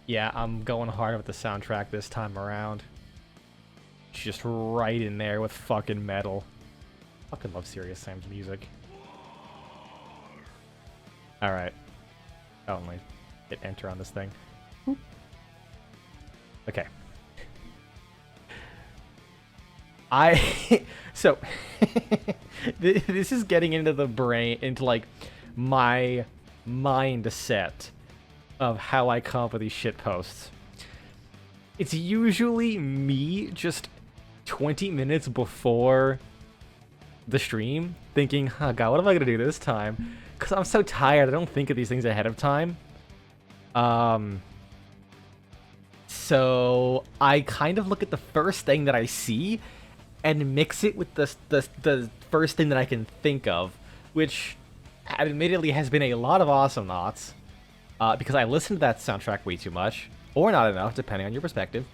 Yeah, I'm going hard with the soundtrack this time around. It's just right in there with fucking metal. Fucking love Serious Sam's music. Alright. Oh, let me hit enter on this thing. Okay. So this is getting into the brain, into like my mindset of how I come up with these shit posts. It's usually me just 20 minutes before the stream thinking, oh god, what am I gonna do this time? Because I'm so tired, I don't think of these things ahead of time. So I kind of look at the first thing that I see and mix it with the first thing that I can think of, which admittedly has been a lot of Awesome Knots, because I listen to that soundtrack way too much, or not enough, depending on your perspective.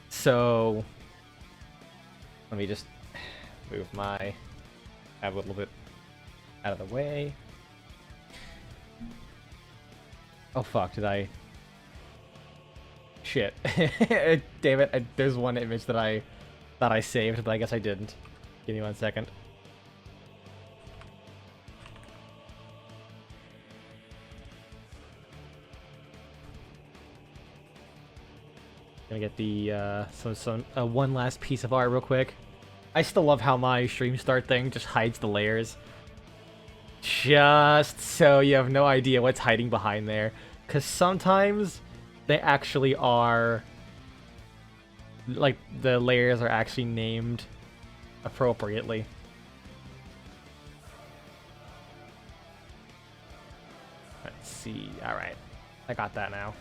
So let me just move my have a little bit out of the way. Oh fuck, did I? Shit. Damn it, there's one image that I thought I saved, but I guess I didn't. Give me 1 second. Gonna get the one last piece of art real quick. I still love how my stream start thing just hides the layers. Just so you have no idea what's hiding behind there. Because sometimes they actually are, like, the layers are actually named appropriately. Let's see. Alright. I got that now.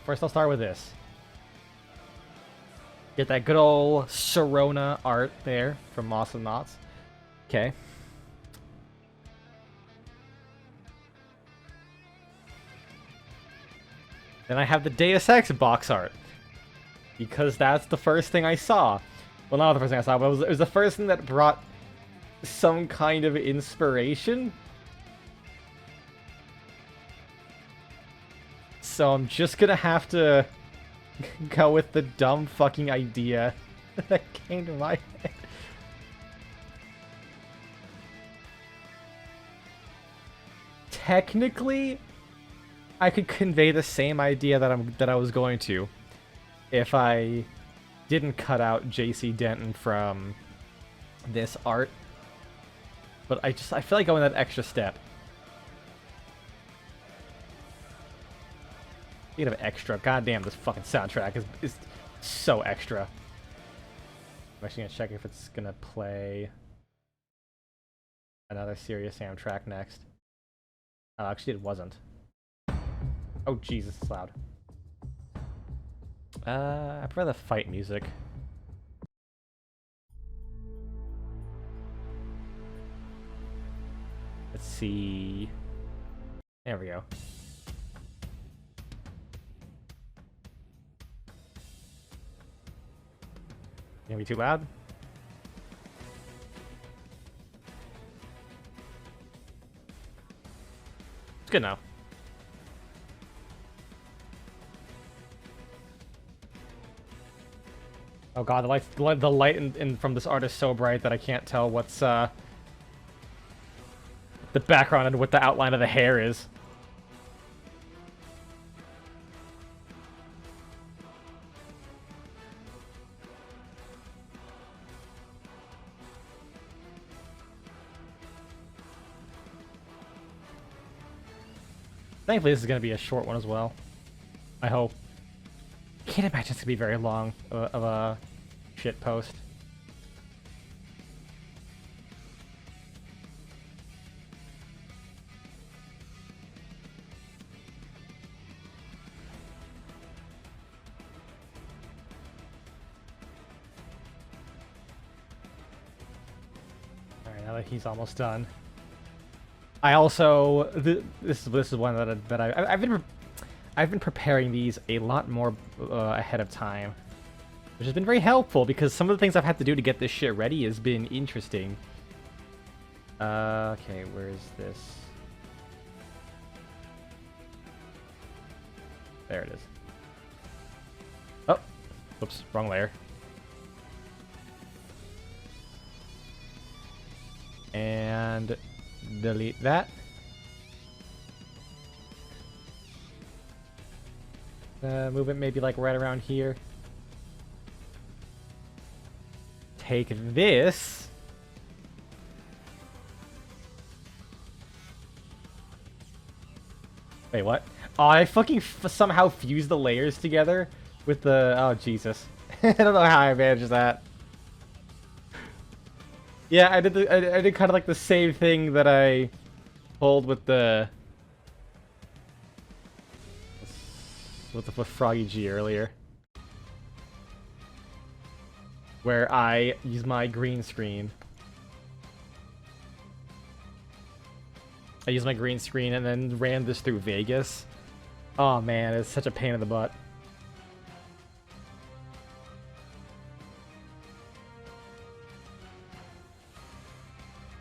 First I'll start with this. Get that good old Sharona art there from Awesome Knots. Okay. Then I have the Deus Ex box art. Because that's the first thing I saw. Well, not the first thing I saw, but it was the first thing that brought some kind of inspiration. So I'm just gonna have to go with the dumb fucking idea that came to my head. Technically, I could convey the same idea that I was going to if I didn't cut out JC Denton from this art. But I feel like going that extra step. Speaking of extra, goddamn, this fucking soundtrack is so extra. I'm actually gonna check if it's gonna play another Serious Sam track next. Oh, actually, it wasn't. Oh, Jesus, it's loud. I prefer the fight music. Let's see. There we go. Gonna be too loud? It's good now. Oh god, the light in from this art is so bright that I can't tell what's the background and what the outline of the hair is. Thankfully, this is going to be a short one as well. I hope. Can't imagine it's going to be very long of a shit post. Alright, now that he's almost done. I also this is one that I've been preparing these a lot more ahead of time, which has been very helpful because some of the things I've had to do to get this shit ready has been interesting. Okay, where is this? There it is. Oh, oops, wrong layer. And delete that. Move it maybe like right around here. Take this. Wait, what? Oh, I fucking somehow fused the layers together with the... Oh, Jesus. I don't know how I managed that. Yeah, I did kind of like the same thing that I pulled with the... with Froggy G earlier. Where I use my green screen. I used my green screen and then ran this through Vegas. Oh man, it's such a pain in the butt.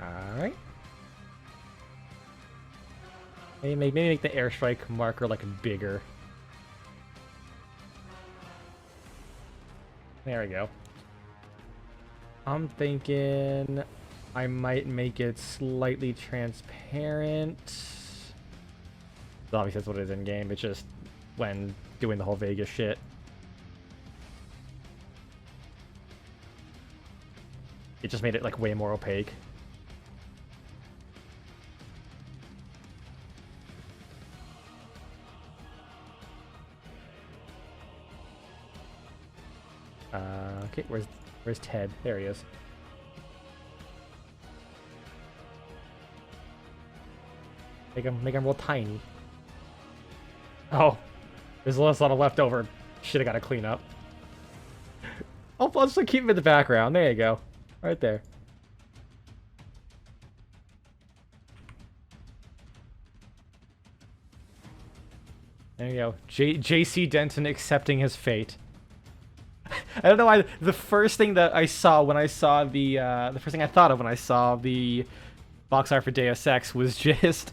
Alright. Maybe make the airstrike marker like bigger. There we go. I'm thinking I might make it slightly transparent. Obviously that's what it is in game, it's just when doing the whole Vegas shit. It just made it like way more opaque. Okay, where's Ted? There he is. Make him real tiny. Oh, there's a lot of leftover shit I gotta clean up. I'll just keep him in the background. There you go, right there. There you go. JC Denton accepting his fate. I don't know why the first thing that I saw when I saw the first thing I thought of when I saw the box art for Deus Ex was just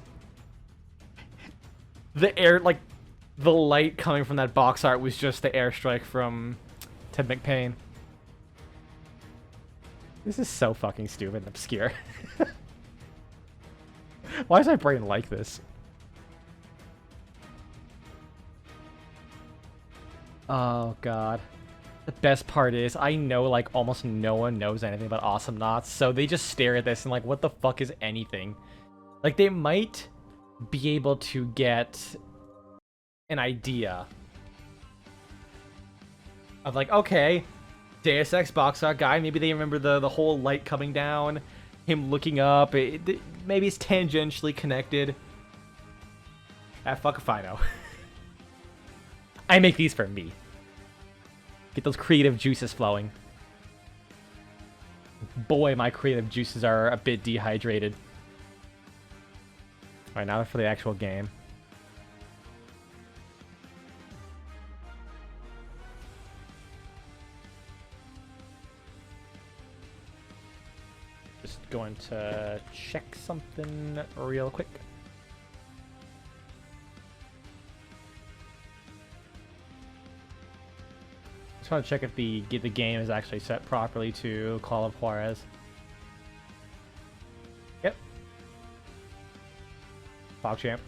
the light coming from that box art was just the airstrike from Ted McPain. This is so fucking stupid and obscure. Why is my brain like this? Oh god. The best part is, I know, like, almost no one knows anything about Awesome Knots, so they just stare at this and, like, what the fuck is anything? Like, they might be able to get an idea of, like, okay, Deus Ex box art guy, maybe they remember the whole light coming down, him looking up, maybe it's tangentially connected. Ah, fuck if I know. I make these for me. Get those creative juices flowing. Boy, my creative juices are a bit dehydrated. Alright, now for the actual game. Just going to check something real quick. Just want to check if the game is actually set properly to Call of Juarez. Yep. PogChamp.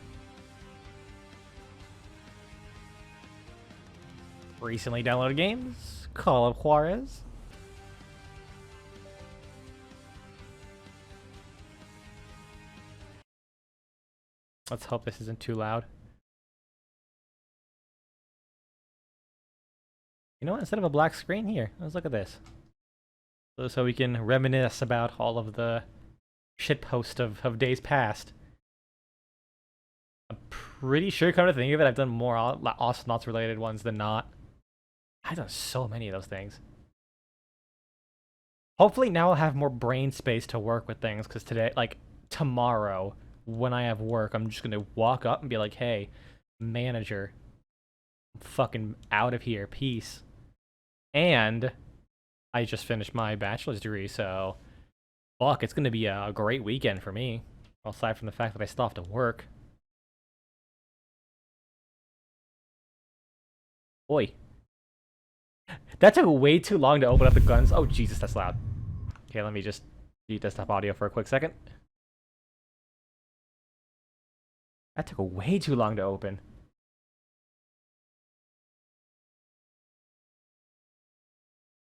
Recently downloaded games. Call of Juarez. Let's hope this isn't too loud. You know what? Instead of a black screen here, let's look at this. So we can reminisce about all of the shitpost of days past. I'm pretty sure, come to think of it, I've done more Awesome Knots related ones than not. I've done so many of those things. Hopefully now I'll have more brain space to work with things, because today, like, tomorrow, when I have work, I'm just gonna walk up and be like, hey, manager, I'm fucking out of here, peace. And I just finished my bachelor's degree, so fuck, it's gonna be a great weekend for me. Aside from the fact that I still have to work. Oi. That took way too long to open up the guns. Oh, Jesus, that's loud. Okay, let me just mute desktop audio for a quick second. That took way too long to open.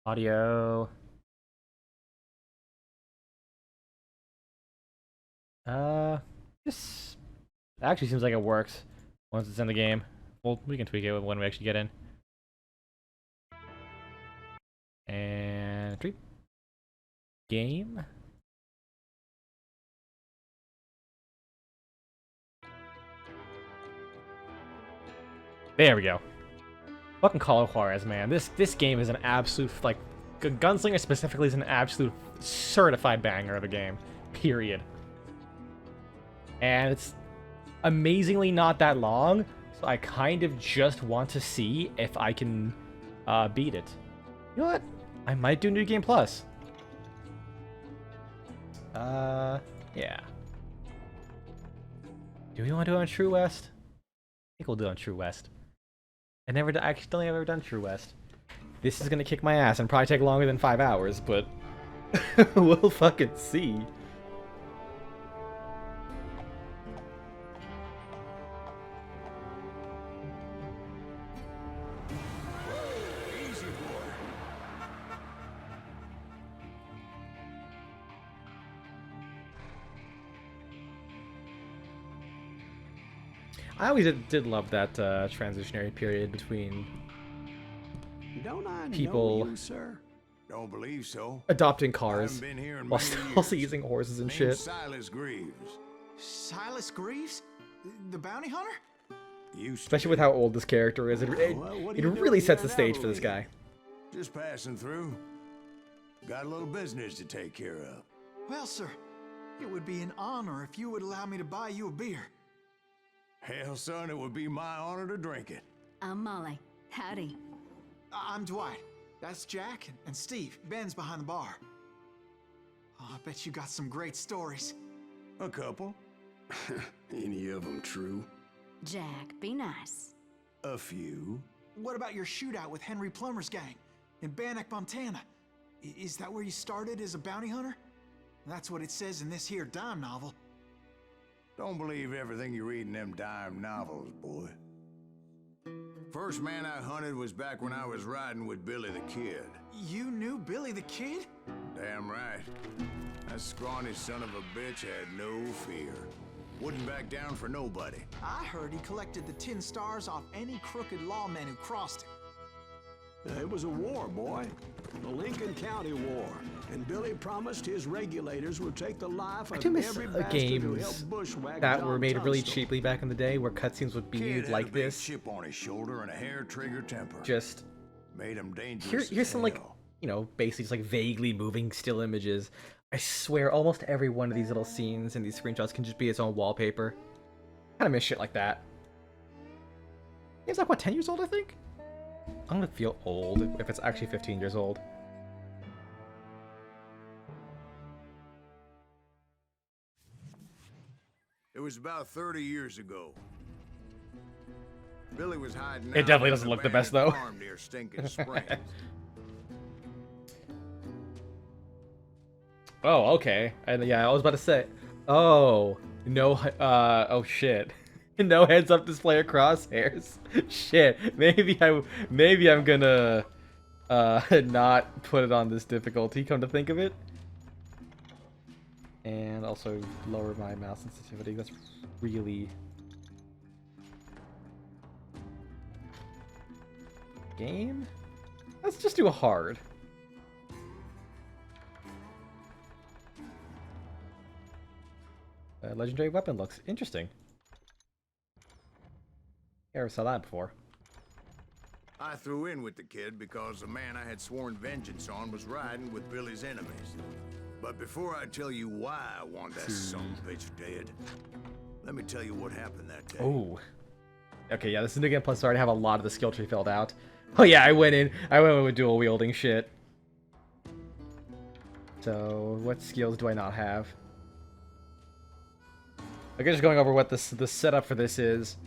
Audio. This actually seems like it works once it's in the game. Well, we can tweak it when we actually get in. And tweak. Game. There we go. Fucking Call of Juarez, man. This game is an absolute, like, Gunslinger specifically is an absolute certified banger of a game. Period. And it's amazingly not that long, so I kind of just want to see if I can beat it. You know what? I might do New Game Plus. Yeah. Do we want to do it on True West? I think we'll do it on True West. I actually don't think I've ever done True West. This is gonna kick my ass and probably take longer than 5 hours, but we'll fucking see. I always did love that transitionary period between people Don't believe so. adopting cars Been here in while many also years. using horses and Name's shit. Silas Greaves. Silas Greaves? The bounty hunter? Especially with how old this character is. It really sets the stage for this guy. Just passing through. Got a little business to take care of. Well, sir, it would be an honor if you would allow me to buy you a beer. Hell, son, it would be my honor to drink it. I'm Molly. Howdy. I'm Dwight. That's Jack and Steve. Ben's behind the bar. Oh, I bet you got some great stories. A couple. Any of them true? Jack, be nice. A few. What about your shootout with Henry Plummer's gang in Bannock, Montana? Is that where you started as a bounty hunter? That's what it says in this here dime novel. Don't believe everything you read in them dime novels, boy. First man I hunted was back when I was riding with Billy the Kid. You knew Billy the Kid? Damn right. That scrawny son of a bitch had no fear. Wouldn't back down for nobody. I heard he collected the 10 stars off any crooked lawmen who crossed him. It was a war, boy. The Lincoln County War. And Billy promised his regulators would take the life I of do miss every bastard who games helped bushwhack that John were made really Tunstall. cheaply back in the day, where cutscenes would be Kid like had a big this. chip on his shoulder and a hair trigger temper. Just Made him dangerous. here's as some, like, hell. you know, basically just like vaguely moving still images. I swear almost every one of these little scenes and these screenshots can just be its own wallpaper. Kind of miss shit like that. It's like, what, 10 years old, I think? I'm gonna feel old if it's actually 15 years old. It was about 30 years ago. Billy was hiding It out definitely in doesn't an look the best, abandoned though. farm near Stinking Springs. Oh, okay. And yeah, I was about to say. Oh, no. Oh shit. No heads-up display or crosshairs. Shit. Maybe I'm gonna not put it on this difficulty. Come to think of it. And also lower my mouse sensitivity. That's really game. Let's just do a hard. Legendary weapon looks interesting. Never saw that before. I threw in with the kid because the man I had sworn vengeance on was riding with Billy's enemies. But before I tell you why I want that son of a bitch dead, let me tell you what happened that day. Oh. Okay, yeah, this is New Game Plus, so I already have a lot of the skill tree filled out. Oh yeah, I went in with dual wielding shit. So, what skills do I not have? Okay, just going over what the setup for this is.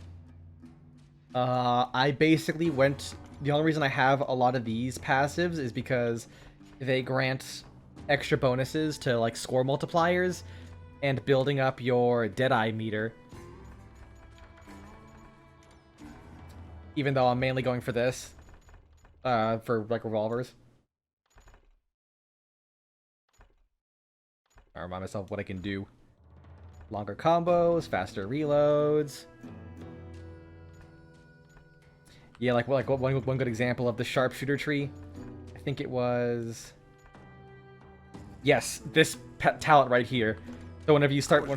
I basically went the only reason I have a lot of these passives is because they grant extra bonuses to like score multipliers and building up your Deadeye meter. Even though I'm mainly going for this, for like revolvers. I remind myself what I can do. Longer combos, faster reloads. Yeah, like one good example of the sharpshooter tree. I think it was... Yes, this talent right here. So whenever you start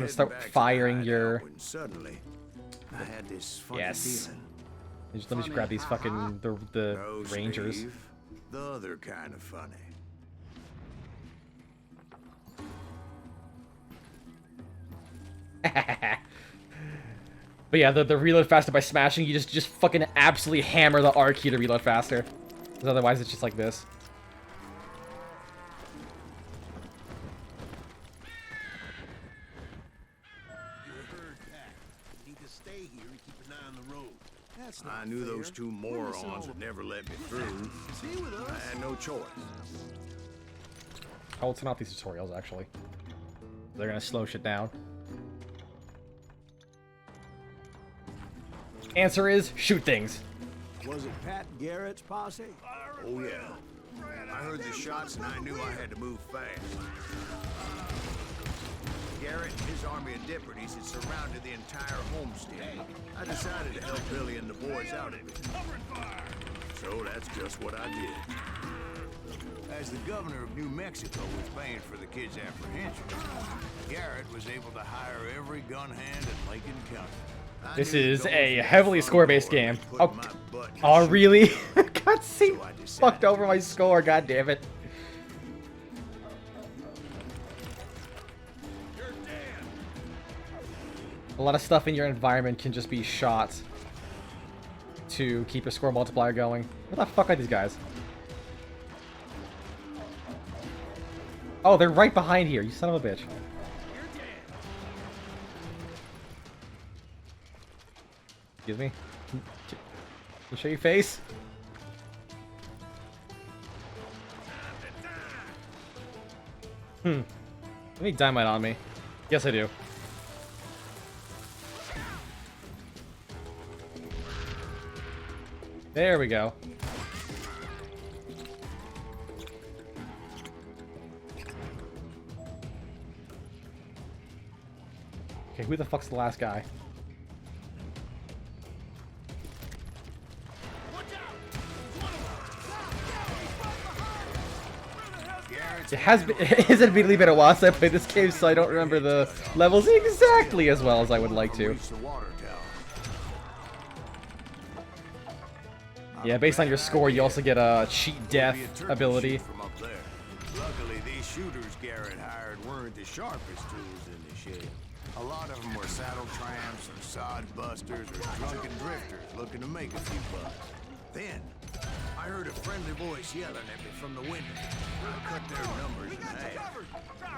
firing your... Suddenly, I had this funny Yes. feeling. Let me just grab these fucking the No, rangers. Steve, the other kind of funny. But yeah, the reload faster by smashing, you just fucking absolutely hammer the R key to reload faster. Because otherwise it's just like this. I knew those two morons would never let me through. I had no choice. I'll turn off these tutorials, actually. They're gonna slow shit down. Answer is, shoot things. Was it Pat Garrett's posse? Oh yeah. I heard the shots and I knew I had to move fast. Garrett and his army of deputies had surrounded the entire homestead. I decided to help Billy and the boys out of it. So that's just what I did. As the governor of New Mexico was paying for the kids' apprehension, Garrett was able to hire every gun hand in Lincoln County. This is a heavily score-based game. Oh, really? Cutscene fucked over my score, god damn it. A lot of stuff in your environment can just be shot to keep your score multiplier going. What the fuck are these guys? Oh, they're right behind here, you son of a bitch. Excuse me? Can you show your face? Any dynamite on me? Yes, I do. There we go. Okay, who the fuck's the last guy? It has admittedly been a while since I played this game, so I don't remember the levels exactly as well as I would like to. Yeah, based on your score, you also get a cheat death ability. Luckily, these shooters Garrett hired weren't the sharpest tools in the shed. A lot of them were saddle tramps or sod busters or drunken drifters looking to make a few bucks. Then, I heard a friendly voice yelling at me from the window. I cut their numbers in half.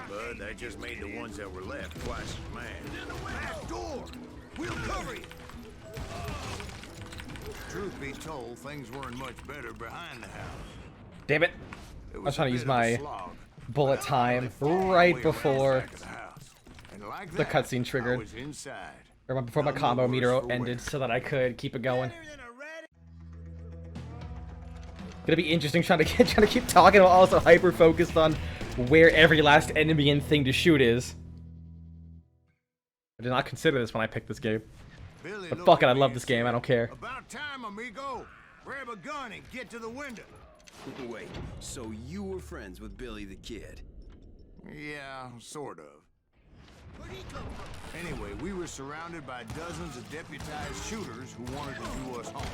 But that just made the ones that were left twice as mad. Back door! We'll cover you! Truth be told, things weren't much better behind the house. Damn it. I was trying to use my bullet time right before the cutscene triggered. Or before my combo meter ended so that I could keep it going. Gonna be interesting trying to keep talking while also hyper focused on where every last enemy and thing to shoot is. I did not consider this when I picked this game. But fuck it, I love this game, I don't care. About time, amigo. Grab a gun and get to the window. Wait, so you were friends with Billy the Kid? Yeah, sort of. Anyway, we were surrounded by dozens of deputized shooters who wanted to do us harm.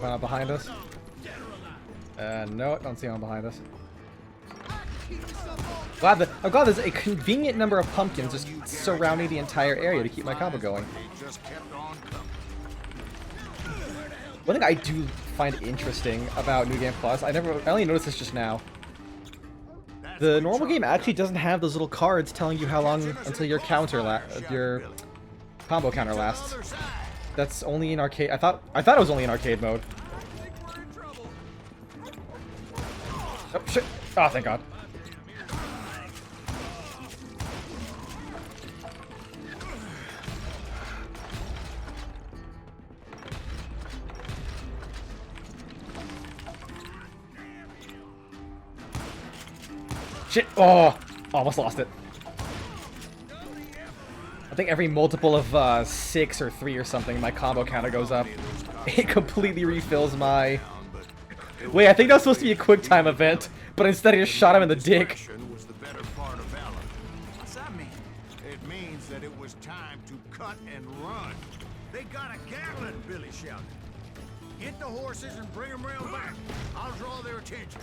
Anyone behind us? No, don't see anyone behind us. I'm glad there's a convenient number of pumpkins just surrounding the entire area to keep my combo going. One thing I do find interesting about New Game Plus, I only noticed this just now, The normal game actually doesn't have those little cards telling you how long until your your combo counter lasts. That's only in arcade. I thought it was only in arcade mode. Oh shit! Oh, thank God. Shit! Oh! Almost lost it. I think every multiple of 6 or 3 or something, my combo counter goes up. It completely refills my... Wait, I think that was supposed to be a quick time event, but instead I just shot him in the dick. Was the better part of valor. What's that mean? It means that it was time to cut and run. They got a Gatlin, Billy shouted. Get the horses and bring them round back. I'll draw their attention.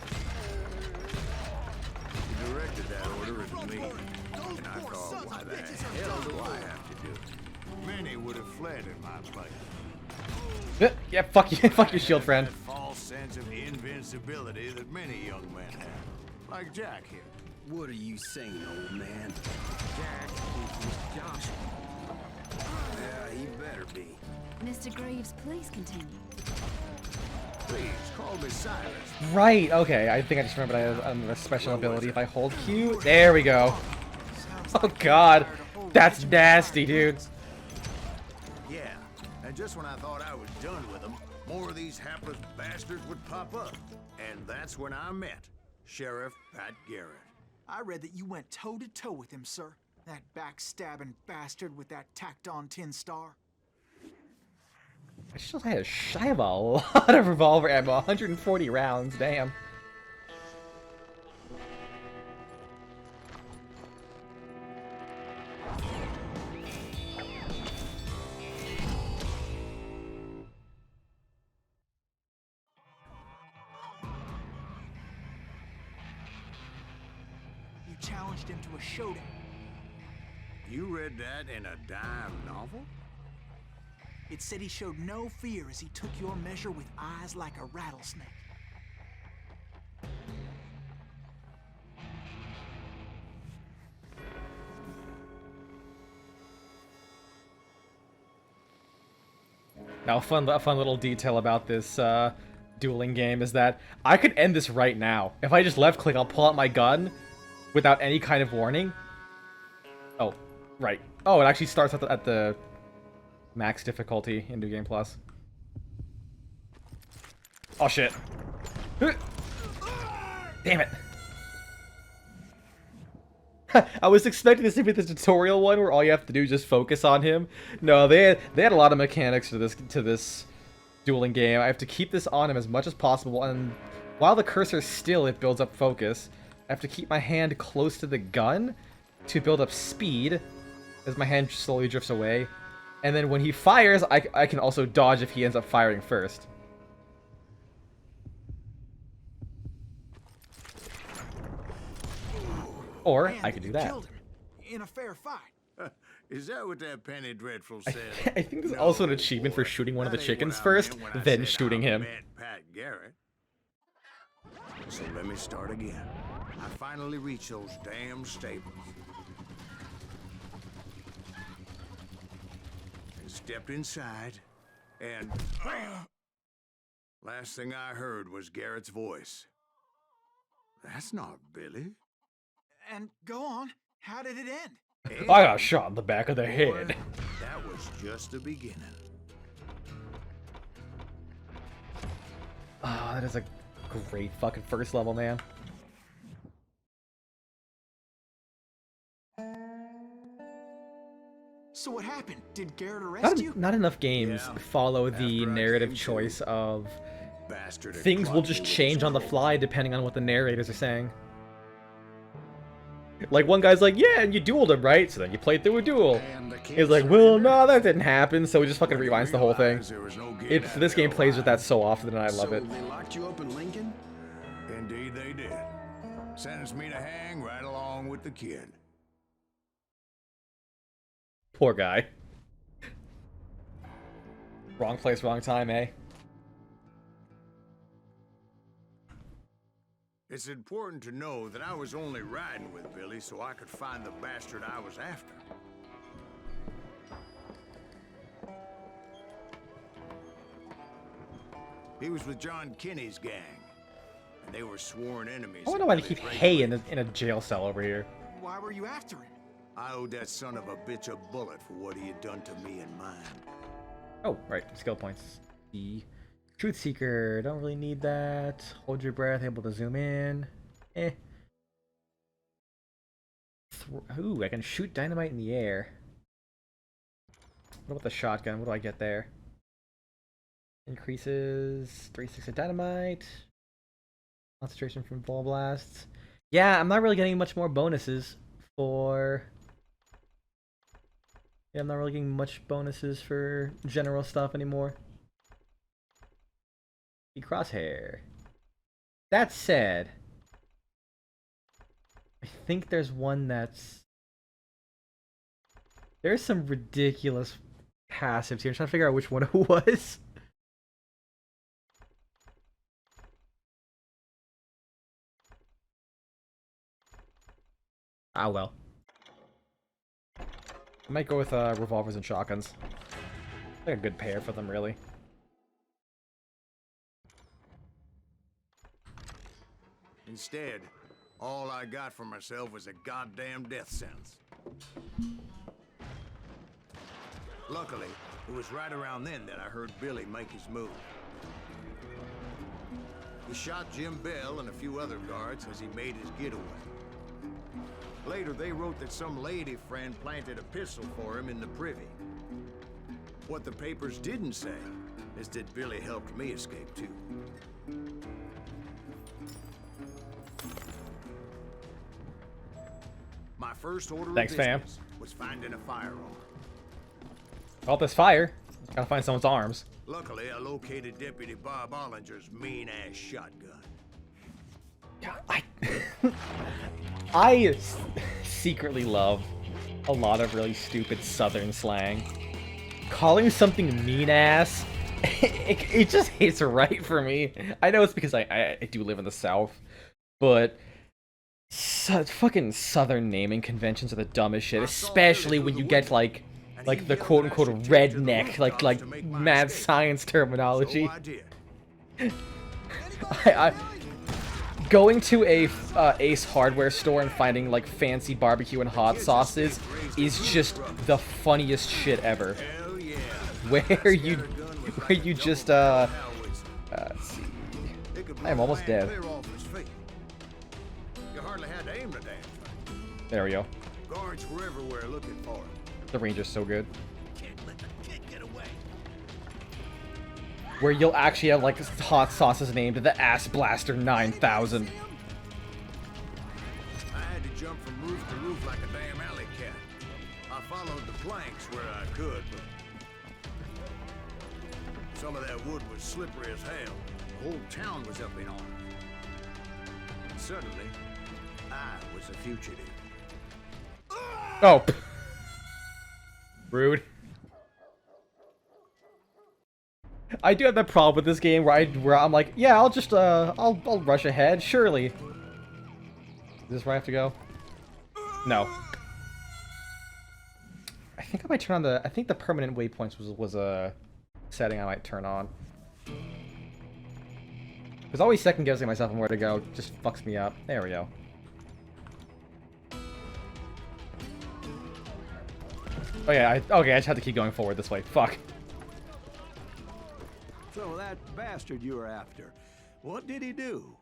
He directed that order at me, and I thought, why the hell do I have to do it? Many would have fled in my place. Yeah, fuck you, fuck your shield friend. That false sense of invincibility that many young men have, like Jack here. What are you saying, old man? Jack is Josh. Yeah, he better be. Mr. Greaves, please continue. Please call me Silas. Right, okay, I think I just remembered I have a special ability. If I hold Q, there we go. Oh God, that's nasty, dude. Yeah, and just when I thought I was done with them, more of these hapless bastards would pop up. And that's when I met Sheriff Pat Garrett. I read that you went toe-to-toe with him, sir. That backstabbing bastard with that tacked-on tin star. I have a lot of revolver ammo, 140 rounds, damn. You challenged him to a showdown. You read that in a dime novel? It said he showed no fear as he took your measure with eyes like a rattlesnake. Now, a fun little detail about this dueling game is that I could end this right now. If I just left click, I'll pull out my gun without any kind of warning. Oh, right. Oh, it actually starts at the max difficulty in New Game Plus. Oh shit. Damn it. I was expecting this to be the tutorial one where all you have to do is just focus on him. No, they had a lot of mechanics to this dueling game. I have to keep this on him as much as possible, and while the cursor's still, it builds up focus. I have to keep my hand close to the gun to build up speed as my hand slowly drifts away. And then when he fires, I can also dodge if he ends up firing first. Or I could do that. Killed him in a fair fight. Is that what that Penny Dreadful said? I think there's also an achievement for shooting one of the That ain't chickens what I first, meant when I then said shooting I him. met Pat Garrett. So let me start again. I finally reached those damn stables. And stepped inside, and last thing I heard was Garrett's voice. That's not Billy. And go on. How did it end? I got shot in the back of the head. That was just the beginning. Oh, that is a great fucking first level, man. So what happened? Did Garrett arrest you? Not enough games Yeah. follow the After I narrative came to, choice of Bastard had things will clocked just me change on the with fly depending on what the narrators are saying. Like, one guy's like, yeah, and you dueled him, right? So then you played through a duel. And the He's like, kids well, no, that didn't happen, so he just fucking rewinds the whole thing. realized there was no getting out of This game their plays with that lives. so often, and I love So it. they locked you up in Lincoln? Indeed they did. Sentenced me to hang right along with the kid. Poor guy. Wrong place, wrong time, eh? It's important to know that I was only riding with Billy so I could find the bastard I was after. He was with John Kinney's gang, and they were sworn enemies. I wonder why they keep hay in a jail cell over here. Why were you after him? I owed that son of a bitch a bullet for what he had done to me and mine. Oh, right. Skill points. The Truth Seeker. Don't really need that. Hold your breath. Able to zoom in. Eh. Ooh, I can shoot dynamite in the air. What about the shotgun? What do I get there? Increases 3/6 of dynamite. Concentration from ball blasts. Yeah, I'm not really getting much more bonuses for... Yeah, I'm not really getting much bonuses for general stuff anymore. The crosshair. That said, I think there's one that's... There's some ridiculous passives here. I'm trying to figure out which one it was. Ah, well. I might go with revolvers and shotguns. Like a good pair for them, really. Instead, all I got for myself was a goddamn death sentence. Luckily, it was right around then that I heard Billy make his move. He shot Jim Bell and a few other guards as he made his getaway. Later, they wrote that some lady friend planted a pistol for him in the privy. What the papers didn't say is that Billy helped me escape too. My first order Thanks, of fam. business was finding a firearm. Oh, there's fire. Gotta find someone's arms. Luckily, I located Deputy Bob Ollinger's mean-ass shotgun. God, I secretly love a lot of really stupid southern slang. Calling something mean-ass, it just hits right for me. I know it's because I do live in the South, but fucking southern naming conventions are the dumbest shit, especially when you get like the quote-unquote redneck, like mad science terminology. I going to a Ace Hardware store and finding like fancy barbecue and hot sauces is just the funniest shit ever. Where you just let's see. I am almost dead. There we go. Guards were everywhere looking for him. The ranger's so good. Where you'll actually have like hot sauces named the Ass Blaster 9000. I had to jump from roof to roof like a damn alley cat. I followed the planks where I could, but some of that wood was slippery as hell. The whole town was up in arms. And suddenly, I was a fugitive. Oh. Rude. I do have that problem with this game where I'm like, yeah, I'll just I'll rush ahead, surely. Is this where I have to go? No. I think I might turn on I think the permanent waypoints was a setting I might turn on. Because always second guessing myself on where to go just fucks me up. There we go. Oh yeah, okay, I just have to keep going forward this way. Fuck. So that bastard you were after, what did he do?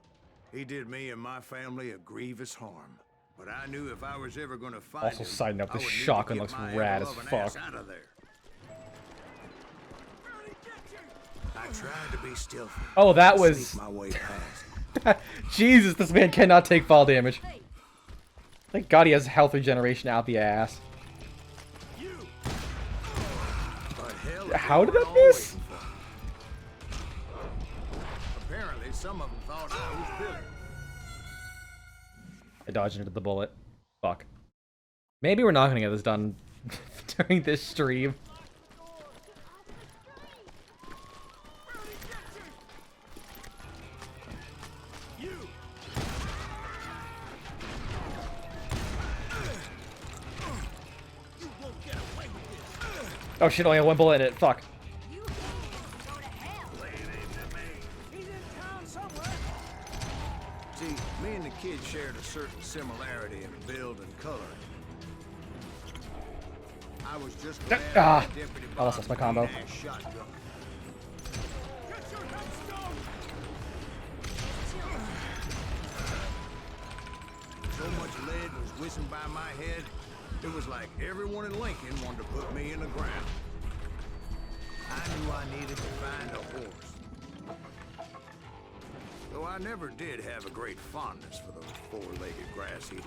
He did me and my family a grievous harm. But I knew if I was ever going to find Also, him, side note, I this would need to shotgun get looks my rad as ever-loving fuck. ass out of there. I tried to be stealthy. Oh, that was... Sneak my way past. Jesus, this man cannot take fall damage. Thank God he has health regeneration out the ass. But hell, How did they were that all miss? waiting for me. Apparently, some of them thought I was Billy. I dodged into the bullet. Fuck. Maybe we're not gonna get this done during this stream. Oh shit, only had one bullet in it. Fuck. See, me and the kid shared a certain similarity in build and color. I was just glad Ah, Deputy I lost my combo. Bob shotgun. So much lead was whizzing by my head, it was like everyone in Lincoln wanted to put me in the ground. I knew I needed to find a horse. Though I never did have a great fondness for those four-legged grass eaters.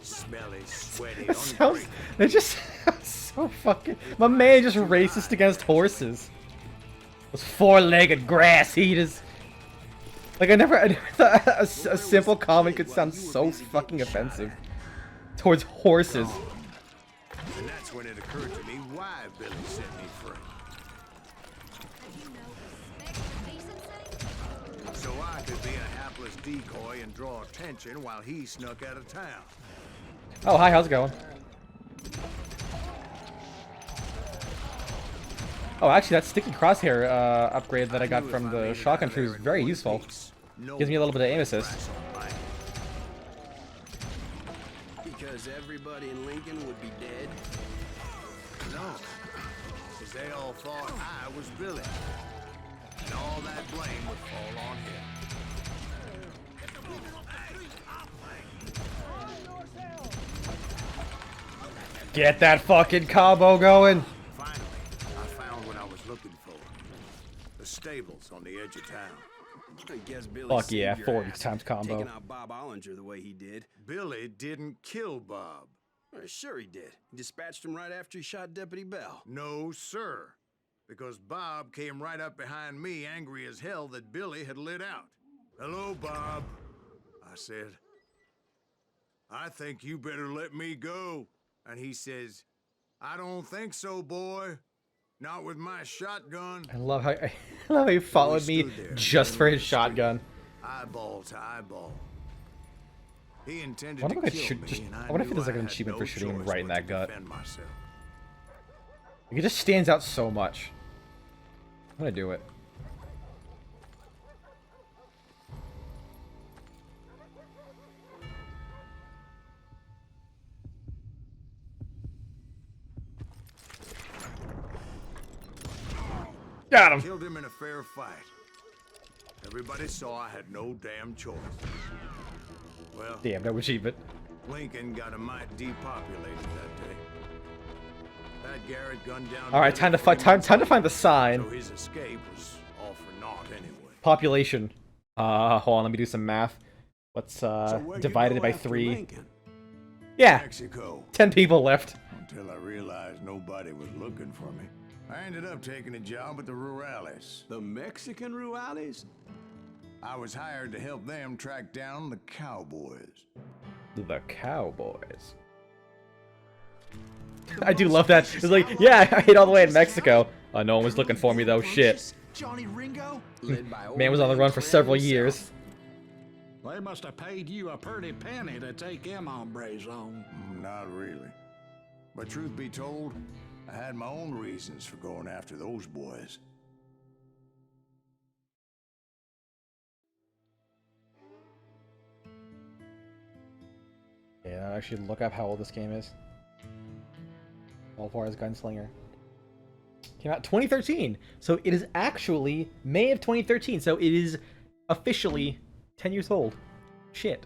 Smelly, sweaty, ungrateful. They just so fucking. My man just racist against horses. Those four-legged grass eaters. Like I never thought a simple comment could sound so fucking offensive towards horses. And that's when it occurred to me why Billy set me free. So I could be a hapless decoy and draw attention while he snuck out of town. Oh, hi, how's it going? Oh, actually, that sticky crosshair upgrade that I got from the shotgun crew is very useful. Gives me a little bit of aim assist. Because everybody in Lincoln would be dead. No, because they all thought I was Billy. And all that blame would fall on him. Get that fucking combo going! Finally, I found what I was looking for. The stables on the edge of town. I guess Billy Fuck yeah, saved your 40 ass, times combo. taking out Bob Ollinger the way he did. Billy didn't kill Bob. Sure he did. He dispatched him right after he shot Deputy Bell. No, sir. Because Bob came right up behind me, angry as hell that Billy had lit out. Hello, Bob, I said. I think you better let me go. And he says, I don't think so, boy. Not with my shotgun. I love how he followed me just for his shotgun. Eyeball to eyeball. He intended I to wonder if I kill should me, just. and I wonder if knew there's like I an had achievement no for shooting him choice right in but that to gut. defend myself. It just stands out so much. I'm gonna do it. Got him. Killed him in a fair fight. Everybody saw I had no damn choice. Well, Damn, no achievement. Lincoln got a mite depopulated that day. That Garrett gunned down. All right, time to find the sign. So his escape was all for naught anyway. Population. Hold on, let me do some math. What's So where'd you divided go by after 3? Lincoln? Yeah, Mexico. 10 people left. Until I realized nobody was looking for me. I ended up taking a job at the Rurales. The Mexican Ruales? I was hired to help them track down the cowboys. The Cowboys. I do love that. It's like, yeah, I hid all the way in Mexico. No one was looking for me though. Shit. Johnny Ringo? Led by old Man was on the run for Fred several himself. years. They must have paid you a pretty penny to take them hombres on. Not really. But truth be told, I had my own reasons for going after those boys. Yeah, I should look up how old this game is. Juarez Gunslinger. Came out 2013. So it is actually May of 2013. So it is officially 10 years old. Shit.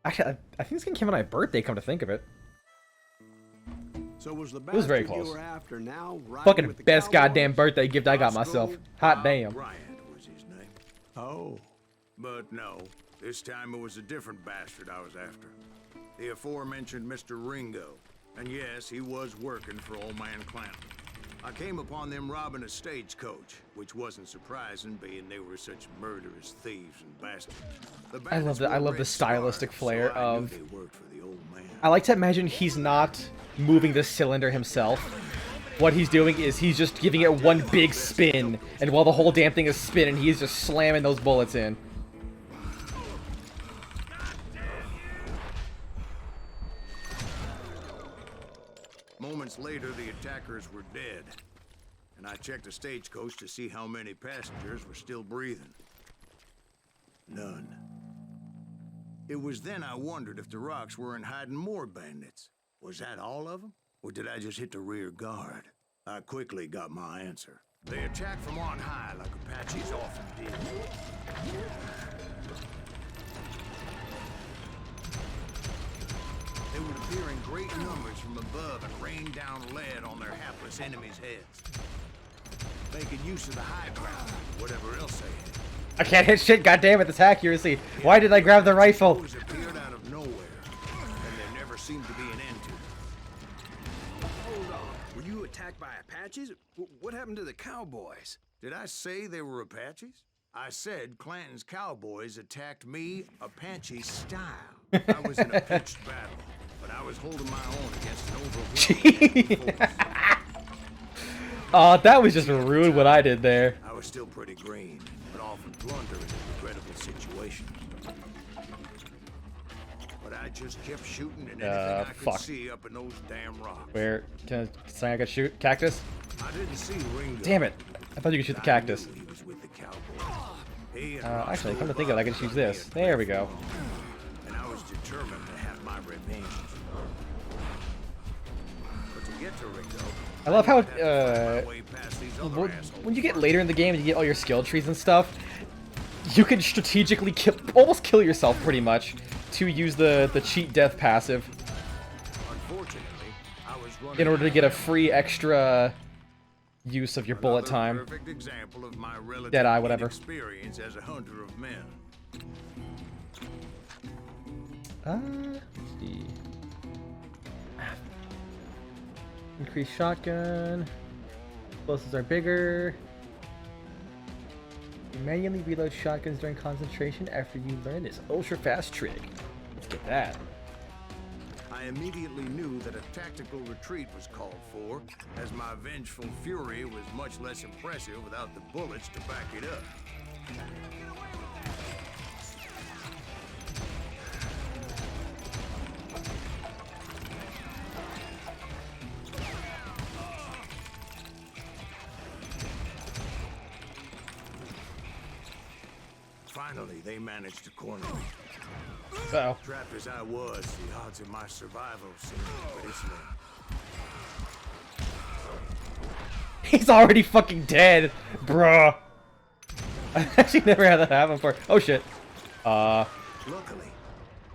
Actually, I think this game came out on my birthday, come to think of it. So was the was very bastard you close. were after now riding Fucking with the best cowboys? goddamn birthday gift I got myself. Hot Bob damn. Bryant was his name. Oh. But no, this time it was a different bastard I was after. The aforementioned Mr. Ringo. And yes, he was working for Old Man Clown. I came upon them robbing a stagecoach, which wasn't surprising, being they were such murderous thieves and bastards. The I love the stylistic flair so I knew of- they worked for the old man. I like to imagine he's not moving the cylinder himself. What he's doing is he's just giving it one big spin, and while the whole damn thing is spinning, he's just slamming those bullets in. Moments later, the attackers were dead. And I checked the stagecoach to see how many passengers were still breathing. None. It was then I wondered if the rocks weren't hiding more bandits. Was that all of them? Or did I just hit the rear guard? I quickly got my answer. They attacked from on high like Apaches often did. They would appear in great numbers from above and rain down lead on their hapless enemies' heads. Making use of the high ground, whatever else they had. I can't hit shit, goddammit, this accuracy. Why did I grab the rifle? Those appeared out of nowhere, and there never seemed to be an end to them. Hold on. Were you attacked by Apaches? What happened to the cowboys? Did I say they were Apaches? I said Clanton's cowboys attacked me Apache style. I was in a pitched battle, but I was holding my own against an overwhelming force. That was just rude what I did there. I was still pretty green, but often blunder in regrettable situations. But I just kept shooting at anything I could see up in those damn rocks. Where? Can I could shoot? Cactus? I didn't see Ringo. Damn it. I thought you could shoot the cactus. He was with the cowboys. Actually, come to think of it, I can just use this. There we go. And I was determined to have my revenge. But to get to Ringo, I love how, way past these other assholes. when you get later in the game and you get all your skill trees and stuff, you can strategically almost kill yourself pretty much to use the cheat death passive Unfortunately, I was running in order to get a free extra use of your bullet another time. Perfect example of my relative Deadeye, whatever. experience as a hunter of men. Let's see. Increase shotgun. Explosives are bigger. You manually reload shotguns during concentration after you learn this ultra fast trick. Let's get that. I immediately knew that a tactical retreat was called for, as my vengeful fury was much less impressive without the bullets to back it up. Finally, they managed to corner me. Uh-oh. Trapped as I was, the odds of my survival seemed pretty slim. He's already fucking dead, bruh. I actually never had that happen before. Oh shit. Luckily,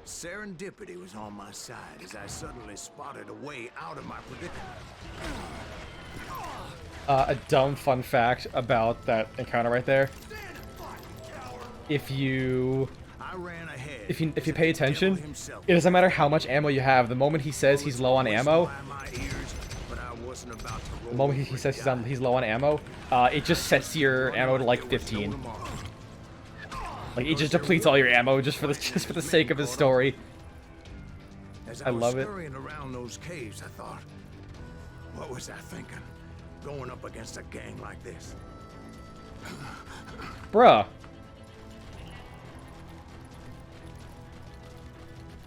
serendipity was on my side as I suddenly spotted a way out of my predicament. A dumb fun fact about that encounter right there. If you I ran ahead. if you pay attention, himself. it doesn't matter how much ammo you have. The moment he says he's low on ammo, the moment he says he's low on ammo, it just sets your ammo to like 15. Like it just depletes all your ammo just for the sake of his story. I love it. Scurrying around those caves, I thought, what was I thinking? Going up against a gang like this. Bruh.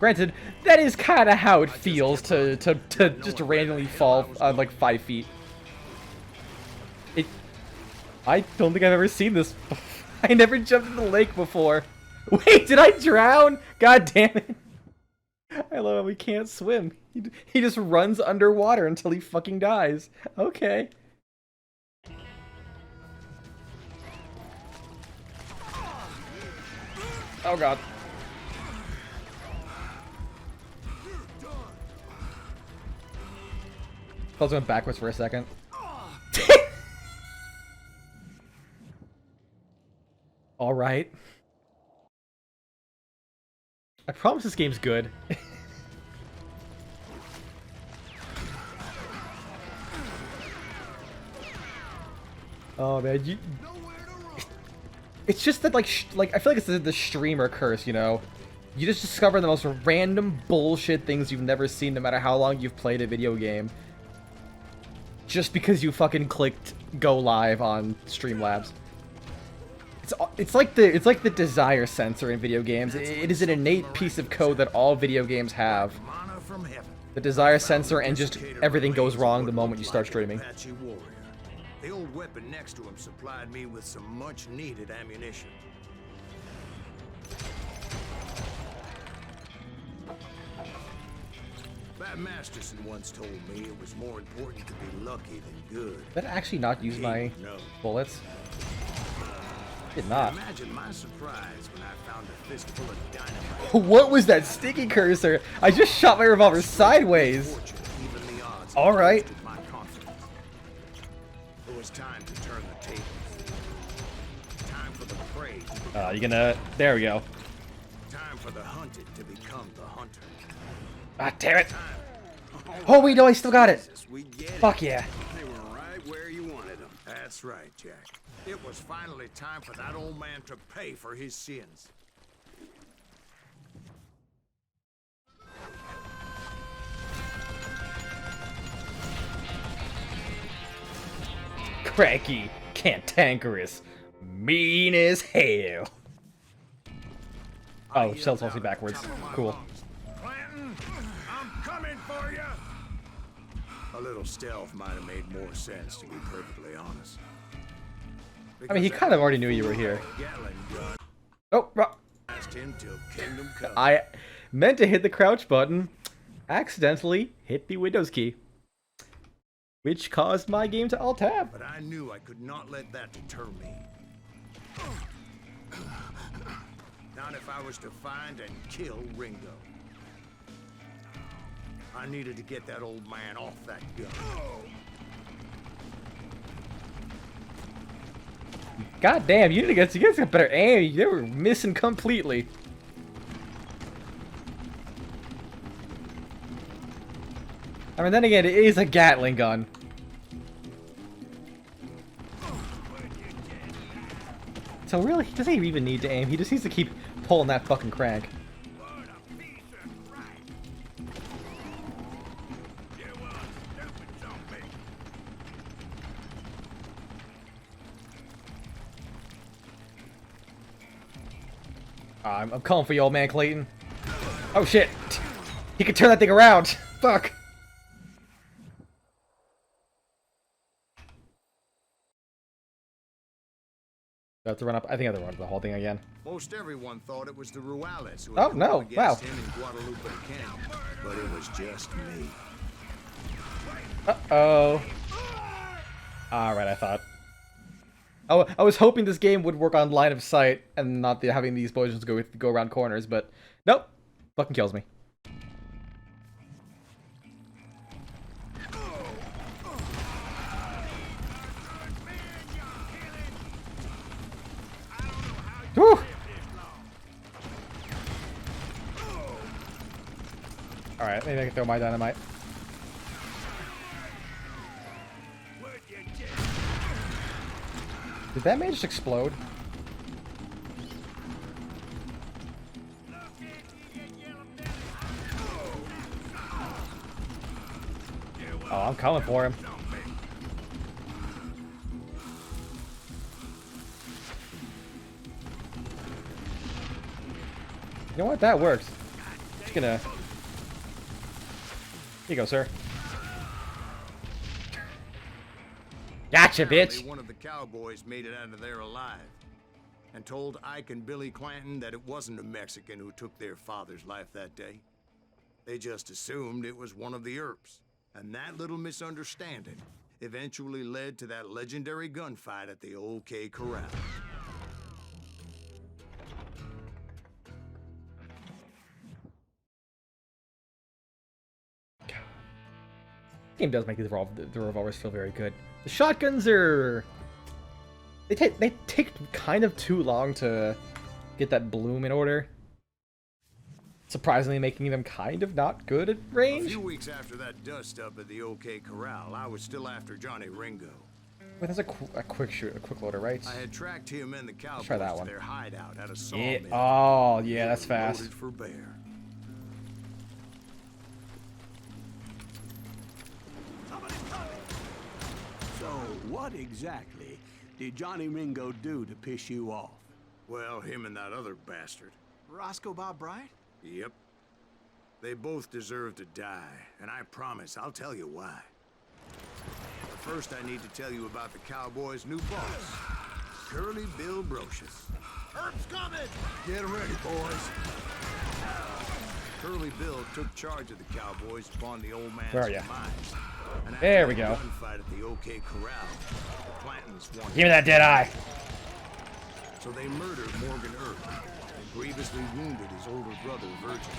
Granted, that is kind of how it feels to just randomly fall like 5 feet. I don't think I've ever seen this. I never jumped in the lake before. Wait, did I drown? God damn it. I love how he can't swim. He just runs underwater until he fucking dies. Okay. Oh god. Close went backwards for a second. All right. I promise this game's good. Oh man, it's just that like I feel like it's the streamer curse, you know. You just discover the most random bullshit things you've never seen, no matter how long you've played a video game. Just because you fucking clicked go live on Streamlabs. It's like the desire sensor in video games. It is an innate piece of code that all video games have. the desire sensor, and just everything goes wrong the moment you start streaming. Apache warrior. The old weapon next to him supplied me with some much-needed ammunition. Bat Masterson once told me it was more important to be lucky than good. Did I actually not use my bullets? Did not. Imagine my surprise when I found a fistful of dynamite. What was that sticky cursor? I just shot my revolver sideways. Even the odds All right. boosted my confidence. It was time to turn the tables. Time for the prey to become You gonna... There we go. time for the hunted to become the hunter. Ah, damn it. Oh, wait, no, I still got it. We get it. Fuck yeah. They were right where you wanted them. That's right, Jack. It was finally time for that old man to pay for his sins. Cranky, cantankerous, mean as hell. Oh, shell's mostly backwards. Cool. Clanton, I'm coming for you. A little stealth might have made more sense, to be perfectly honest. I mean, he kind of already knew you were here. Gatling gun Oh, asked him till kingdom come. I meant to hit the crouch button, accidentally hit the Windows key, which caused my game to alt-tab. But I knew I could not let that deter me. Not if I was to find and kill Ringo. I needed to get that old man off that gun. God damn, you guys got better aim. They were missing completely. I mean, then again, it is a Gatling gun. So really, does he even need to aim? He just needs to keep pulling that fucking crank. I'm calling for you, old man Clayton. Oh shit! He can turn that thing around! Fuck! Do I have to run up? I think I have to run up the whole thing again. Most everyone thought it was the Ruales who Oh, had come no, against wow. him in Guadalupe Canyon, but it was just me. Uh-oh. Alright, I thought. Oh, I was hoping this game would work on line of sight and not having these explosions go around corners, but nope. Fucking kills me. Woo! Alright, maybe I can throw my dynamite. Did that man just explode? Oh, I'm coming for him. You know what? That works. Just gonna... Here you go, sir. Gotcha, Apparently, bitch! one of the cowboys made it out of there alive and told Ike and Billy Clanton that it wasn't a Mexican who took their father's life that day. They just assumed it was one of the Earps, and that little misunderstanding eventually led to that legendary gunfight at the OK Corral. Game does make the revolvers feel very good. The shotguns are... They take kind of too long to get that bloom in order. Surprisingly making them kind of not good at A range. few weeks after that dust-up at the OK Corral, I was still after Johnny Ringo. Wait, that's a quick loader, right? I had tracked him and the cowboys try that to one. their hideout at a Yeah. sawmill. Oh, yeah, that's They were fast. loaded for bear. So, what exactly did Johnny Ringo do to piss you off? Well, him and that other bastard. Roscoe Bob Bryant? Yep. They both deserve to die, and I promise I'll tell you why. But first, I need to tell you about the Cowboys' new boss, Curly Bill Brocious. Herb's coming! Get ready, boys. Curly Bill took charge of the Cowboys upon the old man's Where are ya? demise. And There after we that go. gunfight at the OK Corral, the Clantons wanted Give me that dead eye. So they murdered Morgan Earp and grievously wounded his older brother, Virgil.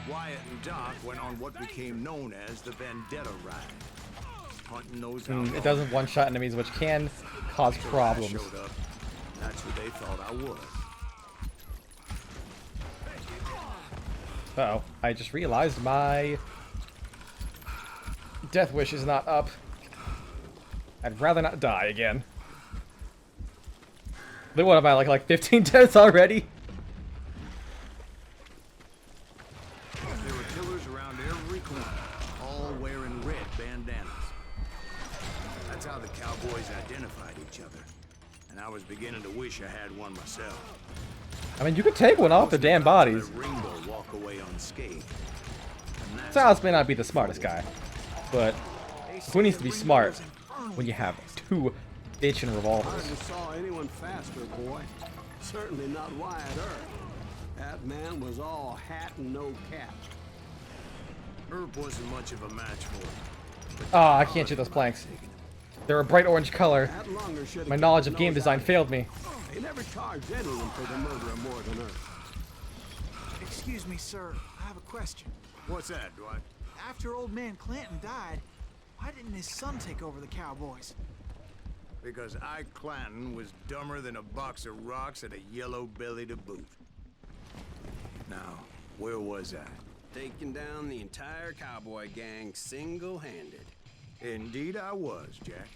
Wyatt and Doc went on what became known as the Vendetta Ride. Hunting those It doesn't one-shot enemies, which can cause problems. Showed up. That's who they thought I was. Uh-oh. I just realized my death wish is not up. I'd rather not die again. Then what am I, like 15 deaths already? There were killers around every corner, all wearing red bandanas. That's how the Cowboys identified each other. And I was beginning to wish I had one myself. I mean, you could take one off the damn bodies. Let Ringo walk away unscathed. And that's Silas may not be the smartest guy, but who needs to be smart when you have two bitchin' revolvers? Hardly saw anyone faster, boy. Certainly not Wyatt Earp. That man was all hat and no cap. Earp wasn't much of a match for him. Oh, I can't shoot those planks. They're a bright orange color. That Lunger should have My knowledge of kept game his design nose failed me. out. They never charged anyone for the murder of Morgan Earp. Excuse me, sir. I have a question. What's that, Dwight? After old man Clanton died, why didn't his son take over the Cowboys? Because Ike Clanton was dumber than a box of rocks and a yellow belly to boot. Now, where was I? Taking down the entire cowboy gang single-handed. Indeed I was, Jack.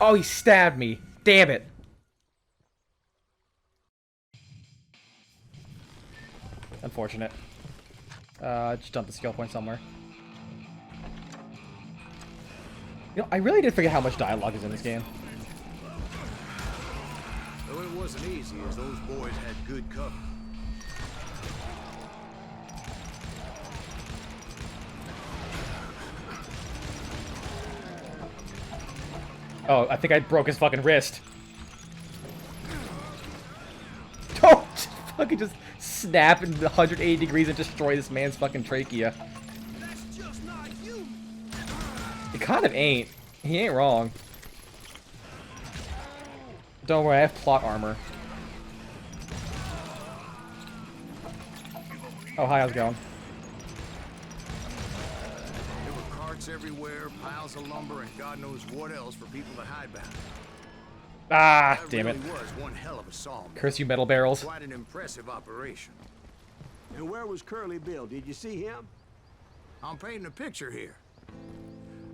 Oh, he stabbed me. Damn it. Unfortunate. Just dump the skill point somewhere. You know, I really did forget how much dialogue is in this game. Though it wasn't easy, as those boys had good cover. Oh, I think I broke his fucking wrist. Oh, fucking just snap in 180 degrees and destroy this man's fucking trachea. That's just not you. It kind of ain't. He ain't wrong. Don't worry, I have plot armor. Oh, hi, how's it going? There were carts everywhere, piles of lumber, and God knows what else for people to hide behind. Ah, That damn it. really was one hell of a sawmill. Curse you, metal barrels. Quite an impressive operation. And where was Curly Bill? Did you see him? I'm painting a picture here.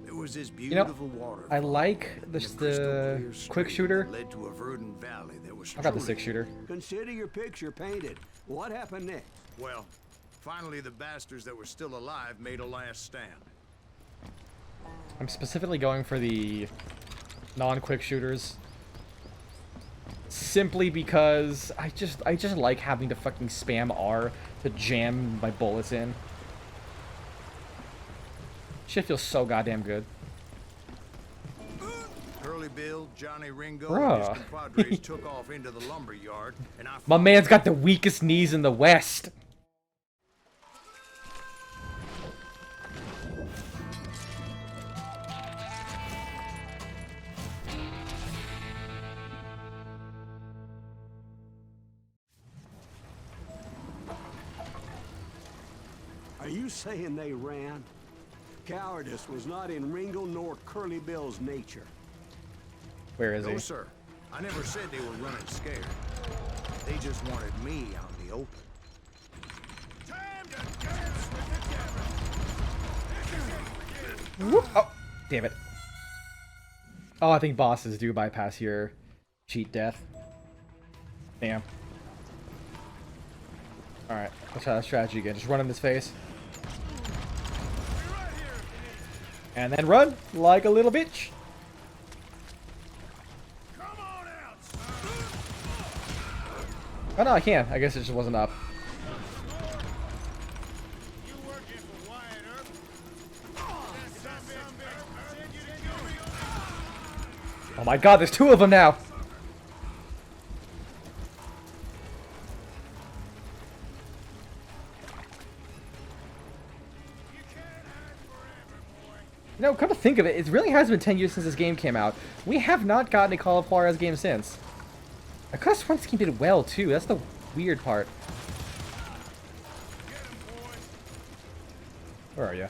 There was this know, beautiful water. I like the quick shooter. Led to a verdant valley that was I got the truly- 6-shooter. Consider your picture painted. What happened next? Well, finally the bastards that were still alive made a last stand. I'm specifically going for the non-quick shooters. Simply because I just like having to fucking spam R to jam my bullets in. Shit feels so goddamn good. Curly Bill, Johnny Ringo, Bruh. and his compadres took off into the lumber yard, and I My man's got the weakest knees in the West. Are you saying they ran? Cowardice was not in Ringo nor Curly Bill's nature. Where is he? No, sir. I never said they were running scared. They just wanted me out in the open. Time to dance with the devil. Whoop. Oh, damn it. Oh, I think bosses do bypass your cheat death. Damn. Alright, let's try that strategy again. Just run in his face. And then run like a little bitch. Oh no, I can. I guess it just wasn't up. Oh my god, there's 2 of them now! You know, come to think of it, it really has been 10 years since this game came out. We have not gotten a Call of Juarez game since. I could have sworn this game did well, too. That's the weird part. Where are you?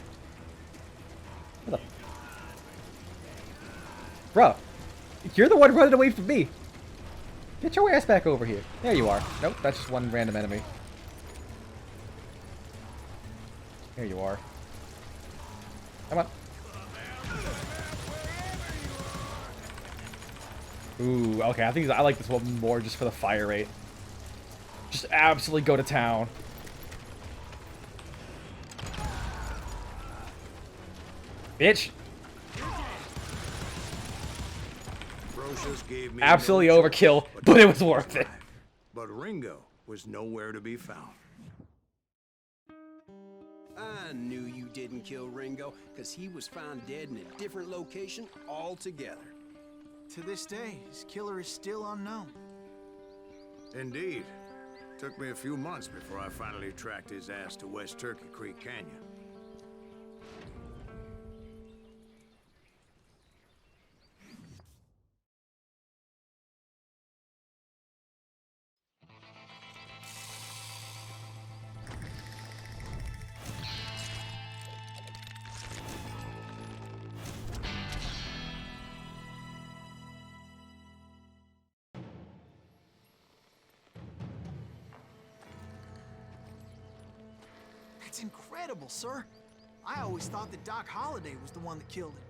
Where the... Bruh. You're the one running away from me. Get your ass back over here. There you are. Nope, that's just one random enemy. There you are. Come on. Ooh, okay, I think I like this one more just for the fire rate. Just absolutely go to town. Bitch! Gave me Absolutely no overkill, choice but to it was worth it. survive. But Ringo was nowhere to be found. I knew you didn't kill Ringo, because he was found dead in a different location altogether. To this day, his killer is still unknown. Indeed. Took me a few months before I finally tracked his ass to West Turkey Creek Canyon. That's incredible, sir. I always thought that Doc Holliday was the one that killed him.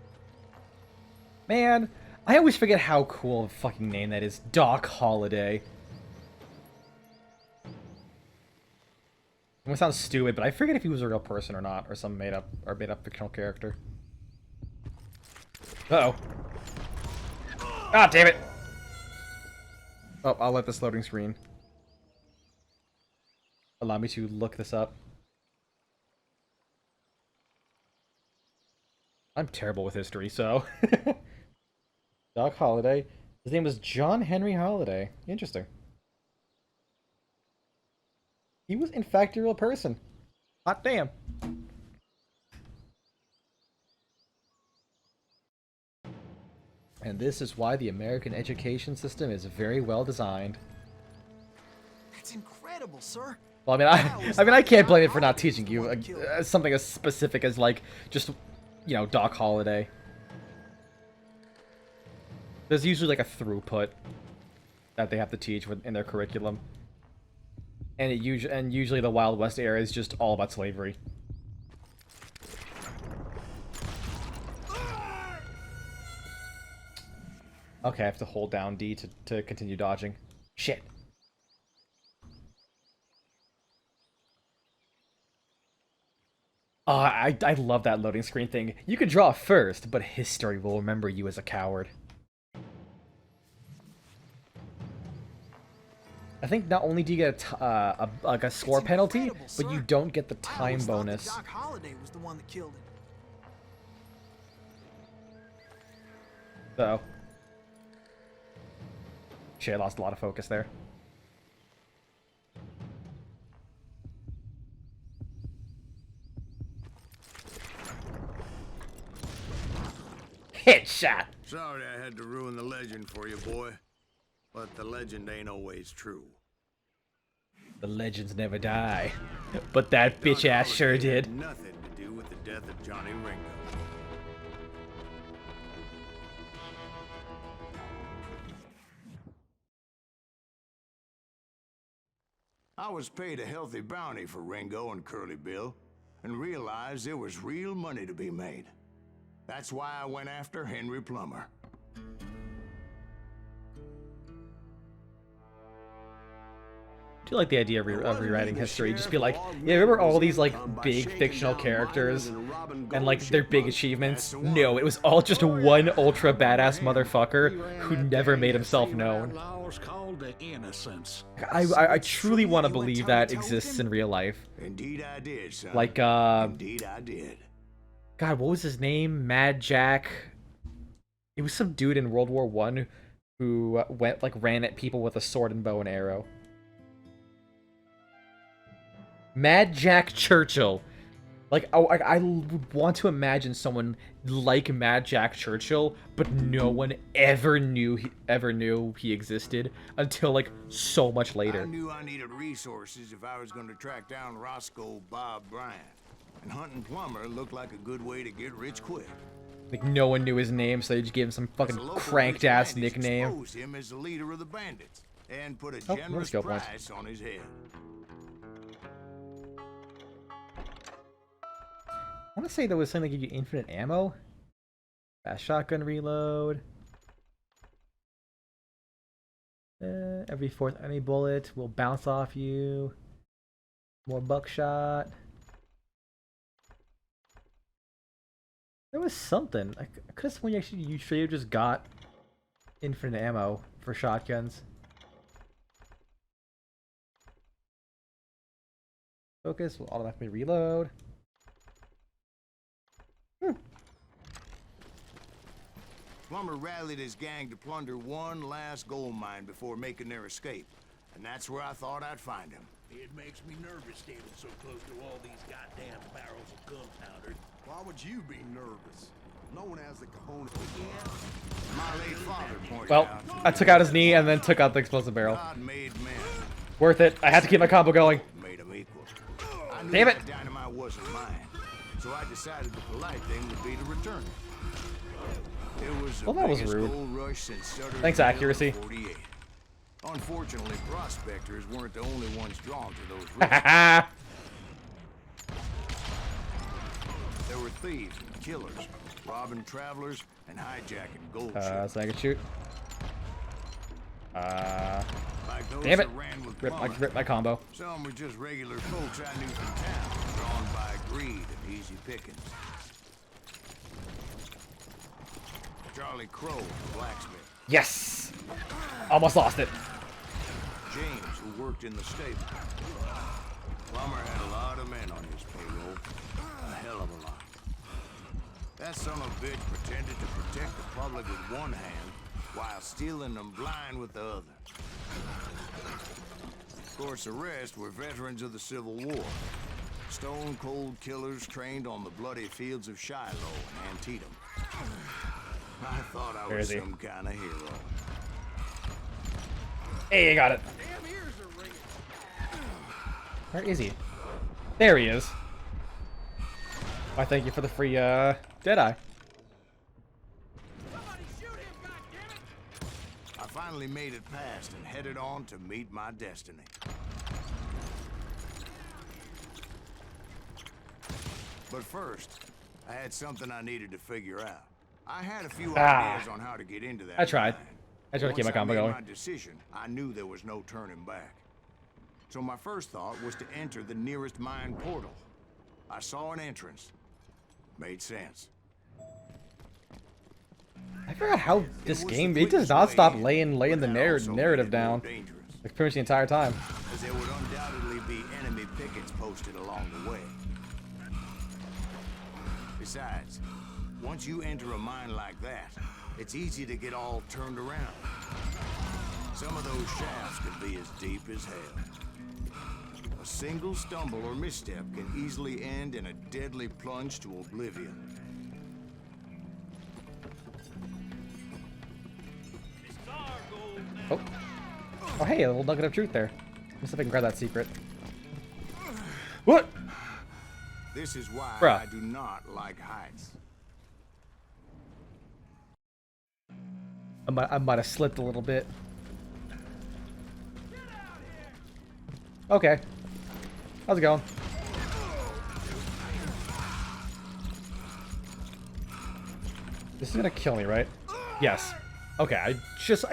Man, I always forget how cool of a fucking name that is. Doc Holliday. It sounds stupid, but I forget if he was a real person or not, or some made up fictional character. Uh-oh. Ah, damn it! Oh, I'll let this loading screen allow me to look this up. I'm terrible with history, so... Doc Holliday. His name was John Henry Holliday. Interesting. He was, in fact, a real person. Hot damn. And this is why the American education system is very well designed. That's incredible, sir. Well, I mean, I can't blame it for not teaching you something as specific as, like, just, you know, Doc Holliday. There's usually, like, a throughput that they have to teach in their curriculum. And usually the Wild West era is just all about slavery. Okay, I have to hold down D to continue dodging. Shit. I love that loading screen thing. You could draw first, but history will remember you as a coward. I think not only do you get like a score penalty, but you don't get the time bonus. Doc Holliday was the one that killed him. So, shit, I lost a lot of focus there. Headshot! Sorry I had to ruin the legend for you, boy. But the legend ain't always true. The legends never die. But that bitch ass sure did. Had nothing to do with the death of Johnny Ringo. I was paid a healthy bounty for Ringo and Curly Bill, and realized there was real money to be made. That's why I went after Henry Plummer. do like the idea of rewriting history. Just be like, yeah, remember all these like big fictional characters and like their big achievements? No, it was all just one ultra badass motherfucker who never made himself known. Laws called the innocents. I truly want to believe that exists in real life. Indeed I did, son. Like Indeed I did. God, what was his name? Mad Jack. It was some dude in World War I who ran at people with a sword and bow and arrow. Mad Jack Churchill. Like, I would want to imagine someone like Mad Jack Churchill, but no one ever knew he existed until like so much later. I knew I needed resources if I was going to track down Roscoe Bob Bryant, and hunting Plumber looked like a good way to get rich quick. Like no one knew his name, so they just gave him some fucking cranked ass nickname. Exposed him as the leader of the bandits and put a Oh, generous skill points. price on his head. I want to say there was something that gave you infinite ammo. Fast shotgun reload. Every fourth enemy bullet will bounce off you. More buckshot. There was something. I could have sworn you should have just got infinite ammo for shotguns. Focus will automatically reload. Plummer rallied his gang to plunder one last gold mine before making their escape, and that's where I thought I'd find him. It makes me nervous standing so close to all these goddamn barrels of gunpowder. Why would you be nervous? No one has the cojones. My late father pointed Well, out I took out his knee and then took out the explosive barrel. God made men, Worth it. I had to keep my combo going. made them equal. I knew Damn it. that dynamite wasn't mine, so I decided the polite thing would be to return it. It was the Well, that was biggest rude. gold rush since Sutter's Thanks, Mill in accuracy. 48. Unfortunately, prospectors weren't the only ones drawn to those risks. Haha. There were thieves and killers, robbing travelers and hijacking gold So ships. I can shoot. Like those Damn it. that ran with Rip Plummer. my combo. Some were just regular folks I knew from town, drawn by greed and easy pickings. Charlie Crow, the blacksmith. Yes! Almost lost it. James, who worked in the stable. Plummer had a lot of men on his payroll. A hell of a lot. That son of a bitch pretended to protect the public with one hand while stealing them blind with the other. Of course, the rest were veterans of the Civil War. Stone-cold killers trained on the bloody fields of Shiloh and Antietam. I thought I Where was is he? some kind of hero. Hey, I got it. Damn ears are ringing. Where is he? There he is. Why, thank you for the free, Deadeye. Somebody shoot him, goddammit! I finally made it past and headed on to meet my destiny. But first, I had something I needed to figure out. I had a few ideas on how to get into that. I tried. mine. I tried to keep my Once combo I made going. my decision, I knew there was no turning back. So my first thought was to enter the nearest mine portal. I saw an entrance. Made sense. I forgot how this was the game, it does quickest not way stop in, laying but the that also made narrative it down. more dangerous. Like pretty much the entire time. As there would undoubtedly be enemy pickets posted along the way. Besides, once you enter a mine like that, it's easy to get all turned around. Some of those shafts can be as deep as hell. A single stumble or misstep can easily end in a deadly plunge to oblivion. Oh. Oh, hey, a little nugget of truth there. Let's see if I can grab that secret. What? This is why Bruh. I do not like heights. I might have slipped a little bit. Okay. How's it going? This is gonna kill me, right? Yes. Okay, I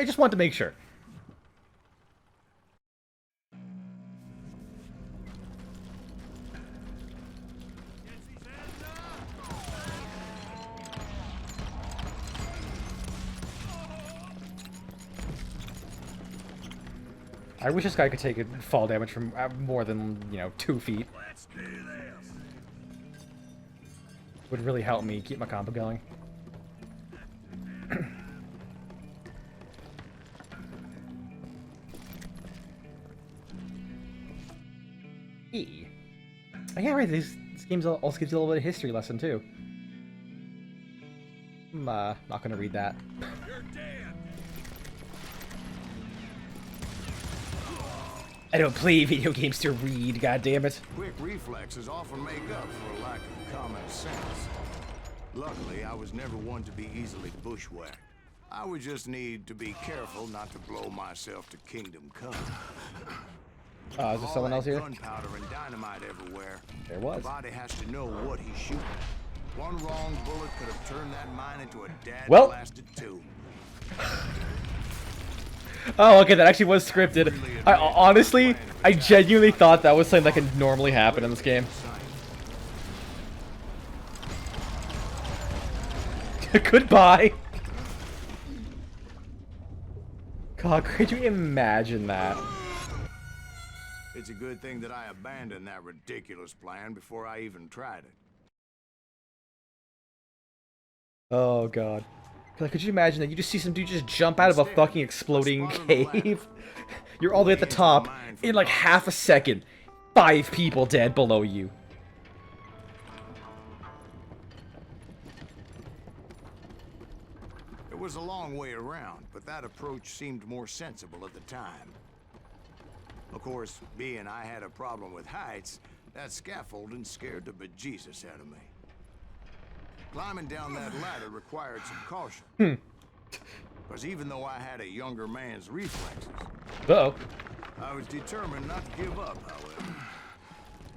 just want to make sure. I wish this guy could take fall damage from more than, 2 feet. Let's do this. Would really help me keep my combo going. E. Oh, yeah, right. This game's also gives you a little bit of history lesson too. I'm not gonna read that. You're dead. I don't play video games to read. God damn it. Quick reflexes often make up for a lack of common sense. Luckily, I was never one to be easily bushwhacked. I would just need to be careful not to blow myself to kingdom come. Is there someone else here? Gunpowder and dynamite everywhere. There was. The body has to know what he's shooting. One wrong bullet could have turned that mine into a dad-blasted tomb. Oh, okay, that actually was scripted. Honestly, I genuinely thought that was something that could normally happen in this game. Goodbye. God, could you imagine that? It's a good thing that I abandoned that ridiculous plan before I even tried it. Oh god. Like, could you imagine that you just see some dude just jump out of a fucking exploding cave? You're all the way at the top, in like half a second, 5 people dead below you. It was a long way around, but that approach seemed more sensible at the time. Of course, being I had a problem with heights, that scaffolding scared the bejesus out of me. Climbing down that ladder required some caution. Because even though I had a younger man's reflexes, I was determined not to give up, however.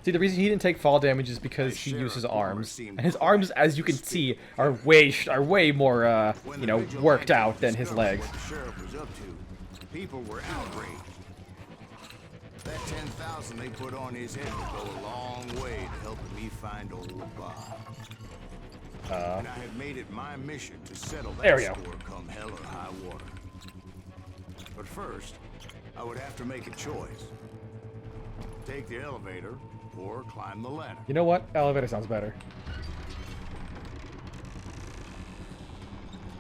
See, the reason he didn't take fall damage is because he used his arms. And his arms, as you can see, are way more, worked out than his legs. What the sheriff was up to, people were outraged. That 10,000 they put on his head would go a long way to helping me find old Bob. And I had made it my mission to settle that score come hell or high water. But first, I would have to make a choice. Take the elevator or climb the ladder. You know what? Elevator sounds better.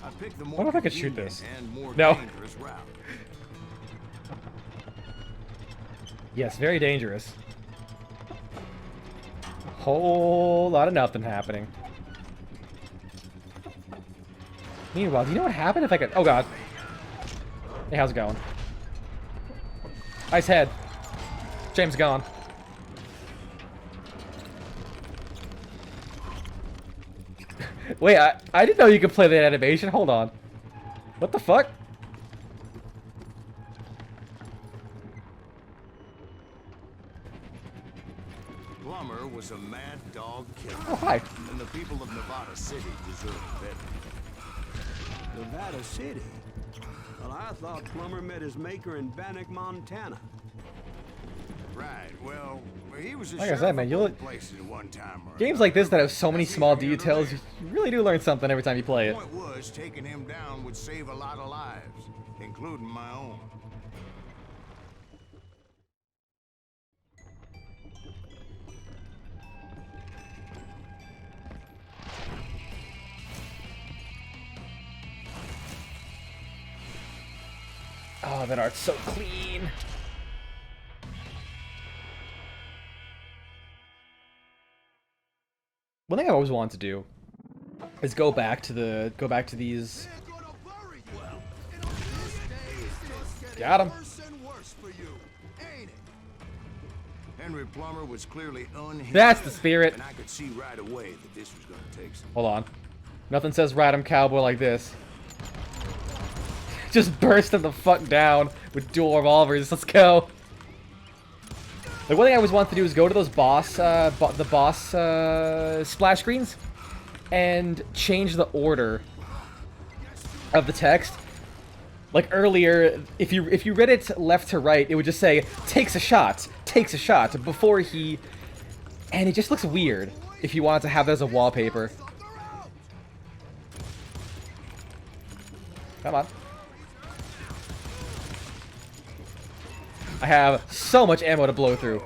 I picked the more wonder if I could shoot this. And more No. dangerous route. Yes, very dangerous. Whole lot of nothing happening. Meanwhile, do you know what happened if I could... Oh, God. Hey, how's it going? Nice head. James gone. Wait, I didn't know you could play that animation. Hold on. What the fuck? Plummer was a mad dog killer. Oh, hi. And the people of Nevada City deserved better. Nevada City? Well, I thought Plummer met his maker in Bannock, Montana. Right, well, he was a Like I said, man, you'll... places at one time or Games like this that have so many small details, you really do learn something every time you play it. The point was, taking him down would save a lot of lives, including my own. Oh, that art's so clean. One thing I always wanted to do is go back to these. Got him. Henry Plummer was clearly unhinged. That's the spirit. And I could see right away that this was going to take some. Hold on. Nothing says Radham Cowboy like this. Just burst him the fuck down with dual revolvers. Let's go. The one thing I always wanted to do is go to those boss splash screens and change the order of the text. Like earlier, if you read it left to right, it would just say takes a shot before he, and it just looks weird if you wanted to have that as a wallpaper. Come on. I have so much ammo to blow through.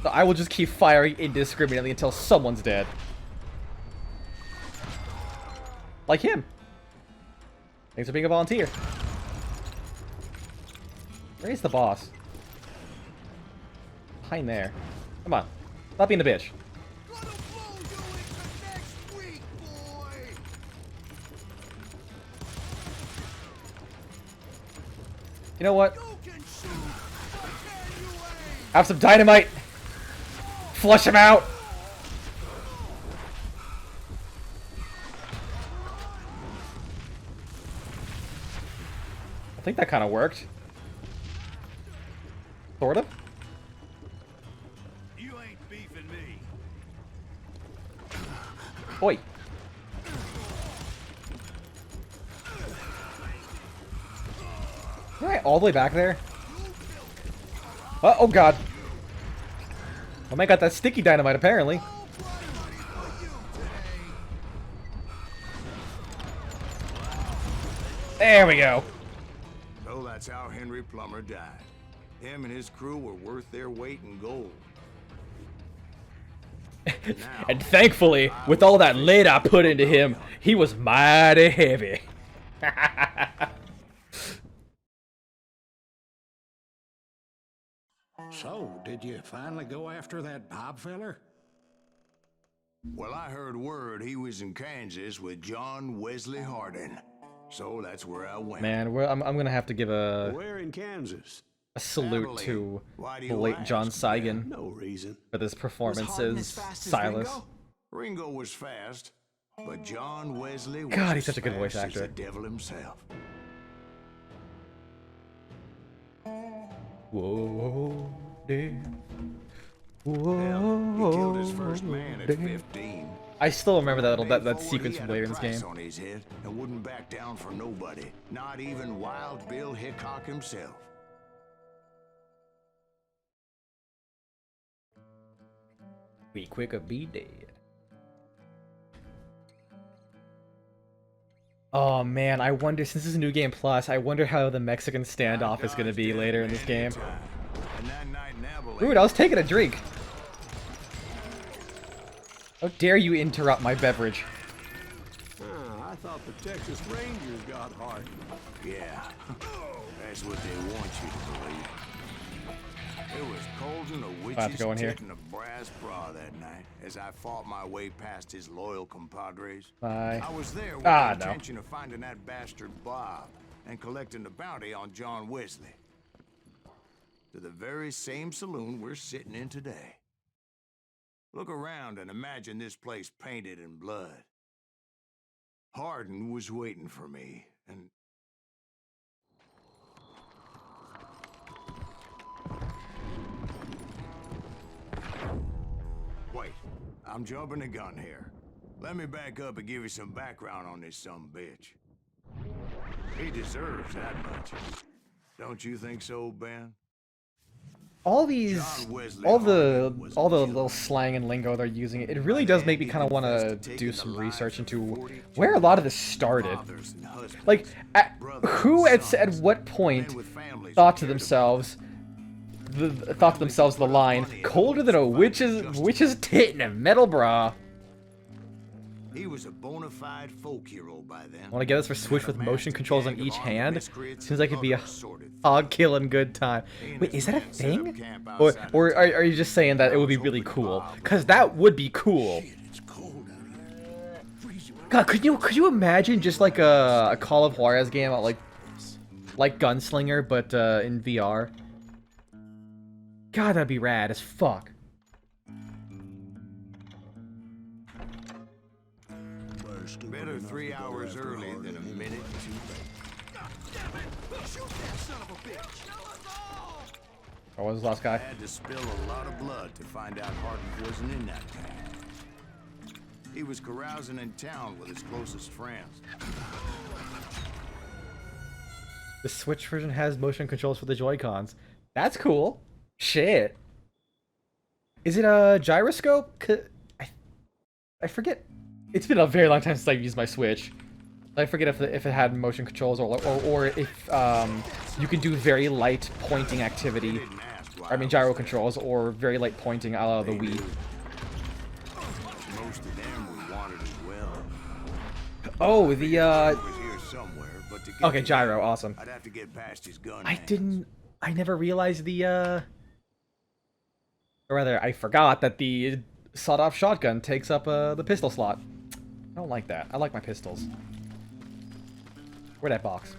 So I will just keep firing indiscriminately until someone's dead. Like him. Thanks for being a volunteer. Where is the boss? Behind there. Come on. Stop being a bitch. You know what? Have some dynamite! Flush him out! I think that kind of worked. Sort of. You ain't beefing me. Oi. Alright, all the way back there. Oh god. Oh man, got that sticky dynamite apparently. There we go. So that's how Henry Plummer died. Him and his crew were worth their weight in gold. Now, And thankfully, with all that lead I put into him, he was mighty heavy. So, did you finally go after that Bob feller? well, I heard word he was in Kansas with John Wesley Hardin. So that's where I went. Man, I'm gonna have to give a Where in Kansas? salute Emily, to why do the you late ask, John man? Seigan No reason. for this Was Hardin as performances. fast as Silas. Ringo? Ringo was fast, but John Wesley was God, he's as such a good voice fast as actor. the devil himself. Whoa, dear. Hell, Whoa, he killed his first man at dear. 15. I still remember that Day that forward, sequence he from had a later in this price game. on his head and wouldn't back down for nobody, not even Wild Bill Hickok himself. Be quick or be dead. Oh man, I wonder, since this is New Game Plus, I wonder how the Mexican standoff is gonna be later in this game. And that night in Abilene, Dude, I was taking a drink. How dare you interrupt my beverage? I thought the Texas Rangers got hard. yeah, that's what they want you to believe. It was cold in a I have to witch's go in here. tit and a brass bra that night as I fought my way past his loyal compadres. Bye. I was there with Ah, the no. intention of finding that bastard Bob and collecting the bounty on John Wesley. To the very same saloon we're sitting in today. Look around and imagine this place painted in blood. Hardin was waiting for me, and wait, I'm jumping the gun here. Let me back up and give you some background on this sumbitch. He deserves that much. Don't you think so, Ben? All these, John Wesley all Hardin was the killed. little slang and lingo they're using, it really does make me kind of want to do some research into 42 where a lot of this started. fathers and husbands, Like, brothers who and at sons, what point men with families thought who to cared themselves, the line, colder than a witch's tit in a metal bra. He was a bona fide folk hero by then. Want to get this for Switch with motion controls on each hand? Seems like it'd be a hog hog-killing good time. Wait, is that a thing? Or are you just saying that it would be really cool? Because that would be cool. It's cold out here. Freezing. God, could you imagine just like a Call of Juarez game, like Gunslinger, but in VR? God, that'd be rad as fuck. Better 3 hours early than a minute too late. Shoot that son of a bitch! Oh, what was the last guy? I had to spill a lot of blood to find out Hardin wasn't in that town. He was carousing in town with his closest friends. The Switch version has motion controls for the Joy-Cons. That's cool. Shit. Is it a gyroscope? I forget. It's been a very long time since I've used my Switch. I forget if it had motion controls or if you can do very light pointing activity. I mean gyro controls or very light pointing a la the Wii. Most of them we wanted as well. Oh, It was here somewhere, but to get okay, to gyro, him, awesome. I'd have to get past his gun. I never realized or rather, I forgot that the sawed-off shotgun takes up the pistol slot. I don't like that. I like my pistols. Where'd that box?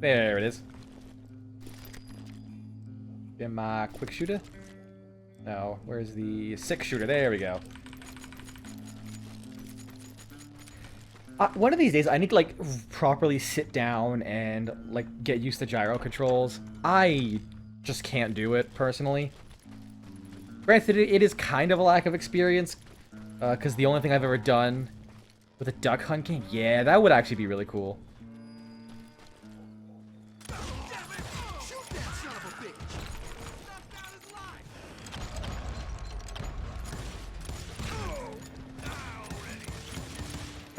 There it is. Get my quick shooter. No, where's the 6-shooter? There we go. One of these days, I need to like properly sit down and like get used to gyro controls. I just can't do it personally. Granted, it is kind of a lack of experience, because the only thing I've ever done with a duck hunt game, yeah, that would actually be really cool.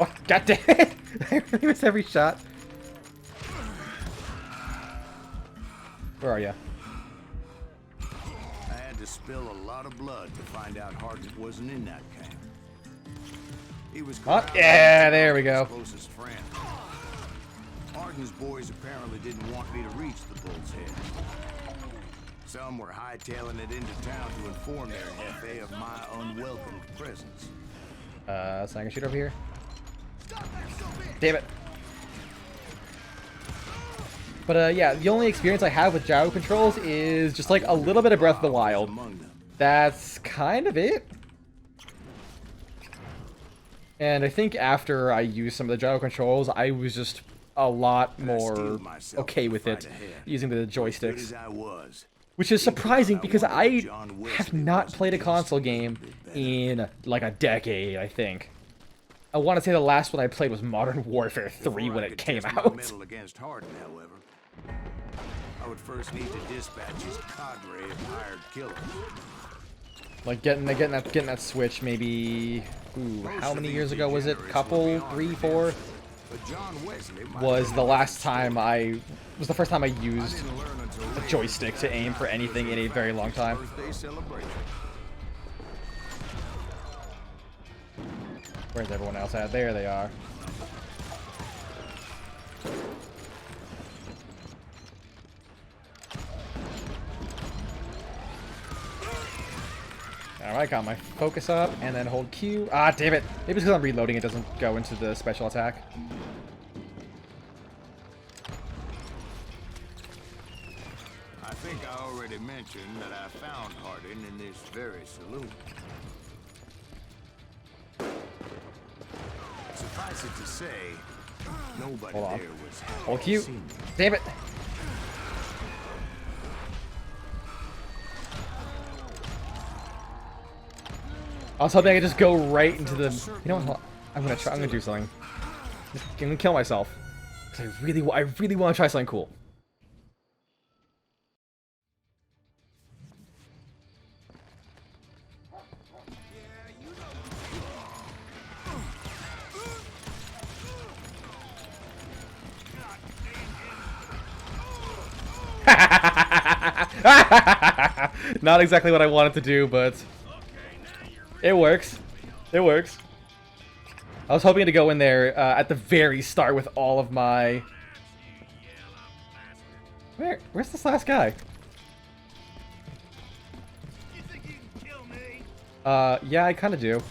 Oh, God damn it! I really miss every shot. Where are you? I had to spill a lot of blood to find out Hardin wasn't in that camp. He was yeah, there we go. Closest friend. Hardin's boys apparently didn't want me to reach the bull's head. Some were hightailing it into town to inform their Jefe of my unwelcome presence. So I can shoot over here. Damn it. But yeah, the only experience I have with gyro controls is just like a little bit of Breath of the Wild. That's kind of it. And I think after I used some of the gyro controls, I was just a lot more okay with it using the joysticks. Which is surprising because I have not played a console game in like a decade, I think. I want to say the last one I played was Modern Warfare 3 when it came out. Against Hardin, however, I would first need to dispatch his cadre of hired killers. Like getting that switch maybe, how many years ago was it? Couple, 3, 4? Was the last time was the first time I used a joystick to aim for anything in a very long time. Where's everyone else at? There they are. Alright, got my focus up, and then hold Q. Ah, damn it! Maybe it's because I'm reloading, it doesn't go into the special attack. I think I already mentioned that I found Hardin in this very saloon. Suffice it to say, nobody there was hold Q. Damn it! I was hoping I could just go right into the. You know what? I'm gonna do something. I'm gonna kill myself because I really want to try something cool. Not exactly what I wanted to do, but it works. It works. I was hoping to go in there at the very start with all of my... Where's this last guy? Yeah, I kind of do.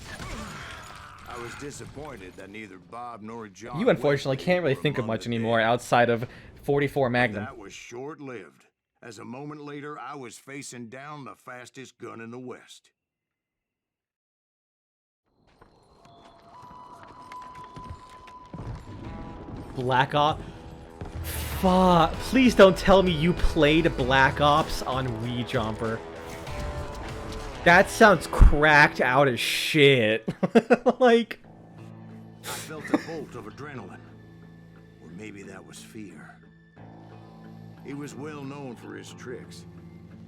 I was disappointed that neither Bob nor John... You unfortunately can't really think of much anymore outside of 44 Magnum. That was short-lived. As a moment later, I was facing down the fastest gun in the West. Black Ops? Fuck. Please don't tell me you played Black Ops on Wii Jumper. That sounds cracked out as shit. Like... I felt a bolt of adrenaline. Or maybe that was fear. He was well known for his tricks.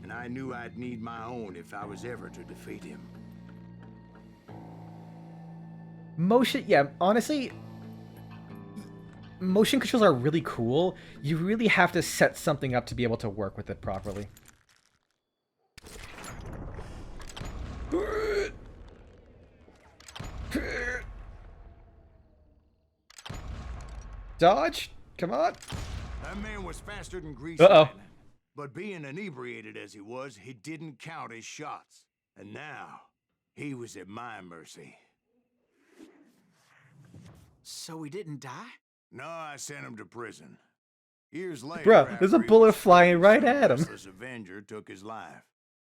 and I knew I'd need my own if I was ever to defeat him. Motion, yeah, honestly, motion controls are really cool. You really have to set something up to be able to work with it properly. Dodge! Come on! That man was faster than Grease. But being inebriated as he was, he didn't count his shots. And now, he was at my mercy. So he didn't die? No, I sent him to prison. Years later, Bruh, there's a bullet flying right at him. This Avenger took his life.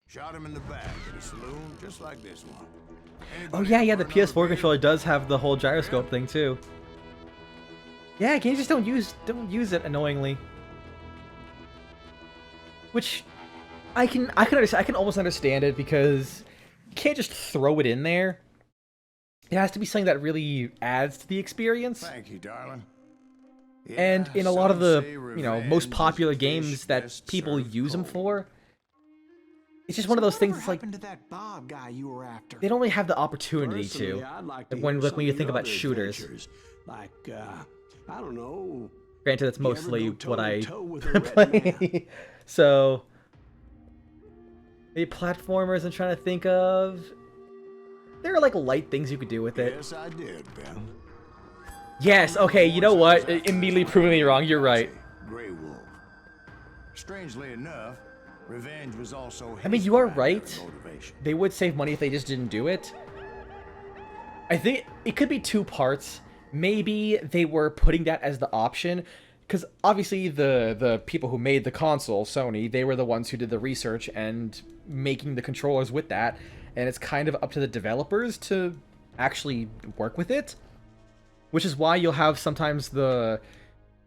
Shot him in the back at a saloon just like this one. Oh yeah, the PS4 controller does have the whole gyroscope thing too. Yeah, games just don't use it annoyingly. Which I can understand. I can almost understand it because you can't just throw it in there. It has to be something that really adds to the experience. Thank you, darling. Yeah, and in a lot of the, most revenge popular is a games dish that best people served use them cold. for, it's just one of those things. It's like happened to that Bob guy you were after? they don't really have the opportunity Personally, to. I'd like to When hear you some think of about your shooters. adventures. Like, I don't know. Granted, that's You ever mostly go what I toe-to-toe with a red play. So, maybe platformers I'm trying to think of. There are like light things you could do with it. Yes, I did, Ben. Yes, okay, you know what? Immediately proving me wrong, you're right. Grey Wolf. Strangely enough, revenge was also I mean, his you are primary right. motivation. They would save money if they just didn't do it. I think it could be two parts. Maybe they were putting that as the option, because obviously the people who made the console, Sony, they were the ones who did the research and making the controllers with that, and it's kind of up to the developers to actually work with it, which is why you'll have sometimes the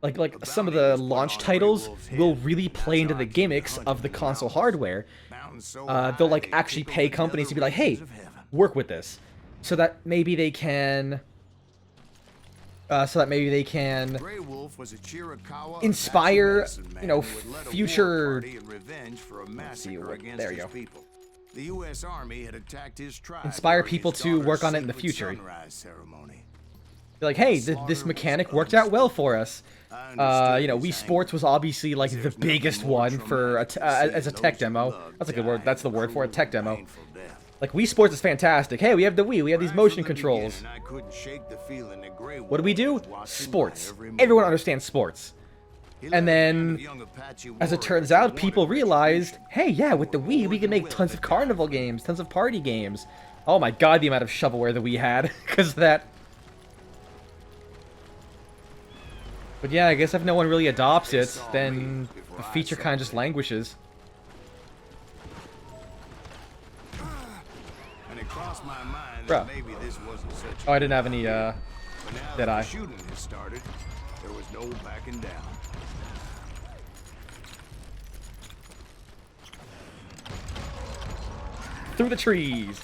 like some of the launch titles will really play into the gimmicks of the console hardware. They'll like actually pay companies to be like, hey, work with this, so that maybe they can Grey Wolf was a Chiricahua inspire, assassination man who had led a war future. party in revenge for a see, massacre against there you his go. people. The U.S. Army had attacked his tribe. Inspire during people his to work daughter's on it in the secret future. sunrise ceremony. Be like, hey, this mechanic worked out well for us. Wii Sports was obviously like the biggest one for as a tech demo. That's a good word. That's the word for a tech demo. Like, Wii Sports is fantastic. Hey, we have the Wii. We have these motion controls. What do? Sports. Everyone understands sports. And then, as it turns out, people realized, hey, yeah, with the Wii, we can make tons of carnival games, tons of party games. Oh my god, the amount of shovelware that we had, because of that. But yeah, I guess if no one really adopts it, then the feature kind of just languishes. Bro. Oh, I didn't have any, Deadeye. Shooting had started, there was no backing down. Through the trees.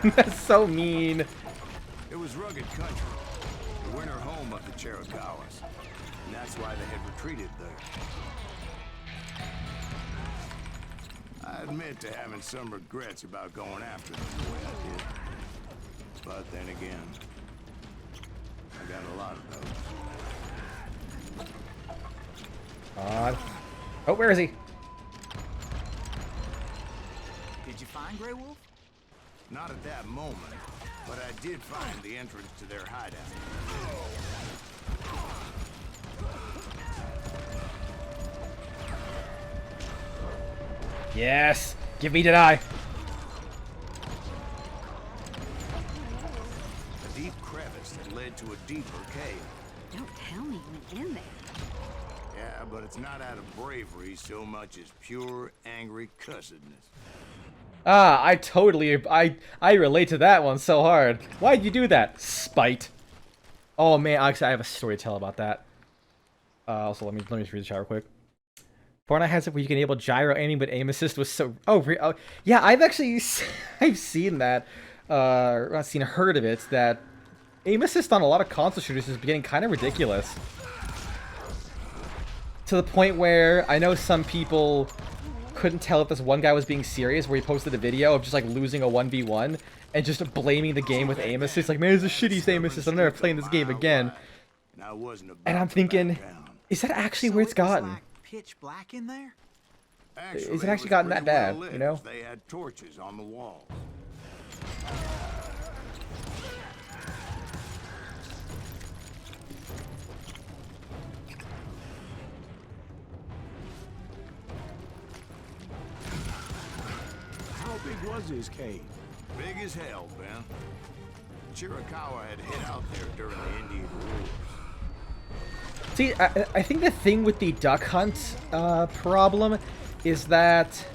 That's so mean. It was rugged country, the winter home of the Chiricahuas, and that's why they had retreated there. I admit to having some regrets about going after them the way I did. But then again, I got a lot of those. Odd. Oh, where is he? Did you find Grey Wolf? Not at that moment, but I did find the entrance to their hideout. Yes! Give me Deadeye! A deep crevice that led to a deeper cave. Don't tell me you went in there. Yeah, but it's not out of bravery so much as pure, angry cussedness. Ah, I relate to that one so hard. Why'd you do that? Spite. Oh man, actually I have a story to tell about that. Also, let me just read the chat real quick. Fortnite has it where you can enable gyro aiming, but aim assist was so... Oh, yeah, I've seen that. Not seen, heard of it, that aim assist on a lot of console shooters is getting kind of ridiculous. to the point where I know some people couldn't tell if this one guy was being serious, where he posted a video of just like losing a 1v1 and just blaming the game with aim assist. Like, man, it's a shitty aim assist. I'm never playing this game again. And I'm thinking, is that actually where it's gotten? Like pitch black in there? Is it actually gotten that bad, you know? They had torches on the walls. How big was his cave? Big as hell, Ben. Chiricahua had hit out there during the Indian Wars. See, I think the thing with the duck hunt problem is that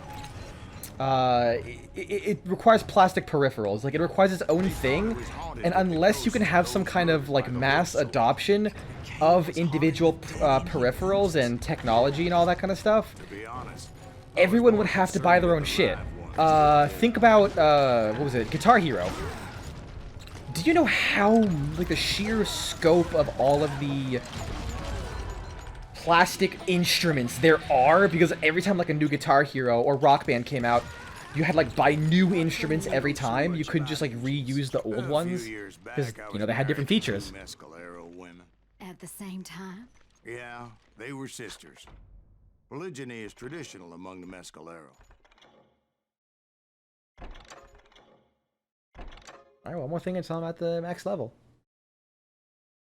it requires plastic peripherals. Like, it requires its own thing, and unless you can have some kind of like mass adoption of individual peripherals and technology and all that kind of stuff, everyone would have to buy their own shit. Think about what was it, Guitar Hero. Do you know how, like, the sheer scope of all of the plastic instruments there are? Because every time like a new Guitar Hero or Rock Band came out, you had like buy new instruments every time. You couldn't just like reuse the old ones because, you know, they had different features. At the same time? Yeah, they were sisters. Polygyny is traditional among the Mescalero. Alright, one more thing until I'm at the max level.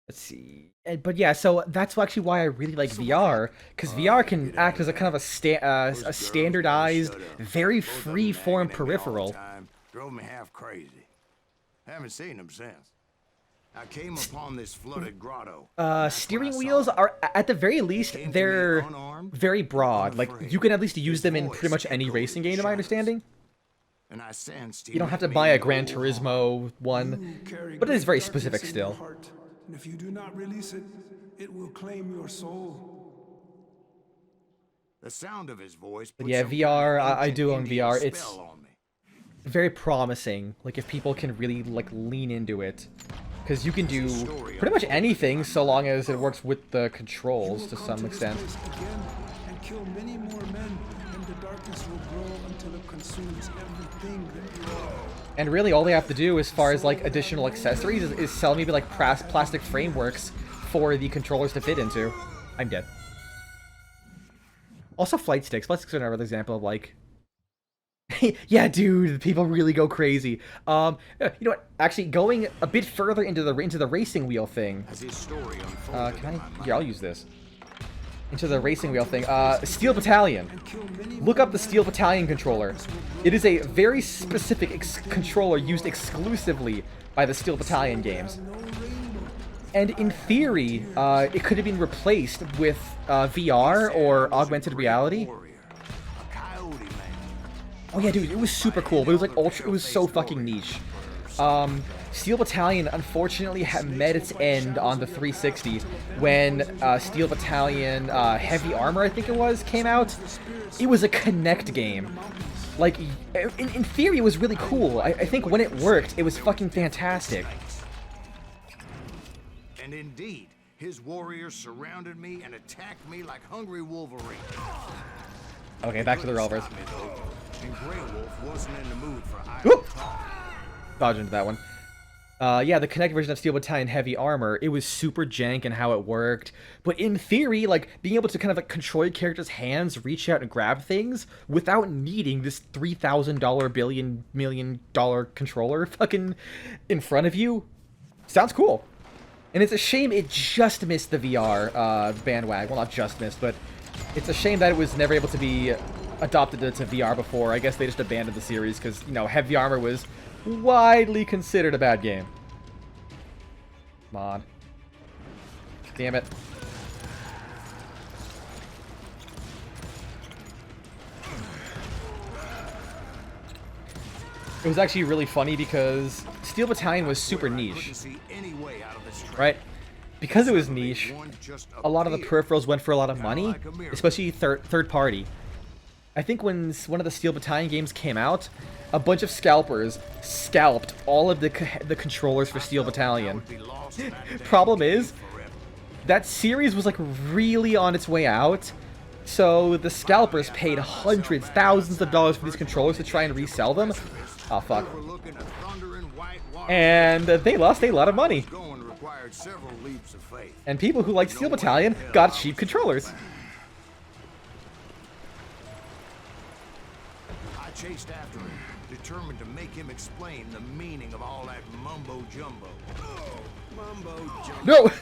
Let's see. But yeah, so that's actually why I really like VR, because VR can act as a kind of a standardized, very free-form peripheral. Drove me half crazy. Haven't seen them since. I came upon this flooded grotto. Steering wheels are, at the very least, they're very broad. Like, you can at least use them in pretty much any racing game, to my understanding. And I sensed you don't have to buy a Gran Turismo one, but it is very specific still. And if you do not release it, it will claim your soul. The sound of his voice. But yeah, VR, I do own VR. It's very promising. Like, if people can really like lean into it, because you can do pretty much anything so long as it works with the controls to some extent. And kill many more men, and the darkness will grow until it consumes everything that you are. And really, all they have to do, as far as like additional accessories, is sell maybe like plastic frameworks for the controllers to fit into. I'm dead. Also, flight sticks. Flight sticks are another example of like, yeah, dude, people really go crazy. You know what? Actually, going a bit further into the racing wheel thing. Can I? Here, I'll use this. Into the racing wheel thing. Steel Battalion. Look up the Steel Battalion controller. It is a very specific controller used exclusively by the Steel Battalion games. And in theory, it could have been replaced with VR or augmented reality. Oh yeah, dude, it was super cool, but it was like ultra. It was so fucking niche. Steel Battalion unfortunately had met its end on the 360 when Steel Battalion Heavy Armor, I think it was, came out. It was a Kinect game. Like, in theory, it was really cool. I think when it worked, it was fucking fantastic. And indeed, his warriors surrounded me and attacked me like hungry Wolverine. Okay, back to the Rovers. And Grey Wolf wasn't in the mood for either. Dodge into that one. Yeah, the Kinect version of Steel Battalion Heavy Armor, it was super jank in how it worked. But in theory, like, being able to kind of like control your character's hands, reach out and grab things without needing this $3,000 million controller fucking in front of you, sounds cool. And it's a shame it just missed the VR bandwagon. Well, not just missed, but it's a shame that it was never able to be adopted to VR before. I guess they just abandoned the series because, you know, Heavy Armor was widely considered a bad game. Come on. Damn it. It was actually really funny because Steel Battalion was super niche. Right? Because it was niche, a lot of the peripherals went for a lot of money, especially third party. I think when one of the Steel Battalion games came out, a bunch of scalpers scalped all of the controllers for Steel Battalion. Problem is, that series was like really on its way out, So the scalpers paid hundreds, thousands of dollars for these controllers to try and resell them. Oh, fuck. And they lost a lot of money. And people who like Steel Battalion got cheap controllers. I chased after him, determined to make him explain the meaning of all that mumbo jumbo. Mumbo jumbo. No! Right.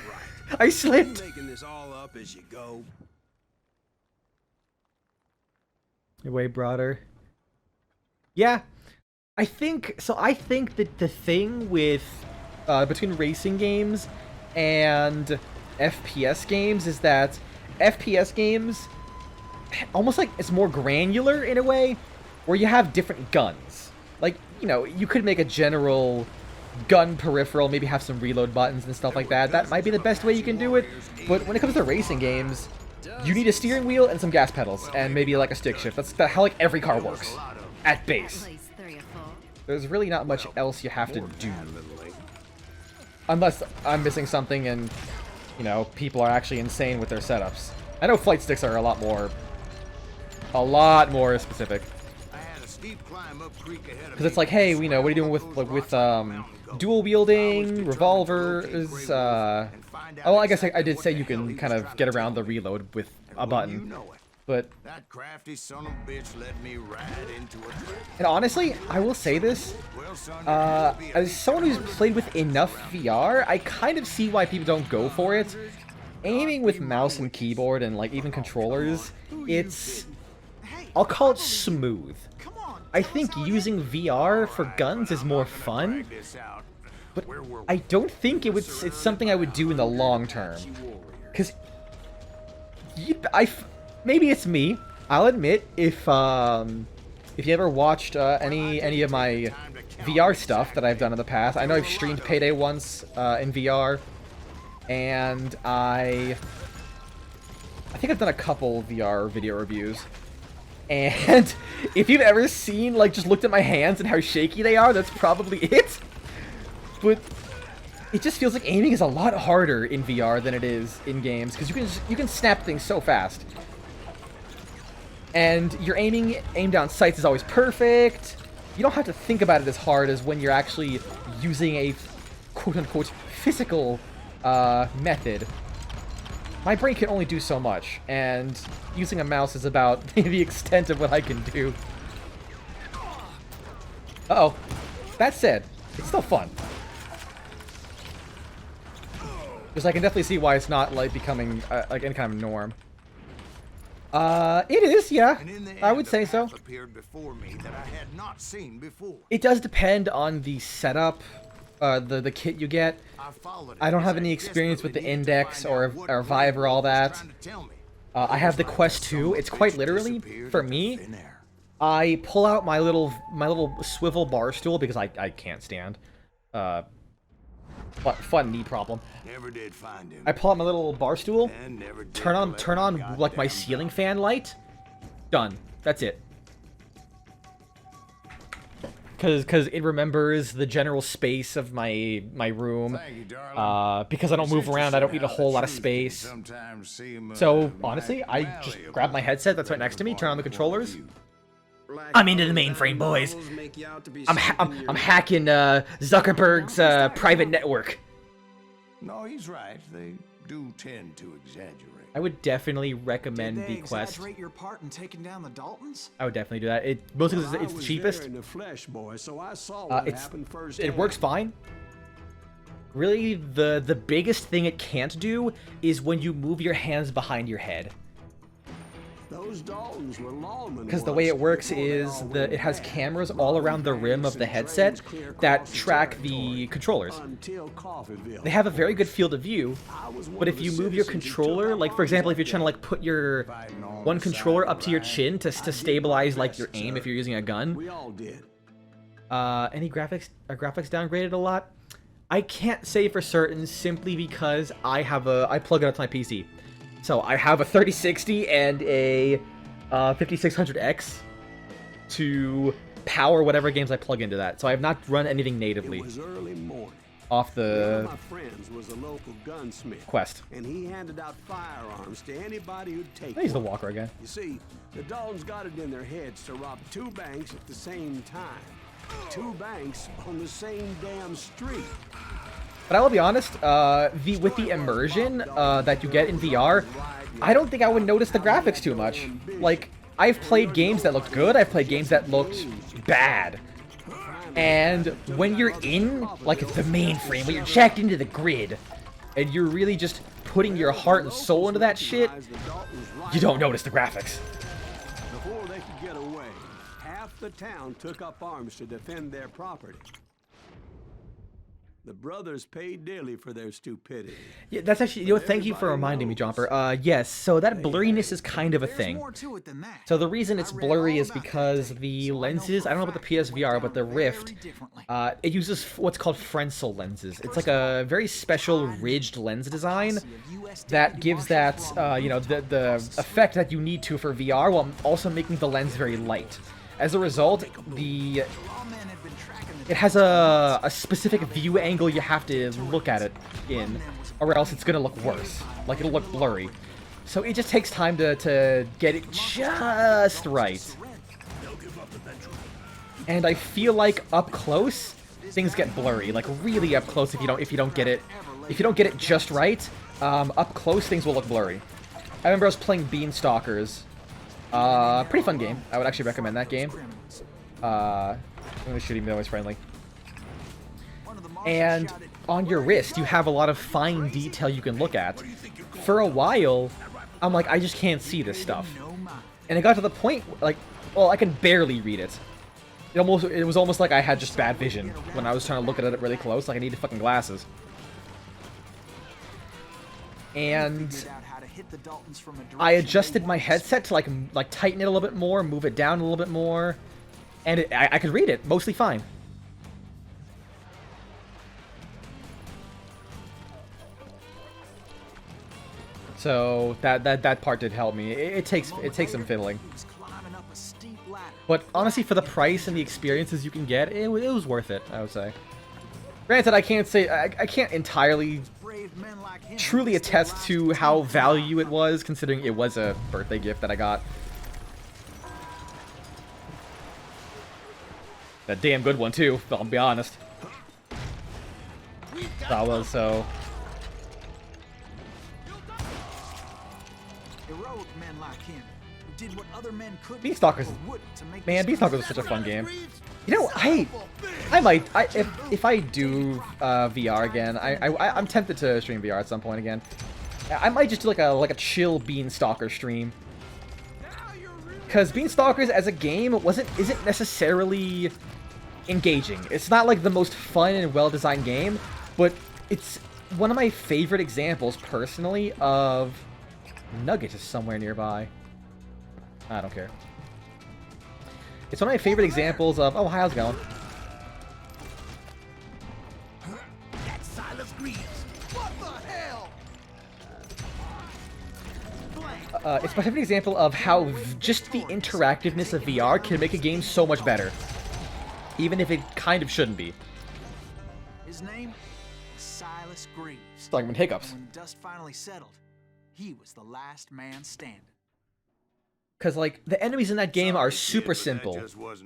I slipped! You making this all up as you go. Way broader. Yeah. I think that the thing with between racing games and FPS games is that FPS games almost like it's more granular in a way, where you have different guns. Like, you know, you could make a general gun peripheral, maybe have some reload buttons and stuff like that. That might be the best way you can do it. But when it comes to racing games, you need a steering wheel and some gas pedals, and maybe like a stick shift. That's how like every car works at base. There's really not much else you have to do. Unless I'm missing something and, you know, people are actually insane with their setups. I know flight sticks are a lot more specific. Because it's like, hey, you know, what are you doing with dual wielding, revolvers, oh, I guess I did say you can kind of get around the reload with a button. But that crafty son of a bitch let me ride into a trap. And honestly, I will say this, as someone who's played with enough VR, I kind of see why people don't go for it. Aiming with mouse and keyboard and like even controllers, it's, I'll call it smooth. I think using VR for guns is more fun, but I don't think it's something I would do in the long term. Because maybe it's me. I'll admit, if you ever watched any of my VR stuff that I've done in the past, I know I've streamed Payday once in VR, and I think I've done a couple VR video reviews. And if you've ever seen, like, just looked at my hands and how shaky they are, that's probably it. But it just feels like aiming is a lot harder in VR than it is in games, because you can snap things so fast. And your aim down sights is always perfect. You don't have to think about it as hard as when you're actually using a quote-unquote physical method. My brain can only do so much, and using a mouse is about the extent of what I can do. Uh-oh. That said, it's still fun. Because I can definitely see why it's not, like, becoming, like, any kind of norm. It is, yeah. I would say so. It does depend on the setup, the kit you get. I don't have any experience with the Index or Vive or all that. I have the Quest 2. It's quite literally, for me, I pull out my little swivel bar stool because I can't stand. Fun knee problem. I pull out my little bar stool, turn on like my ceiling fan light. Done. That's it. Because it remembers the general space of my room. Because I don't move around, I don't need a whole lot of space. So honestly, I just grab my headset that's right next to me, turn on the controllers. I'm into the mainframe, boys. I'm hacking Zuckerberg's private network. No, he's right. They do tend to exaggerate. I would definitely recommend Did they the Quest. exaggerate your part in taking down the Daltons? I would definitely do that. Mostly because it's the cheapest. It works fine. Really, the biggest thing it can't do is when you move your hands behind your head. Those Daltons were lawmen. Because the way it works is it has cameras all around the rim of the headset that track the controllers. They have a very good field of view, but if you move your controller, like for example, if you're trying to like put your one controller up to your chin to stabilize like your aim if you're using a gun. We all did. Any graphics downgraded a lot? I can't say for certain simply because I plug it up to my PC. So I have a 3060 and a 5600X to power whatever games I plug into that. So I have not run anything natively. It was early morning. off One of the my friends was a local gunsmith, quest. and he handed out firearms to anybody who'd take He's the one. walker again. You see, the Daltons got it in their heads to rob 2 banks at the same time. 2 banks on the same damn street. But I will be honest, with the immersion that you get in VR, I don't think I would notice the graphics too much. Like, I've played games that looked good, I've played games that looked bad. And when you're in, like, the mainframe, when you're jacked into the grid, and you're really just putting your heart and soul into that shit, you don't notice the graphics. Before they could get away, half the town took up arms to defend their property. The brothers paid dearly for their stupidity. Yeah, that's actually, you know, thank you for reminding me, Jumper. Yes, so that blurriness is kind of a thing. So the reason it's blurry is because the lenses, I don't know about the PSVR, but the Rift, it uses what's called Fresnel lenses. It's like a very special ridged lens design that gives that, you know, the effect that you need to for VR while also making the lens very light. As a result, it has a specific view angle you have to look at it in, or else it's gonna look worse. Like, it'll look blurry. So it just takes time to get it just right. And I feel like up close, things get blurry. Like, really up close if you don't get it just right. Up close, things will look blurry. I remember I was playing Beanstalkers. Pretty fun game. I would actually recommend that game. I'm gonna shoot him though, he's friendly. And on your wrist, you have a lot of fine detail you can look at. For a while, I'm like, I just can't see this stuff. And it got to the point, like, well, I can barely read it. It was almost like I had just bad vision when I was trying to look at it really close, like I needed fucking glasses. And I adjusted my headset to like tighten it a little bit more, move it down a little bit more, and I could read it mostly fine. So that part did help me. It takes some fiddling. But honestly, for the price and the experiences you can get, it was worth it, I would say. Granted, I can't entirely truly attest to how value it was, considering it was a birthday gift that I got. A damn good one too, I'll be honest. That was so. Heroic men like him who did what other men couldn't. Beanstalkers, man, Beanstalkers was such a fun game. You know, I might, if I do VR again, I'm tempted to stream VR at some point again. I might just do like a chill Beanstalker stream. Because Beanstalkers as a game isn't necessarily engaging. It's not like the most fun and well-designed game, but it's one of my favorite examples, personally, of... Nugget is somewhere nearby. I don't care. It's one of my favorite examples of... Oh, hi, how's it going? That's Silas Greaves. What the hell? It's my favorite example of how just the interactiveness of VR can make a game so much better. Even if it kind of shouldn't be. His name was Silas Greaves. Like when hiccups. When dust finally settled, he was the last man standing. Because, like, the enemies in that game are super simple.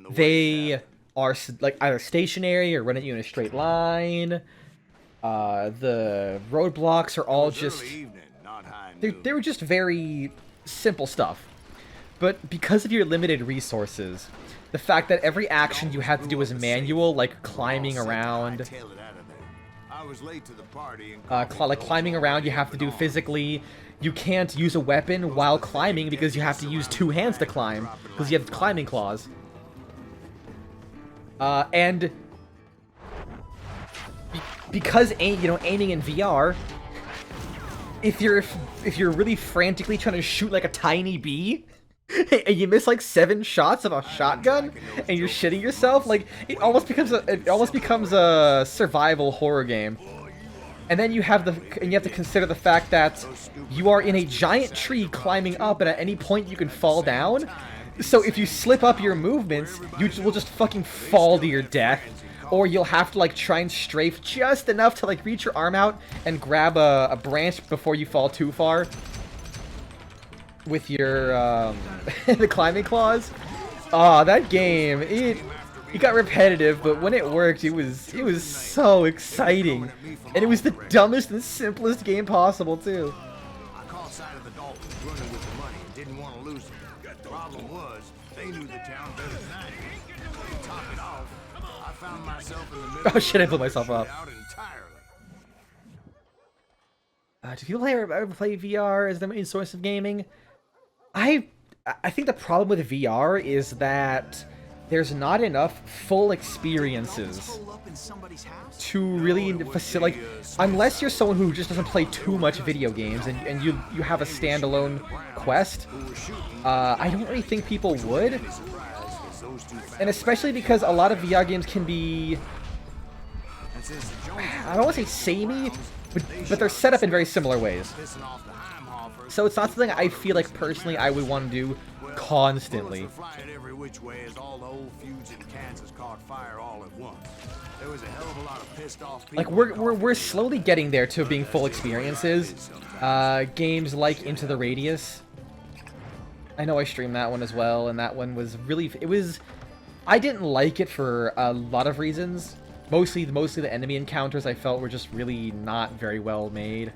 They are, like, either stationary or run at you in a straight line. The roadblocks are all just... They were just very simple stuff. But because of your limited resources, the fact that every action you have to do is manual, like climbing around... like climbing around you have to do physically. You can't use a weapon while climbing because you have to use 2 hands to climb, because you have climbing claws. And because aiming in VR, if you're really frantically trying to shoot like a tiny bee, and you miss like 7 shots of a shotgun, and you're shitting yourself, like it almost becomes a survival horror game. And then you have to consider the fact that you are in a giant tree climbing up, and at any point you can fall down. So if you slip up your movements, you will just fucking fall to your death. Or you'll have to, like, try and strafe just enough to, like, reach your arm out and grab a branch before you fall too far. With your, the climbing claws. Aw, that game, it got repetitive, but when it worked, it was so exciting. And it was the dumbest and simplest game possible, too. I caught sight of the Daltons running with the money and didn't want to lose them. The problem was, they knew the town better than I did. To top it off, I found myself in the middle Oh shit, I blew myself up. out entirely. Do people ever play VR as the main source of gaming? I think the problem with VR is that there's not enough full experiences to really facilitate, like, unless you're someone who just doesn't play too much video games and you have a standalone quest, I don't really think people would. And especially because a lot of VR games can be, I don't want to say samey, but they're set up in very similar ways. So it's not something I feel like personally I would want to do constantly. Like we're slowly getting there to being full experiences. Games like Into the Radius. I know I streamed that one as well, and that one was really, I didn't like it for a lot of reasons. Mostly the enemy encounters I felt were just really not very well made.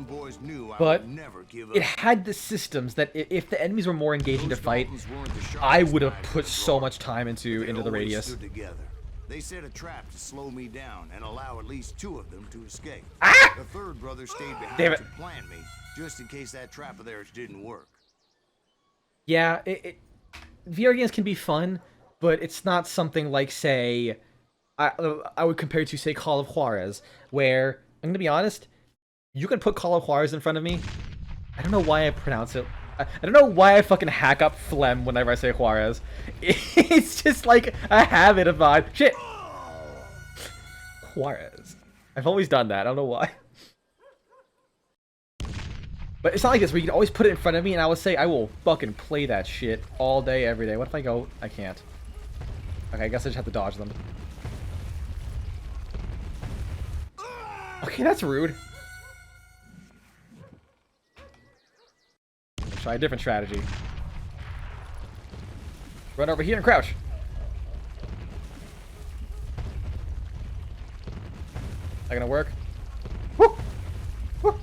Boys knew but I would never give up. It had the systems that if the enemies were more engaging to fight, I would have put so much time into the Radius. They set a trap to slow me down and allow at least 2 of them to escape. Ah! The third brother stayed behind to plant me, just in case that trap of theirs didn't work. Yeah, VR games can be fun, but it's not something like, say, I would compare to, say, Call of Juarez, where, I'm gonna be honest, you can put Call of Juarez in front of me. I don't know why I pronounce it. I don't know why I fucking hack up phlegm whenever I say Juarez. It's just like a habit of mine. Shit! Juarez. I've always done that. I don't know why. But it's not like this where you can always put it in front of me and I will say I will fucking play that shit all day, every day. What if I go? I can't. Okay, I guess I just have to dodge them. Okay, that's rude. Try a different strategy. Run over here and crouch. That gonna work? Woo! Woo!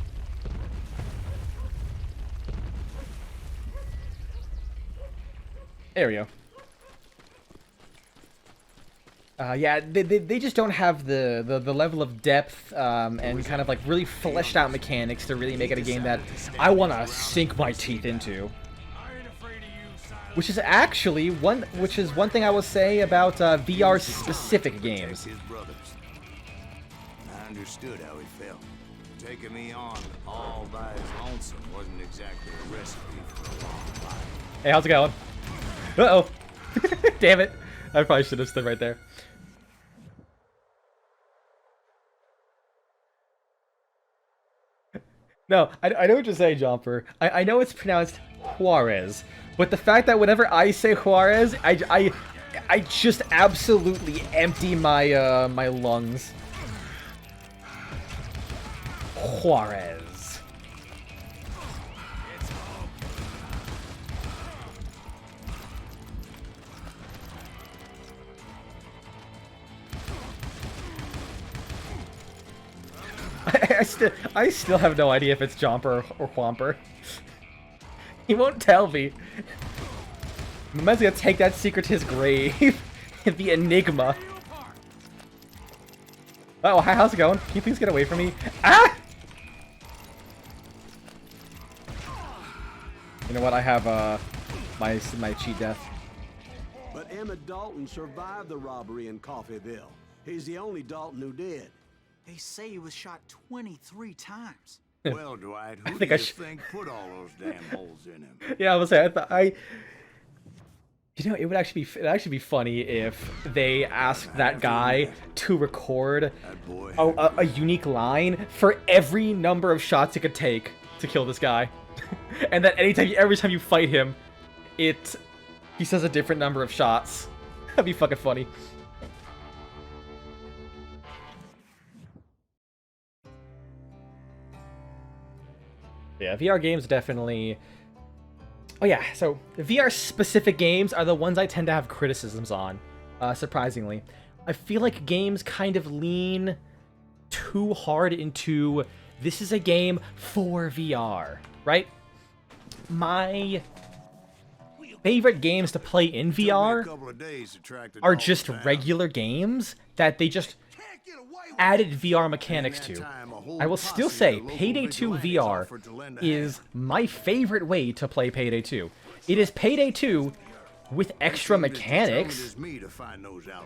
There we go. Yeah, they just don't have the level of depth and kind of like really fleshed out mechanics to really make it a game that I want to sink my teeth into. Which is actually one thing I will say about VR specific games. I understood how he felt. Taking me on all by his lonesome wasn't exactly a recipe for a long life. Hey, how's it going? Uh-oh. Damn it. I probably should have stood right there. No, I know what you're saying, Jumper. I know it's pronounced Juarez, but the fact that whenever I say Juarez, I just absolutely empty my my lungs. Juarez. I still have no idea if it's Jomper or Whomper. He won't tell me. Man's gonna take that secret to his grave. The enigma. Oh, hi, how's it going? Can you please get away from me? Ah! You know what? I have my cheat death. But Emmett Dalton survived the robbery in Coffeeville. He's the only Dalton who did. They say he was shot 23 times. Well, Dwight, who do you think put all those damn holes in him? Yeah, I was saying, you know, it'd actually be funny if they asked that guy to record a unique line for every number of shots it could take to kill this guy. And that every time you fight him, he says a different number of shots. That'd be fucking funny. Yeah, VR games definitely... Oh yeah, so VR-specific games are the ones I tend to have criticisms on, surprisingly. I feel like games kind of lean too hard into, this is a game for VR, right? My favorite games to play in VR are just regular games that they just added VR mechanics to. I will still say Payday 2 VR is my favorite way to play Payday 2. It is Payday 2 with extra mechanics,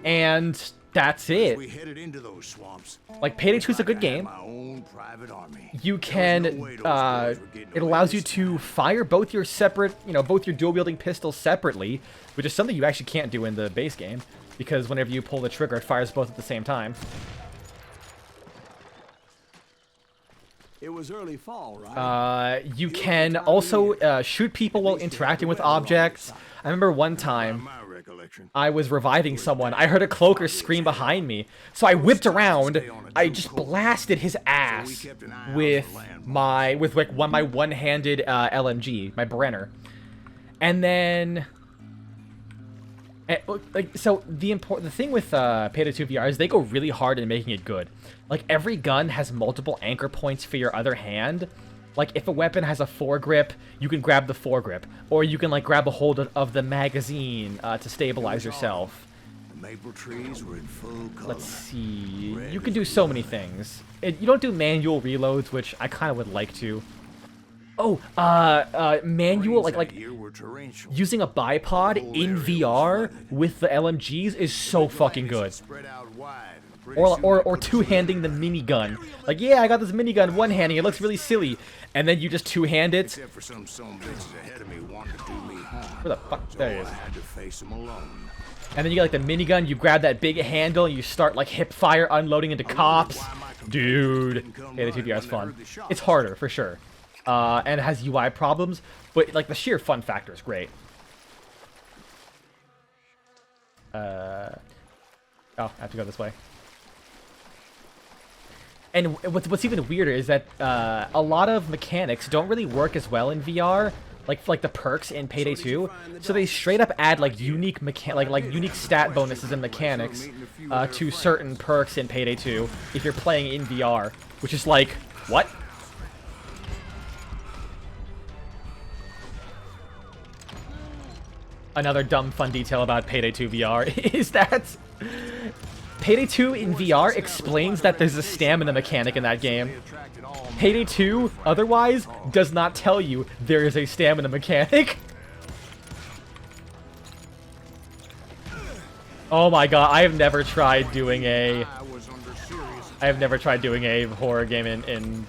and that's it. Like, Payday 2 is a good game. You can, it allows you to fire both your separate, both your dual-wielding pistols separately, which is something you actually can't do in the base game, because whenever you pull the trigger, it fires both at the same time. It was early fall, right? You can also shoot people while interacting with objects. I remember one time I was reviving someone. I heard a cloaker scream behind me, so I whipped around. I just blasted his ass with my one-handed LMG, my Brenner, and then. So the thing with Payday 2 VR is they go really hard in making it good. Like, every gun has multiple anchor points for your other hand. Like, if a weapon has a foregrip, you can grab the foregrip, or you can like grab a hold of the magazine to stabilize yourself. Maple trees were in full color. Let's see. You can do so many things. You don't do manual reloads, which I kind of would like to. Oh, manual, like using a bipod in VR with the LMGs is so fucking good. Or two-handing the minigun. Like, yeah, I got this minigun one-handing, it looks really silly. And then you just two-hand it. Where the fuck? There he is. And then you get like the minigun, you grab that big handle, and you start like hip fire unloading into cops. Dude, yeah, the 2 VR is fun. It's harder, for sure. And it has UI problems, but like the sheer fun factor is great. Oh, I have to go this way. And what's even weirder is that a lot of mechanics don't really work as well in VR, like the perks in Payday 2. So they straight up add like unique unique stat bonuses and mechanics to certain perks in Payday 2 if you're playing in VR, which is like, what? Another dumb fun detail about Payday 2 VR is that Payday 2 in VR explains that there's a stamina mechanic in that game. Payday 2, otherwise, does not tell you there is a stamina mechanic. Oh my god, I have never tried doing a horror game in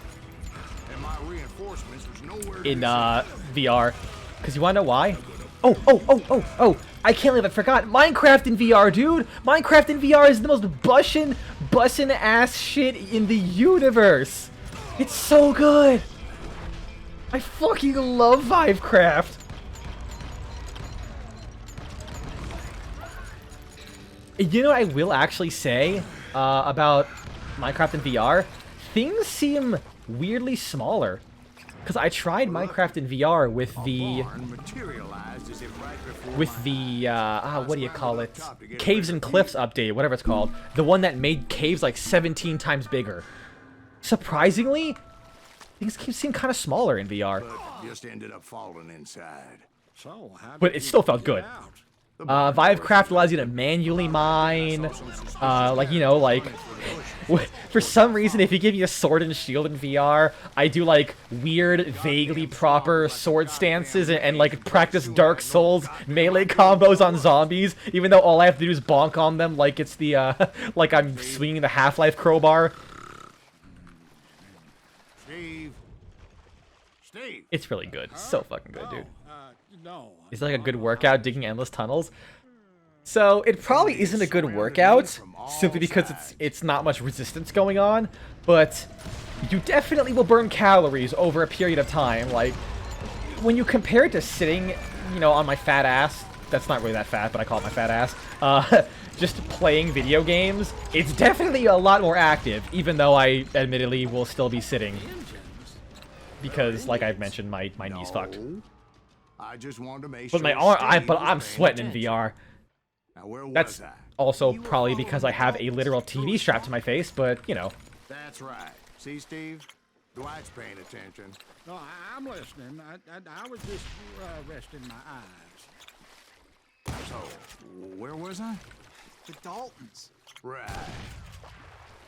VR. Because you wanna know why? Oh, I can't believe I forgot. Minecraft in VR, dude! Minecraft in VR is the most bussin' ass shit in the universe! It's so good! I fucking love Vivecraft! You know what I will actually say about Minecraft in VR? Things seem weirdly smaller. Because I tried Minecraft in VR with the what do you call it? Caves and Cliffs update, whatever it's called. The one that made caves like 17 times bigger. Surprisingly, things seem kind of smaller in VR. But just ended up falling inside. But it still felt good. Vivecraft allows you to manually mine, for some reason, if you give me a sword and shield in VR, I do, like, weird, vaguely proper sword stances and like, practice Dark Souls melee combos on zombies, even though all I have to do is bonk on them like it's the, like I'm swinging the Half-Life crowbar. Steve! It's really good. So fucking good, dude. It's like a good workout digging endless tunnels. So it probably isn't a good workout simply because it's not much resistance going on, but you definitely will burn calories over a period of time. Like, when you compare it to sitting, you know, on my fat ass, that's not really that fat, but I call it my fat ass, just playing video games, it's definitely a lot more active, even though I admittedly will still be sitting. Because, like I've mentioned, my knee's fucked. I just wanted to make But sure I'm sweating in VR. Now, where was That's I? also probably because I have a literal TV strapped to my face, but, you know. That's right. See, Steve? Dwight's paying attention. No, I'm listening. I was just resting my eyes. So, where was I? The Daltons. Right.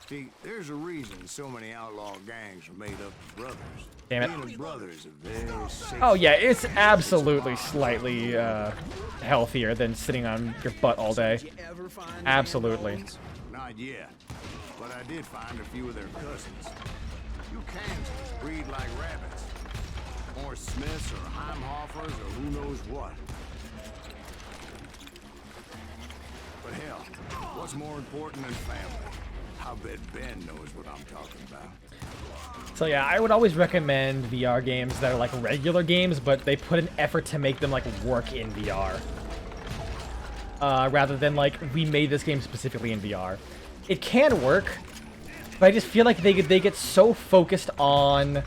See, there's a reason so many outlaw gangs are made up of brothers. Damn it. Being a brother is a very safe. Oh yeah, it's absolutely slightly healthier than sitting on your butt all day. Absolutely. Not yet, but I did find a few of their cousins. You Kansans breed like rabbits. Or Smiths or Heimhoffers or who knows what. But hell, what's more important than family? I bet Ben knows what I'm talking about. So yeah, I would always recommend VR games that are like regular games, but they put an effort to make them like work in VR. Rather than like, we made this game specifically in VR. It can work, but I just feel like they get so focused on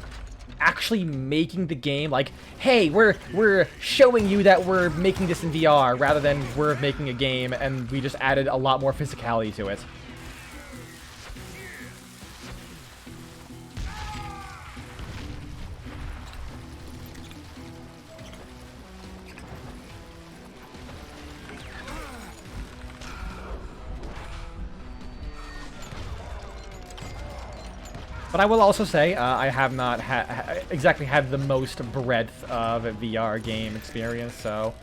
actually making the game like, hey, we're showing you that we're making this in VR, rather than we're making a game and we just added a lot more physicality to it. But I will also say, I have not exactly had the most breadth of a VR game experience, so...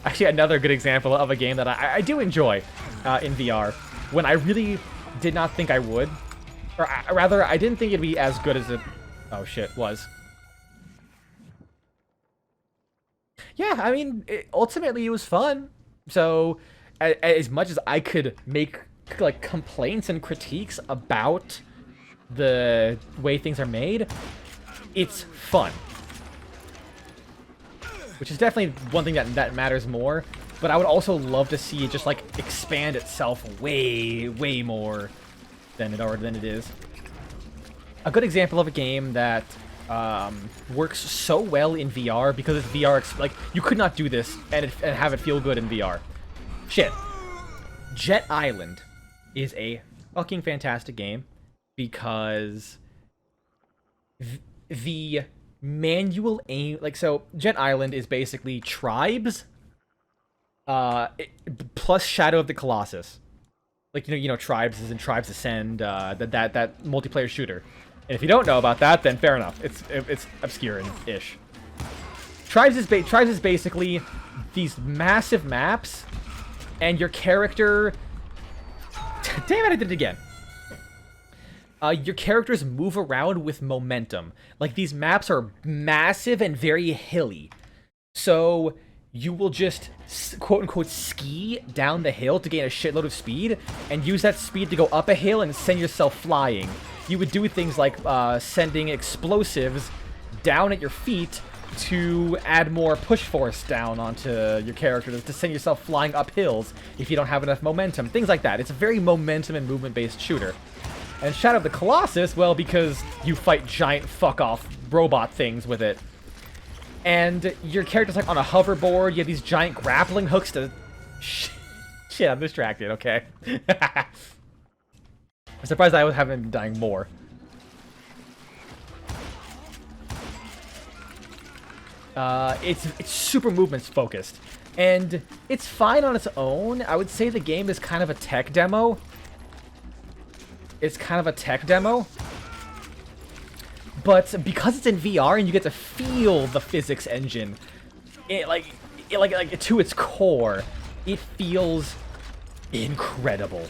Actually, another good example of a game that I do enjoy in VR, when I really did not think I would. Or rather, I didn't think it'd be as good as it... Oh shit, was. Yeah, I mean, ultimately it was fun. So, as much as I could make like complaints and critiques about the way things are made, it's fun, which is definitely one thing that matters more. But I would also love to see it just like expand itself way more than it is. A good example of a game that works so well in VR because it's VR, like you could not do this and have it feel good in VR. Shit. Jet Island is a fucking fantastic game because the manual aim, like, so Jet Island is basically Tribes plus Shadow of the Colossus. Like, you know Tribes is in Tribes Ascend, that multiplayer shooter. And if you don't know about that, then fair enough. It's obscure-ish. Tribes is basically these massive maps, and your character... Damn it, I did it again. Your characters move around with momentum. Like, these maps are massive and very hilly. So, you will just, quote-unquote, ski down the hill to gain a shitload of speed, and use that speed to go up a hill and send yourself flying. You would do things like sending explosives down at your feet to add more push force down onto your character to send yourself flying up hills if you don't have enough momentum. Things like that. It's a very momentum and movement-based shooter. And Shadow of the Colossus, well, because you fight giant fuck-off robot things with it. And your character's like on a hoverboard, you have these giant grappling hooks to... Shit, I'm distracted, okay. I'm surprised I haven't been dying more. It's super movements focused, and it's fine on its own. I would say the game is kind of a tech demo. It's kind of a tech demo, but because it's in VR and you get to feel the physics engine, like to its core, it feels incredible.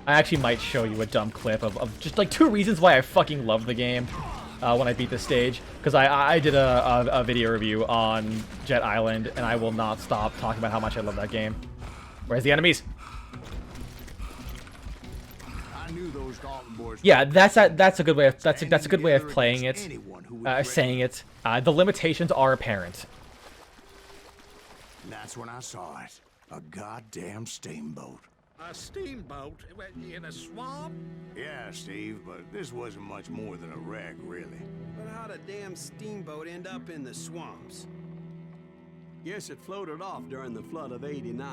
I actually might show you a dumb clip of just like 2 reasons why I fucking love the game. When I beat this stage, because I did a video review on Jet Island, and I will not stop talking about how much I love that game. Where's the enemies? I knew those Dalton boys. Yeah, that's a good way of that's a good way of playing it, saying it. The limitations are apparent. And that's when I saw it. A goddamn steamboat. A steamboat in a swamp? Yeah, Steve, but this wasn't much more than a wreck, really. But how'd a damn steamboat end up in the swamps? Guess it floated off during the flood of '89.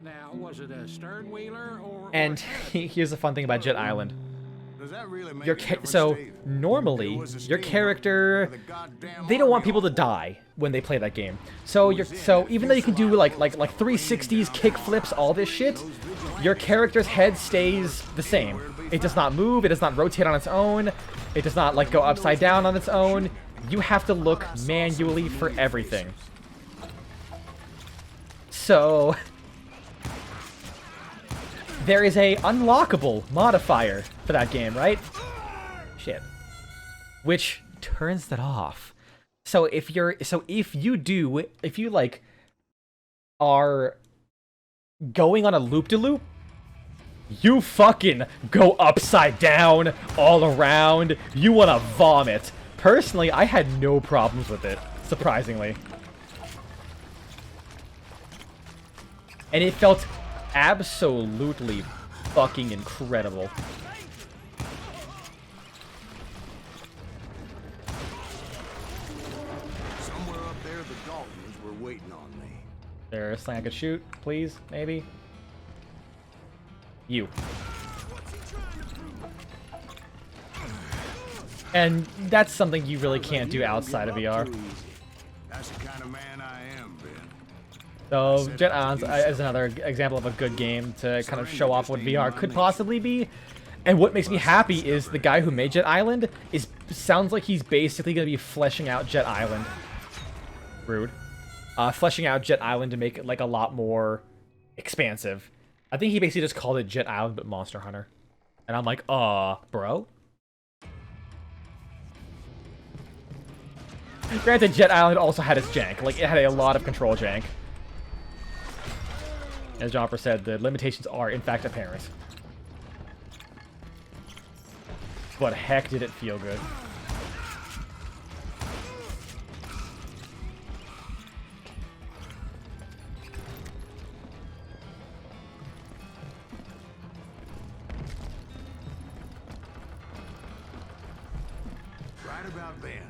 Now, was it a stern wheeler or? And here's the fun thing about Jet Island. Does that really make Your a difference, so Steve? normally It was a your steamboat character, with a goddamn they don't want army people to on board. die when they play that game. So even though you can do like 360s, kick flips, all this shit, your character's head stays the same. It does not move. It does not rotate on its own. It does not like go upside down on its own. You have to look manually for everything. So there is a unlockable modifier for that game, right? Shit. Which turns that off. So if you like are going on a loop-de-loop, you fucking go upside down all around. You want to vomit. Personally, I had no problems with it, surprisingly. And it felt absolutely fucking incredible. Somewhere up there, the Daltons were waiting on me. There's something I could shoot, please, maybe. You. And that's something you really can't do outside of VR. That's the kind of man I am, Ben. So Jet Island is another example of a good game to kind of show off what VR could possibly be. And what makes me happy is the guy who made Jet Island sounds like he's basically going to be fleshing out Jet Island. Rude. Fleshing out Jet Island to make it like a lot more expansive. I think he basically just called it Jet Island but Monster Hunter. And I'm like, bro? Granted, Jet Island also had its jank. Like, it had a lot of control jank. As Jomper said, the limitations are, in fact, apparent. But heck did it feel good. Right about then,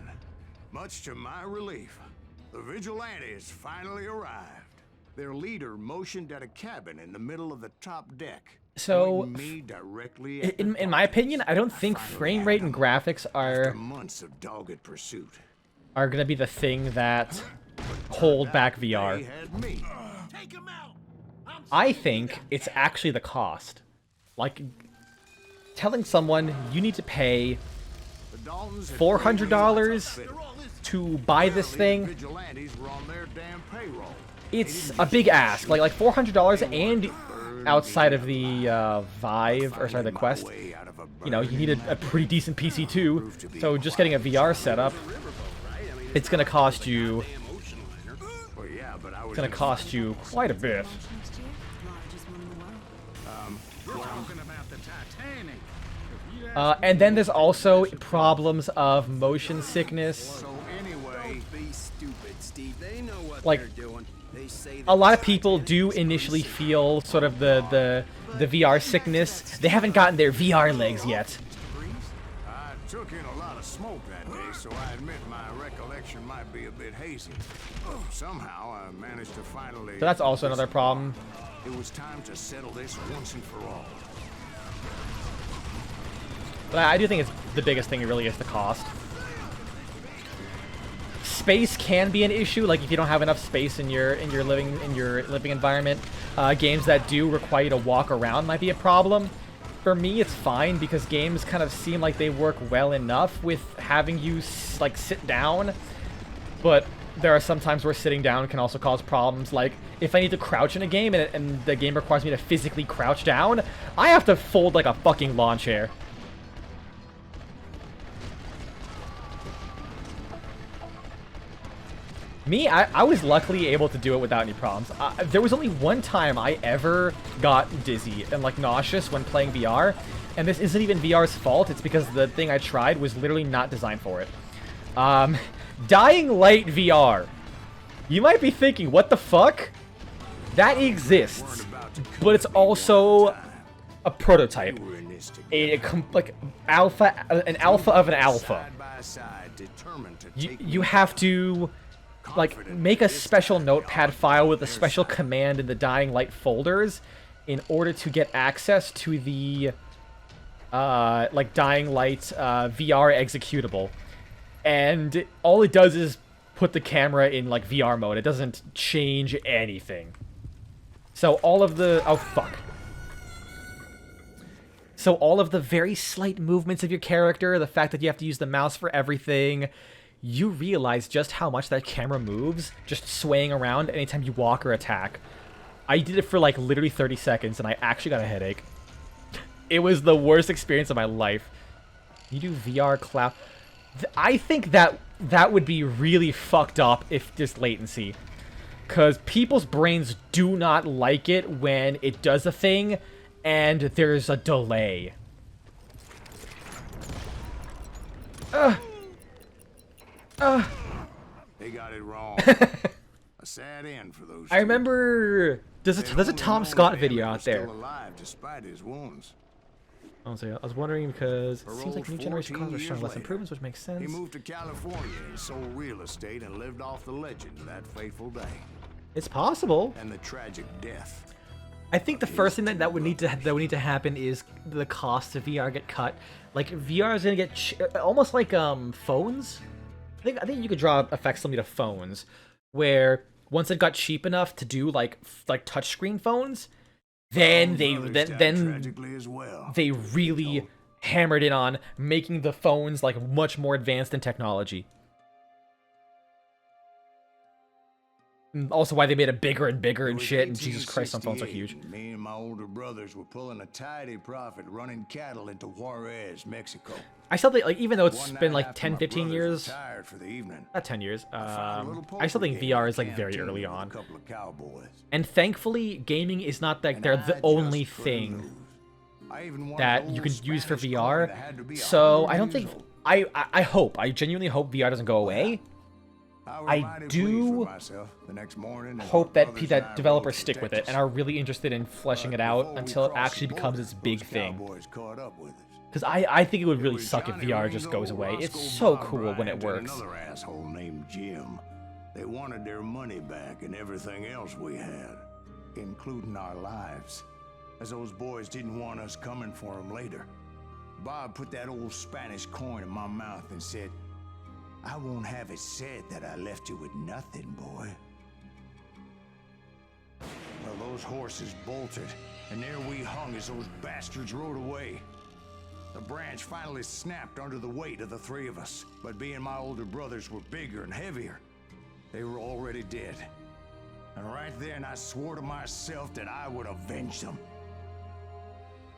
much to my relief, the vigilantes finally arrived. Their leader motioned at a cabin in the middle of the top deck. So, Me directly at in my opinion, I don't think frame rate and graphics after are months of dogged pursuit. going to be the thing that hold back They VR. had me. Take him out! I think it's actually the cost. Like, telling someone you need to pay The Daltons had $400 to buy this thing, vigilantes were on their damn payroll. it's a big ask. Like $400, and outside of the Vive, or sorry, the Quest, you know, you need a pretty decent PC too. So just getting a VR setup, it's gonna cost you. Well, yeah, but I was It's gonna cost you quite a bit. We're talking about the Titanic. If you ask And then there's also problems of motion sickness. So anyway, Don't be stupid, Steve. They know what Like, they're doing. They say A lot of people do initially feel sort of the VR sickness. They haven't gotten their VR legs yet. I took in a lot of smoke that day, so I admit my recollection might be a bit hazy. Somehow I managed to finally. So that's also another problem. It was time to settle this once and for all. But I do think it's the biggest thing. It really is the cost. Space can be an issue, like if you don't have enough space in your living environment. Games that do require you to walk around might be a problem. For me, it's fine because games kind of seem like they work well enough with having you like sit down. But there are some times where sitting down can also cause problems. Like if I need to crouch in a game and the game requires me to physically crouch down, I have to fold like a fucking lawn chair. Me, I was luckily able to do it without any problems. There was only one time I ever got dizzy and like nauseous when playing VR, and this isn't even VR's fault. It's because the thing I tried was literally not designed for it. Dying Light VR. You might be thinking, what the fuck? That exists, but it's also a prototype, like an alpha of an alpha. You have to like make a special notepad file with a special command in the Dying Light folders in order to get access to the like Dying Light VR executable, and all it does is put the camera in like VR mode. It doesn't change anything. So all of the So all of the very slight movements of your character, the fact that you have to use the mouse for everything, you realize just how much that camera moves, just swaying around anytime you walk or attack. I did it for like literally 30 seconds and I actually got a headache. It was the worst experience of my life. You do VR cloud. I think that would be really fucked up if there's latency. Because people's brains do not like it when it does a thing and there's a delay. They got it wrong. A sad end for those. I remember there's a Tom Scott video out there. Still alive despite his wounds. Honestly, I was wondering because it seems like new generation cars are showing less improvements, which makes sense. He moved to California and sold real estate and lived off the legend of that fateful day. It's possible. And the tragic death. I think the first thing that would need to happen is the cost of VR get cut. Like VR is gonna get almost like phones. I think you could draw effects similar to phones, where once it got cheap enough to do like touchscreen phones, then they really hammered in on making the phones like much more advanced in technology. Also why they made it bigger and bigger and shit, and Jesus Christ, some phones are huge. Me and my older brothers were pulling a tidy profit running cattle into Juarez, Mexico. I still think, like, even though it's been like 10, 15 years, not 10 years, I still think VR is like very early on. And thankfully, gaming is not like they're the only thing that you can use for VR. So I don't think, I genuinely hope VR doesn't go away. I do hope that developers stick with it and are really interested in fleshing it out until it actually becomes its big thing. Because I think it would really suck if VR just goes away. It's so cool when it works. Another asshole named Jim. They wanted their money back and everything else we had, including our lives, as those boys didn't want us coming for them later. Bob put that old Spanish coin in my mouth and said, "I won't have it said that I left you with nothing, boy." Well, those horses bolted, and there we hung as those bastards rode away. The branch finally snapped under the weight of the three of us, but being my older brothers were bigger and heavier, they were already dead. And right then I swore to myself that I would avenge them.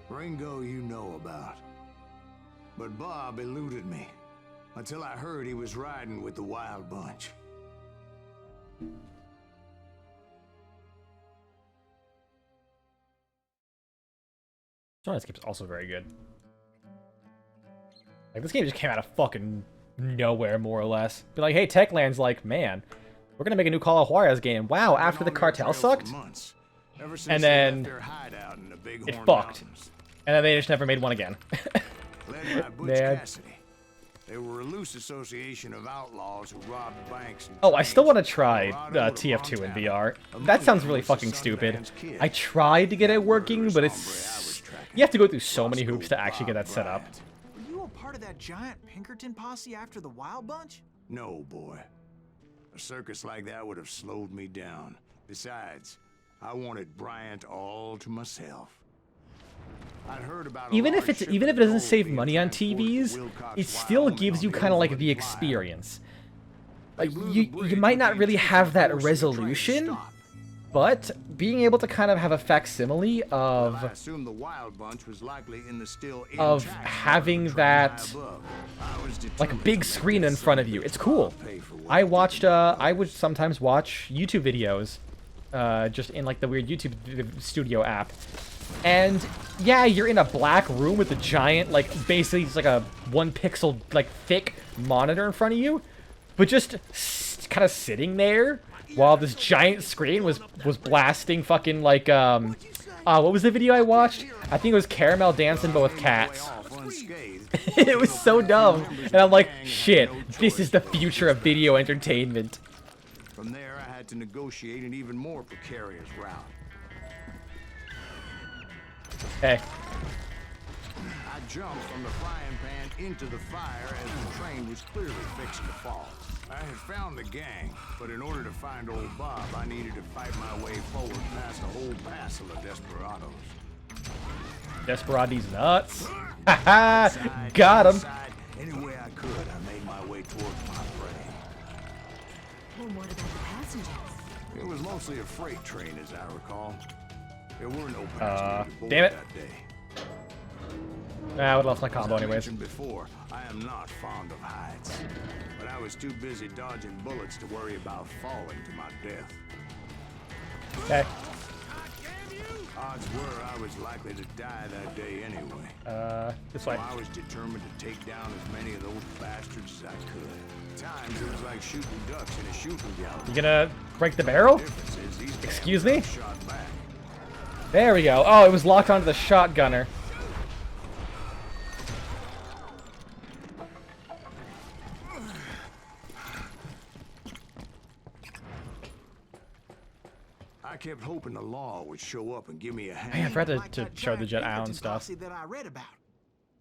Ringo you know about, but Bob eluded me. Until I heard he was riding with the Wild Bunch. This game is also very good. Like, this game just came out of fucking nowhere, more or less. Be like, hey, Techland's like, man, we're gonna make a new Call of Juarez game. Wow, after the cartel sucked? And then it fucked. And then they just never made one again. Man. They were a loose association of outlaws who robbed banks. Oh, I still want to try TF2 in VR. That sounds really fucking stupid. I tried to get it working, but it's... You have to go through so many hoops to actually get that set up. Were you a part of that giant Pinkerton posse after the Wild Bunch? No, boy. A circus like that would have slowed me down. Besides, I wanted Bryant all to myself. Even if it doesn't save money on TVs, it still gives you kind of like the experience. Like you might not really have that resolution, but being able to kind of have a facsimile Well, I of assume the wild bunch was likely in the still of intact having train that high above. I was like a determined big to make screen this in front of son you. a It's bitch cool. pay for what I he watched did. I would sometimes watch YouTube videos just in like the weird YouTube studio app. And yeah, you're in a black room with a giant, like, basically it's like a 1 pixel, like, thick monitor in front of you, but just kind of sitting there while this giant screen was blasting fucking, like, what was the video I watched? I think it was Caramel Dancing, but with cats. It was so dumb. And I'm like, shit, this is the future of video entertainment. From there, I had to negotiate an even more precarious route. Hey. I jumped from the frying pan into the fire as the train was clearly fixing to fall. I had found the gang, but in order to find old Bob, I needed to fight my way forward past a whole passel of desperados. Desperati's nuts. Haha, got him. Any way I could, I made my way towards my prey. Well, what about the passengers? It was mostly a freight train, as I recall. There were no passengers aboard damn it. that day. I would lost my combo As I anyways. mentioned before, I am not fond of heights, but I was too busy dodging bullets to worry about falling to my death. Okay. Odds were I was likely to die that day anyway. This So way. I was determined to take down as many of those bastards as I could. At times it was like shooting ducks in a shooting gallery. You gonna break the barrel? The difference is these Excuse me? bastards shot back. There we go. Oh, it was locked onto the shotgunner. I kept hoping the law would show up and give me a hand. Hey, I forgot Like to that show the giant Jet Allen Pinkerton stuff. posse that I read about.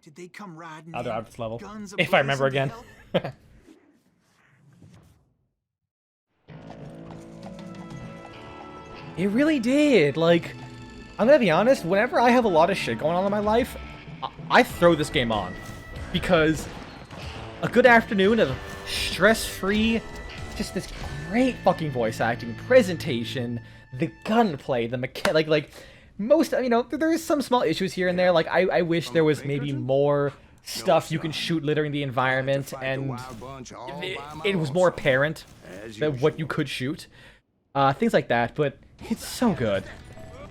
Did they come riding I'll do in, it at this level. guns If I remember a-blazing to again. hell? It really did. Like, I'm gonna be honest, whenever I have a lot of shit going on in my life, I throw this game on. Because a good afternoon of stress-free, just this great fucking voice acting, presentation, the gunplay, the like most, you know, there is some small issues here and there. Like, I wish there was maybe more stuff you can shoot littering the environment, and it was more apparent that what you could shoot. Things like that, but it's so good.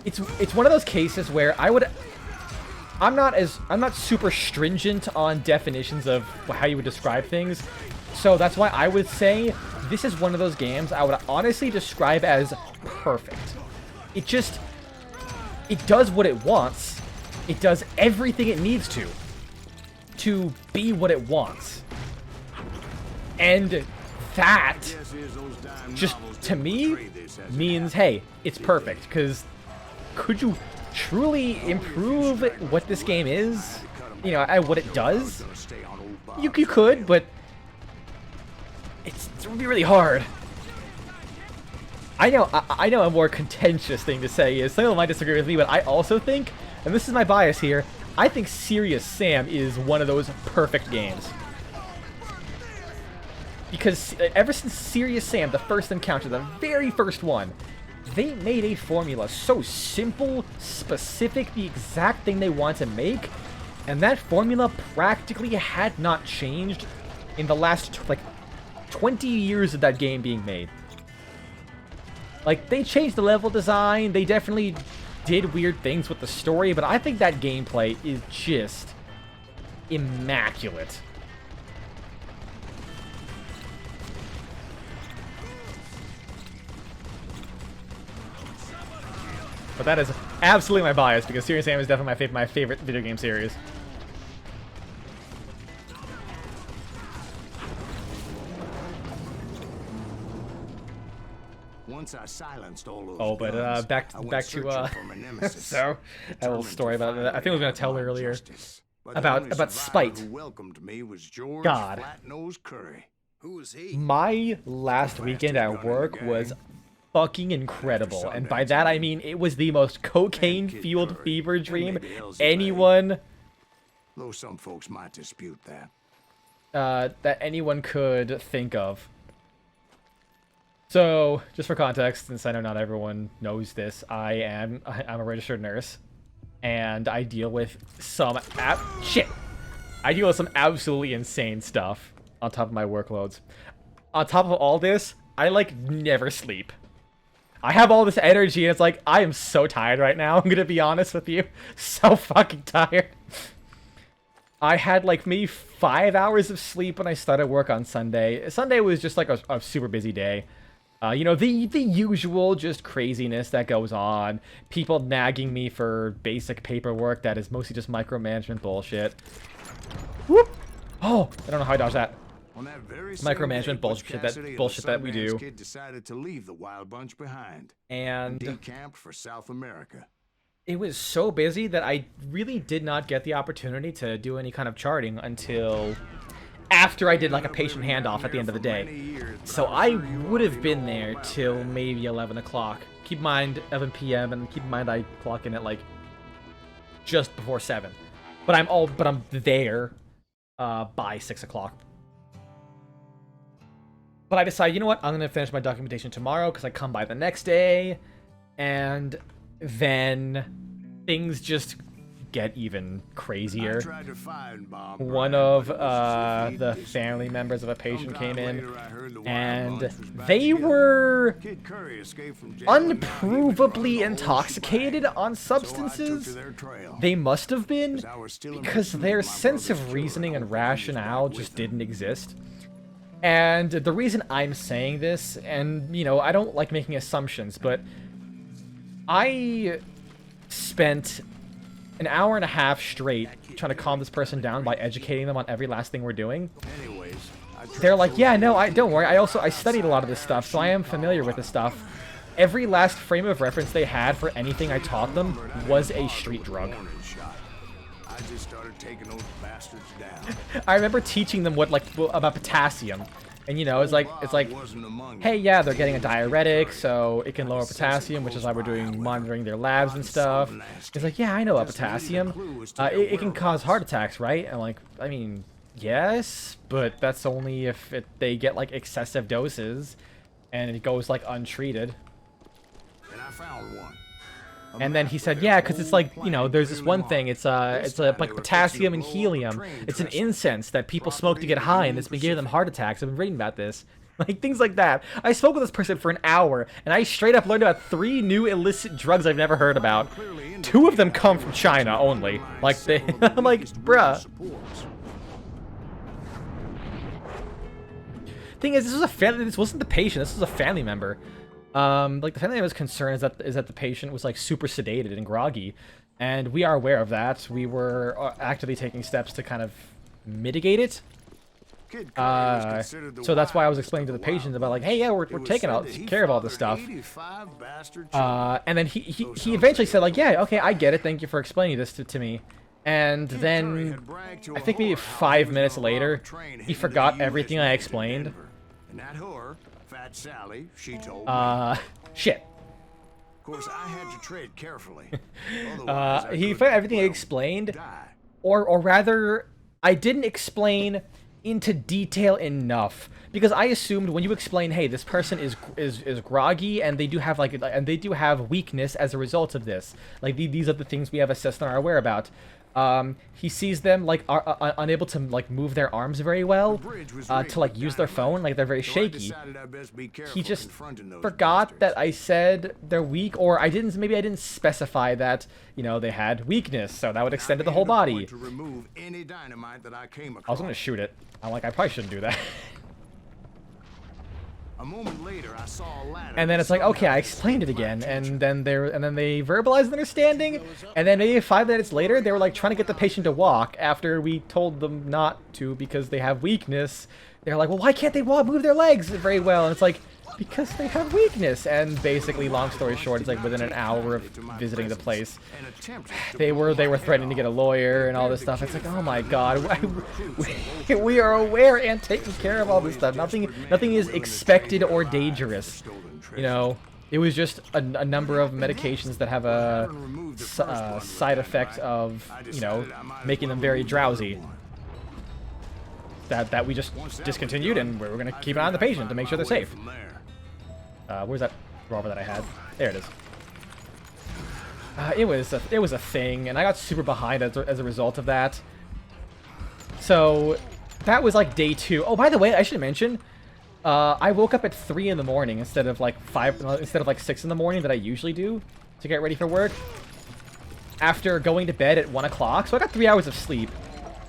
It's one of those cases where I'm not super stringent on definitions of how you would describe things, so that's why I would say this is one of those games I would honestly describe as perfect. It does what it wants. It does everything it needs to be what it wants. And that just, to me, means, hey, it's perfect. Because could you truly improve what this game is? You know, at what it does? You could, but it would be really hard. I know a more contentious thing to say is, some people might disagree with me, but I also think, and this is my bias here, I think Serious Sam is one of those perfect games. Because ever since Serious Sam, the first encounter, the very first one, they made a formula so simple, specific, the exact thing they want to make, and that formula practically had not changed in the last, like, 20 years of that game being made. Like, they changed the level design, they definitely did weird things with the story, but I think that gameplay is just immaculate. But that is absolutely my bias, because Serious Sam is definitely my favorite video game series. Once I silenced all those Oh, but guns, back I went to searching for my nemesis, so a little story about that. I think I was gonna tell my earlier justice. But the about only survivor spite. Who welcomed me was George God. Flat-Nosed Curry. Who was he? My last weekend at work was fucking incredible, and by that I mean it was the most cocaine-fueled fever dream anyone Though some folks might dispute that. that anyone could think of. So, just for context, since I know not everyone knows this, I'm a registered nurse, and I deal with some I deal with some absolutely insane stuff on top of my workloads. On top of all this, I like never sleep. I have all this energy, and it's like I am so tired right now. I'm gonna be honest with you, so fucking tired. I had like maybe 5 hours of sleep when I started work on Sunday. Sunday was just like a super busy day. You know, the usual just craziness that goes on. People nagging me for basic paperwork that is mostly just micromanagement bullshit. Whoop! Oh, I don't know how I dodged that. On that very Micromanagement bullshit that we do. Kid decided to leave the Wild Bunch behind and decamped for South America. It was so busy that I really did not get the opportunity to do any kind of charting until after I did like a patient handoff at the end of the day. So I would have been there till maybe 11 o'clock. Keep in mind 11 p.m. and keep in mind I clock in at like just before 7. But I'm there by 6 o'clock. But I decided, you know what, I'm gonna finish my documentation tomorrow because I come by the next day, and then things just get even crazier. One of the family members of a patient came in, and they were unprovably intoxicated on substances. They must have been, because their sense of reasoning and rationale just didn't exist. And the reason I'm saying this, and, you know, I don't like making assumptions, but I spent an hour and a half straight trying to calm this person down by educating them on every last thing we're doing. They're like, yeah, no, don't worry. I studied a lot of this stuff, so I am familiar with this stuff. Every last frame of reference they had for anything I taught them was a street drug. I just started taking those bastards down. I remember teaching them about potassium, and you know, it's like, hey, yeah, they're getting a diuretic, so it can lower potassium, which is why we're doing monitoring their labs and stuff. It's like, yeah, I know about potassium. It can cause heart attacks, right? And like, I mean, yes, but that's only if they get like excessive doses, and it goes like untreated. And I found one. And then he said, yeah, because it's like, you know, there's this one thing. It's like potassium and helium. It's an incense that people smoke to get high, and it's been giving them heart attacks. I've been reading about this. Like, things like that. I spoke with this person for an hour, and I straight up learned about 3 new illicit drugs I've never heard about. 2 of them come from China only. Like, I'm like, bruh. Thing is, this wasn't the patient. This was a family member. Like, the family member's concern is that the patient was like super sedated and groggy, and we are aware of that. We were actively taking steps to kind of mitigate it. So that's why I was explaining to the patient about like, hey, yeah, we're taking care of all this stuff. And then he eventually said like, yeah, okay, I get it. Thank you for explaining this to me. And then I think maybe 5 minutes later, he forgot everything I explained. Fat Sally, she told me. Shit. Of course, I had to tread carefully. He found everything I explained, or rather, I didn't explain into detail enough, because I assumed when you explain, hey, this person is groggy and they do have weakness as a result of this. Like these are the things we have assessed and are aware about. He sees them like are unable to like move their arms very well, to like use their phone, like they're very shaky. He just forgot that I said they're weak, or maybe I didn't specify that, you know, they had weakness, so that would extend to the whole body. I was gonna shoot it. I'm like, I probably shouldn't do that. A moment later, I saw a ladder. And then it's like, okay, I explained it again, and then they verbalized understanding, and then maybe 5 minutes later, they were like trying to get the patient to walk after we told them not to because they have weakness. They're like, well, why can't they move their legs very well? And it's like, because they have weakness. And basically, long story short, it's like within an hour of visiting the place, they were threatening to get a lawyer and all this stuff. It's like, oh my god, we are aware and taking care of all this stuff. Nothing is expected or dangerous. You know, it was just a number of medications that have a side effect of, you know, making them very drowsy. That we just discontinued, and we're gonna keep an eye on the patient to make sure they're safe. Where's that revolver that I had? There it is. It was a thing, and I got super behind as a result of that. So that was like day 2. Oh, by the way, I should mention, I woke up at 3 in the morning instead of like 6 in the morning that I usually do to get ready for work. After going to bed at 1 o'clock, so I got 3 hours of sleep.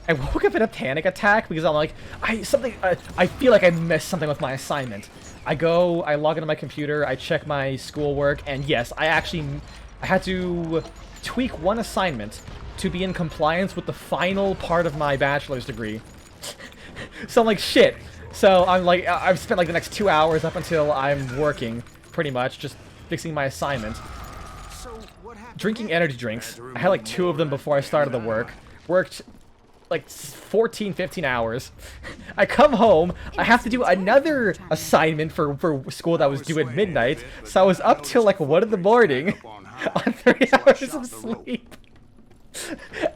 I woke up in a panic attack because I'm like, I feel like I missed something with my assignment. I log into my computer, I check my schoolwork, and yes, I had to tweak one assignment to be in compliance with the final part of my bachelor's degree. So I'm like, shit. So I'm like, I've spent like the next 2 hours up until I'm working, pretty much, just fixing my assignment. Drinking energy drinks. I had like 2 of them before I started the work. Worked like 14, 15 hours. I come home, I have to do another assignment for school that was due at midnight, so I was up till like 1 in the morning on 3 hours of sleep.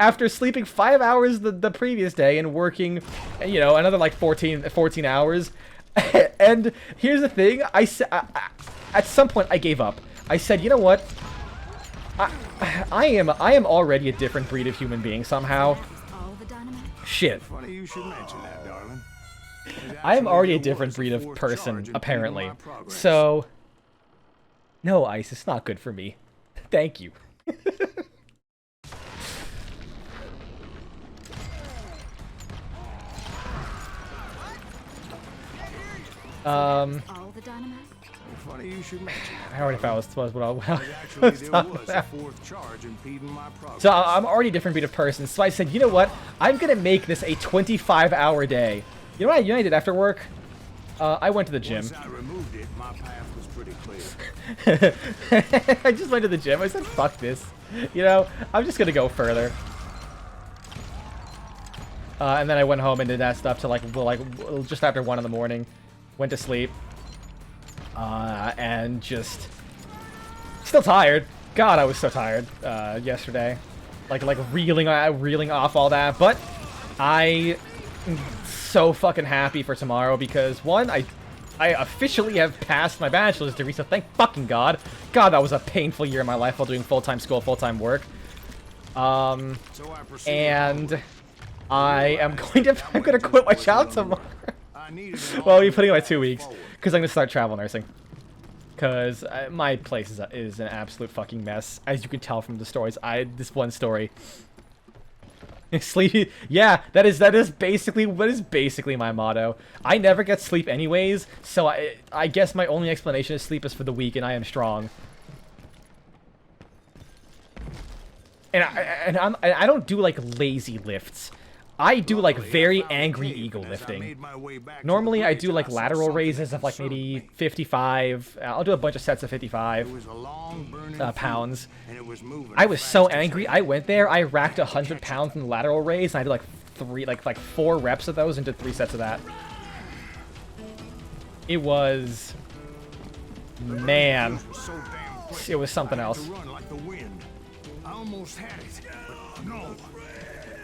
After sleeping 5 hours the previous day and working, you know, another like 14 hours. And here's the thing, at some point I gave up. I said, you know what? I am already a different breed of human being somehow. Shit. Funny you should mention that, darling. I am already a different breed of person, apparently. So, no, Ice, it's not good for me. Thank you. Funny you should mention that. I already found what I was talking about. So So I'm already a different breed of person, so I said, you know what? I'm gonna make this a 25-hour day. You know what I did after work? I went to the gym. Once I removed it, my path was pretty clear. I just went to the gym. I said, fuck this. You know, I'm just gonna go further. And then I went home and did that stuff till like just after 1 in the morning. Went to sleep. And just still tired. God, I was so tired yesterday. Like reeling off all that. But I am so fucking happy for tomorrow because one, I officially have passed my bachelor's degree, so thank fucking God. God, that was a painful year in my life while doing full-time school, full-time work. And I'm gonna quit my job tomorrow. Well, I'll be putting in my 2 weeks because I'm gonna start travel nursing. Because my place is an absolute fucking mess, as you can tell from the stories. This one story. Sleep. Yeah, that is basically my motto. I never get sleep anyways, so I guess my only explanation is sleep is for the weak, and I am strong. And I don't do like lazy lifts. I do like very angry ego lifting. Normally I do like lateral raises of like maybe 55. I'll do a bunch of sets of 55 pounds. I was so angry. I went there. I racked 100 pounds in the lateral raise. And I did like 4 reps of those and did 3 sets of that. It was, man, it was something else. I almost had it, but no.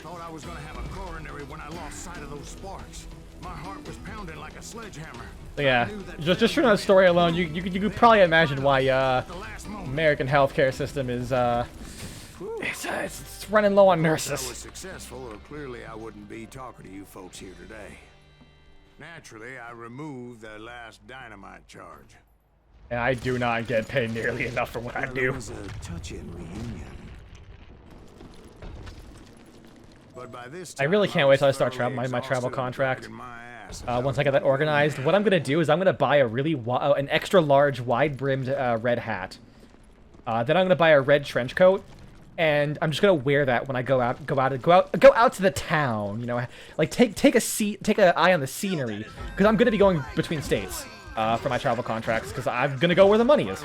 Thought I was gonna have a coronary when I lost sight of those sparks. My heart was pounding like a sledgehammer. Yeah, just from that story alone, you could probably imagine why American healthcare system is it's running low on nurses. If I was successful, or clearly I wouldn't be talking to you folks here today. Naturally, I removed the last dynamite charge. And I do not get paid nearly enough for what I do. It was a touching reunion. But by this time, I really can't wait till I start my travel contract. Once I get that organized, what I'm gonna do is I'm gonna buy an extra large, wide-brimmed red hat. Then I'm gonna buy a red trench coat, and I'm just gonna wear that when I go out to the town. You know, like take an eye on the scenery, because I'm gonna be going between states for my travel contracts, because I'm gonna go where the money is.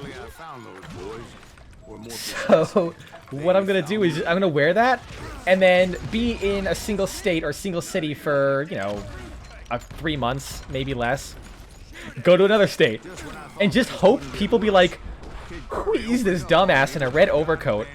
So what I'm gonna do is I'm gonna wear that, and then be in a single state or single city for, you know, 3 months, maybe less. Go to another state, and just hope people be like, who is this dumbass in a red overcoat?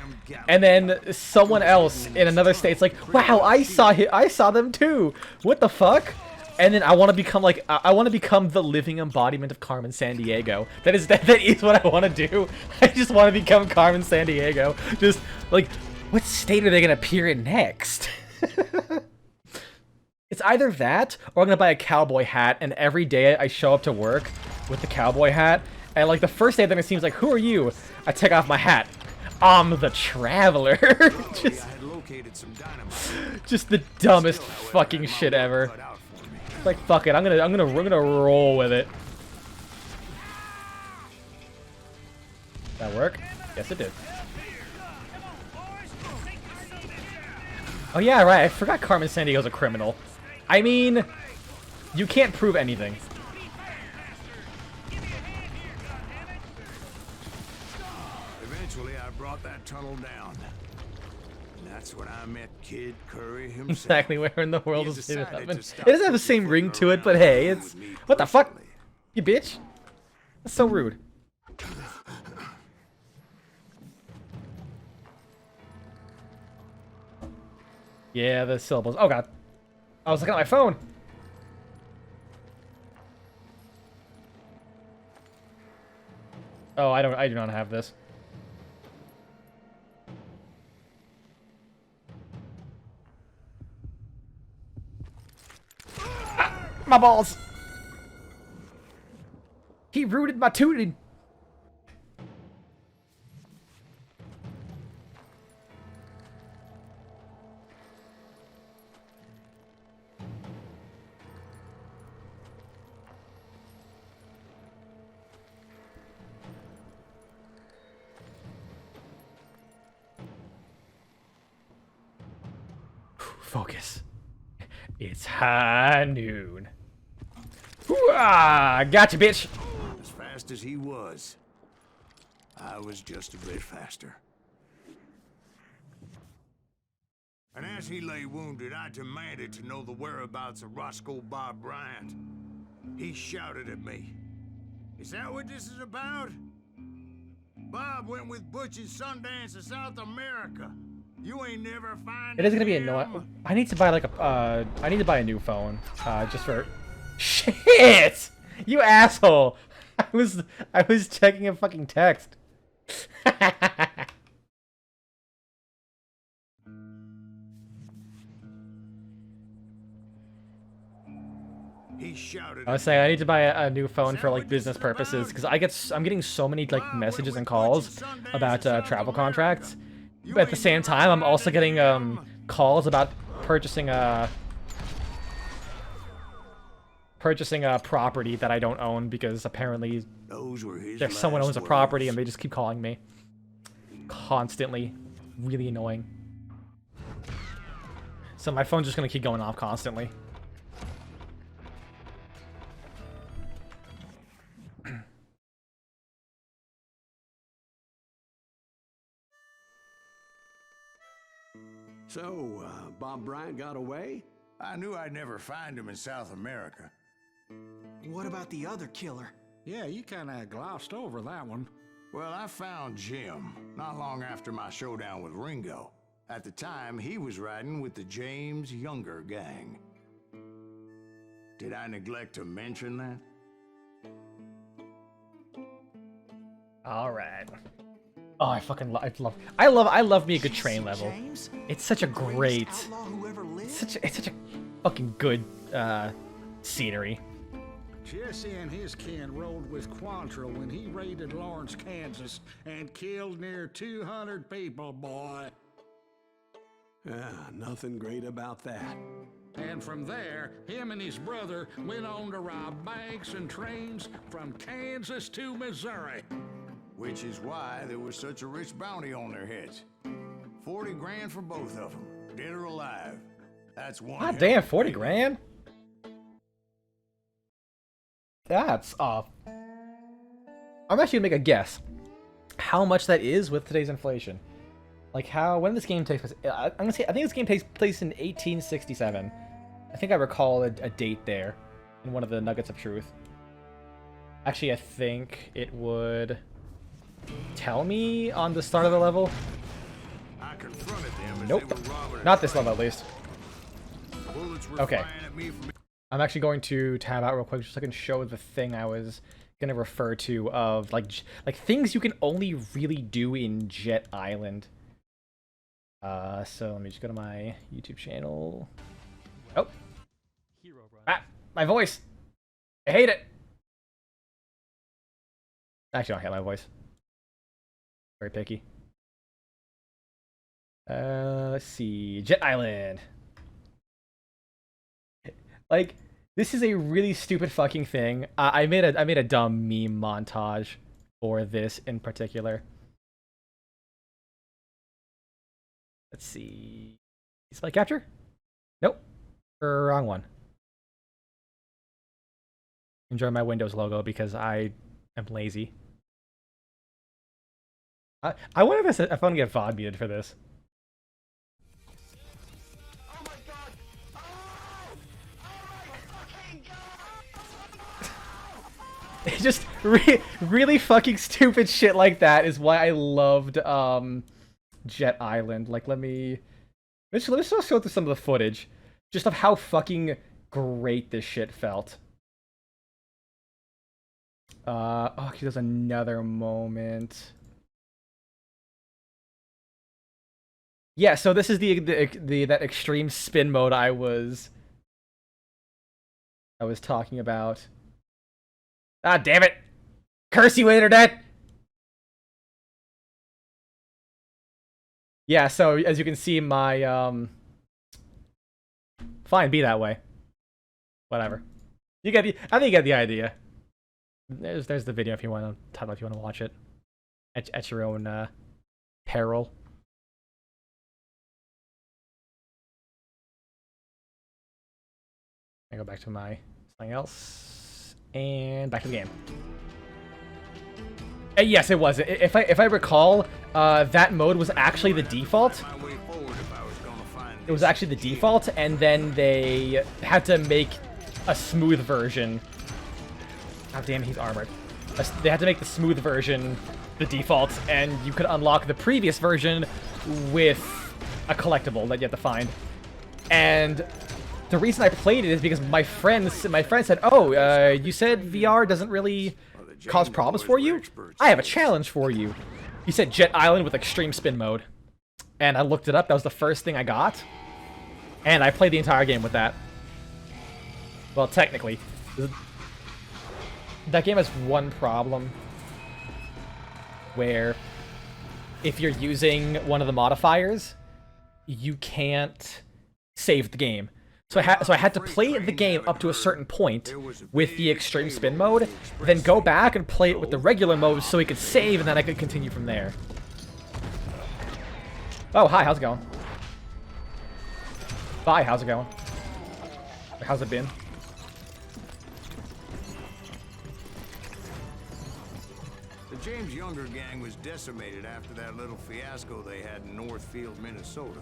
And then someone else in another state's like, wow, I saw them too. What the fuck? And then I want to become like I want to become the living embodiment of Carmen Sandiego. That is what I want to do. I just want to become Carmen Sandiego. Just like, what state are they gonna appear in next? It's either that, or I'm gonna buy a cowboy hat, and every day I show up to work with the cowboy hat, and like the first day then it seems like, who are you? I take off my hat. I'm the traveler. just the dumbest fucking shit ever. It's like, fuck it, I'm gonna roll with it. Did that work? Yes, it did. Oh yeah, right. I forgot Carmen Sandiego's a criminal. I mean, you can't prove anything. Eventually, I brought that tunnel down. And that's when I met Kid Curry himself. Exactly where in the world is it? It doesn't have the same ring to it, but hey, it's... What the fuck? You bitch? That's so rude. Yeah, the syllables. Oh god. I was looking at my phone. Oh, I do not have this. Ah, my balls. He rooted my tooting. Focus. It's high noon. Hoo-ah! Gotcha, bitch. As fast as he was, I was just a bit faster. And as he lay wounded, I demanded to know the whereabouts of Roscoe Bob Bryant. He shouted at me. Is that what this is about? Bob went with Butch and Sundance to South America. You ain't never find it is gonna be annoying. I need to buy like a I need to buy a new phone. Just for shit! You asshole! I was checking a fucking text. He shouted. I was saying I need to buy a new phone for like business purposes because I'm getting so many like messages and calls about travel contracts. But at the same time, I'm also getting calls about purchasing a property that I don't own because apparently there's someone owns a property and they just keep calling me constantly. Really annoying. So my phone's just gonna keep going off constantly. So, Bob Bryant got away? I knew I'd never find him in South America. What about the other killer? Yeah, you kind of glossed over that one. Well, I found Jim not long after my showdown with Ringo. At the time, he was riding with the James Younger gang. Did I neglect to mention that? All right. Oh, I fucking I love me a good train level. It's such a great, it's such a fucking good scenery. Jesse and his kin rode with Quantrill when he raided Lawrence, Kansas, and killed near 200 people, boy. Nothing great about that. And from there, him and his brother went on to rob banks and trains from Kansas to Missouri. Which is why there was such a rich bounty on their heads. 40 grand for both of them, dead or alive. That's one. God damn, 40 grand? That's I'm actually gonna make a guess how much that is with today's inflation. Like when this game takes place, I think this game takes place in 1867. I think I recall a date there in one of the Nuggets of Truth. Actually, I think it would tell me on the start of the level. I confronted them as nope, they were robbing not this level at least. bullets were okay. flying at me from I'm actually going to tab out real quick just so I can show the thing I was gonna refer to of like things you can only really do in Jet Island. So let me just go to my YouTube channel. Oh, my voice. I hate it. Actually, I don't hate my voice. Very picky. Let's see. Jet Island. Like, this is a really stupid fucking thing. I made a dumb meme montage for this in particular. Let's see. Spike capture? Nope. Wrong one. Enjoy my Windows logo because I am lazy. I wonder if I'm gonna get VOD muted for this. Oh my god! Oh! It's just really fucking stupid shit like that is why I loved Jet Island. Like, let's just go through some of the footage just of how fucking great this shit felt. Oh, there's another moment. Yeah, so this is that extreme spin mode I was talking about. Ah, damn it! Curse you, internet! Yeah, so as you can see, my fine, be that way. Whatever. I think you get the idea. There's the video if you want to watch it at your own peril. I go back to my something else and back to the game. Yes, it was. If I recall, that mode was actually the default. It was actually the default, and then they had to make a smooth version. God damn, he's armored. They had to make the smooth version the default, and you could unlock the previous version with a collectible that you have to find. And the reason I played it is because my friend said, "Oh, you said VR doesn't really cause problems for you? I have a challenge for you." He said Jet Island with extreme spin mode. And I looked it up. That was the first thing I got. And I played the entire game with that. Well, technically. That game has one problem. Where if you're using one of the modifiers, you can't save the game. So I had to play the game up to a certain point with the extreme spin mode, then go back and play it with the regular mode so we could save, and then I could continue from there. Oh, hi, how's it going? Bye, how's it going? How's it been? The James Younger gang was decimated after that little fiasco they had in Northfield, Minnesota.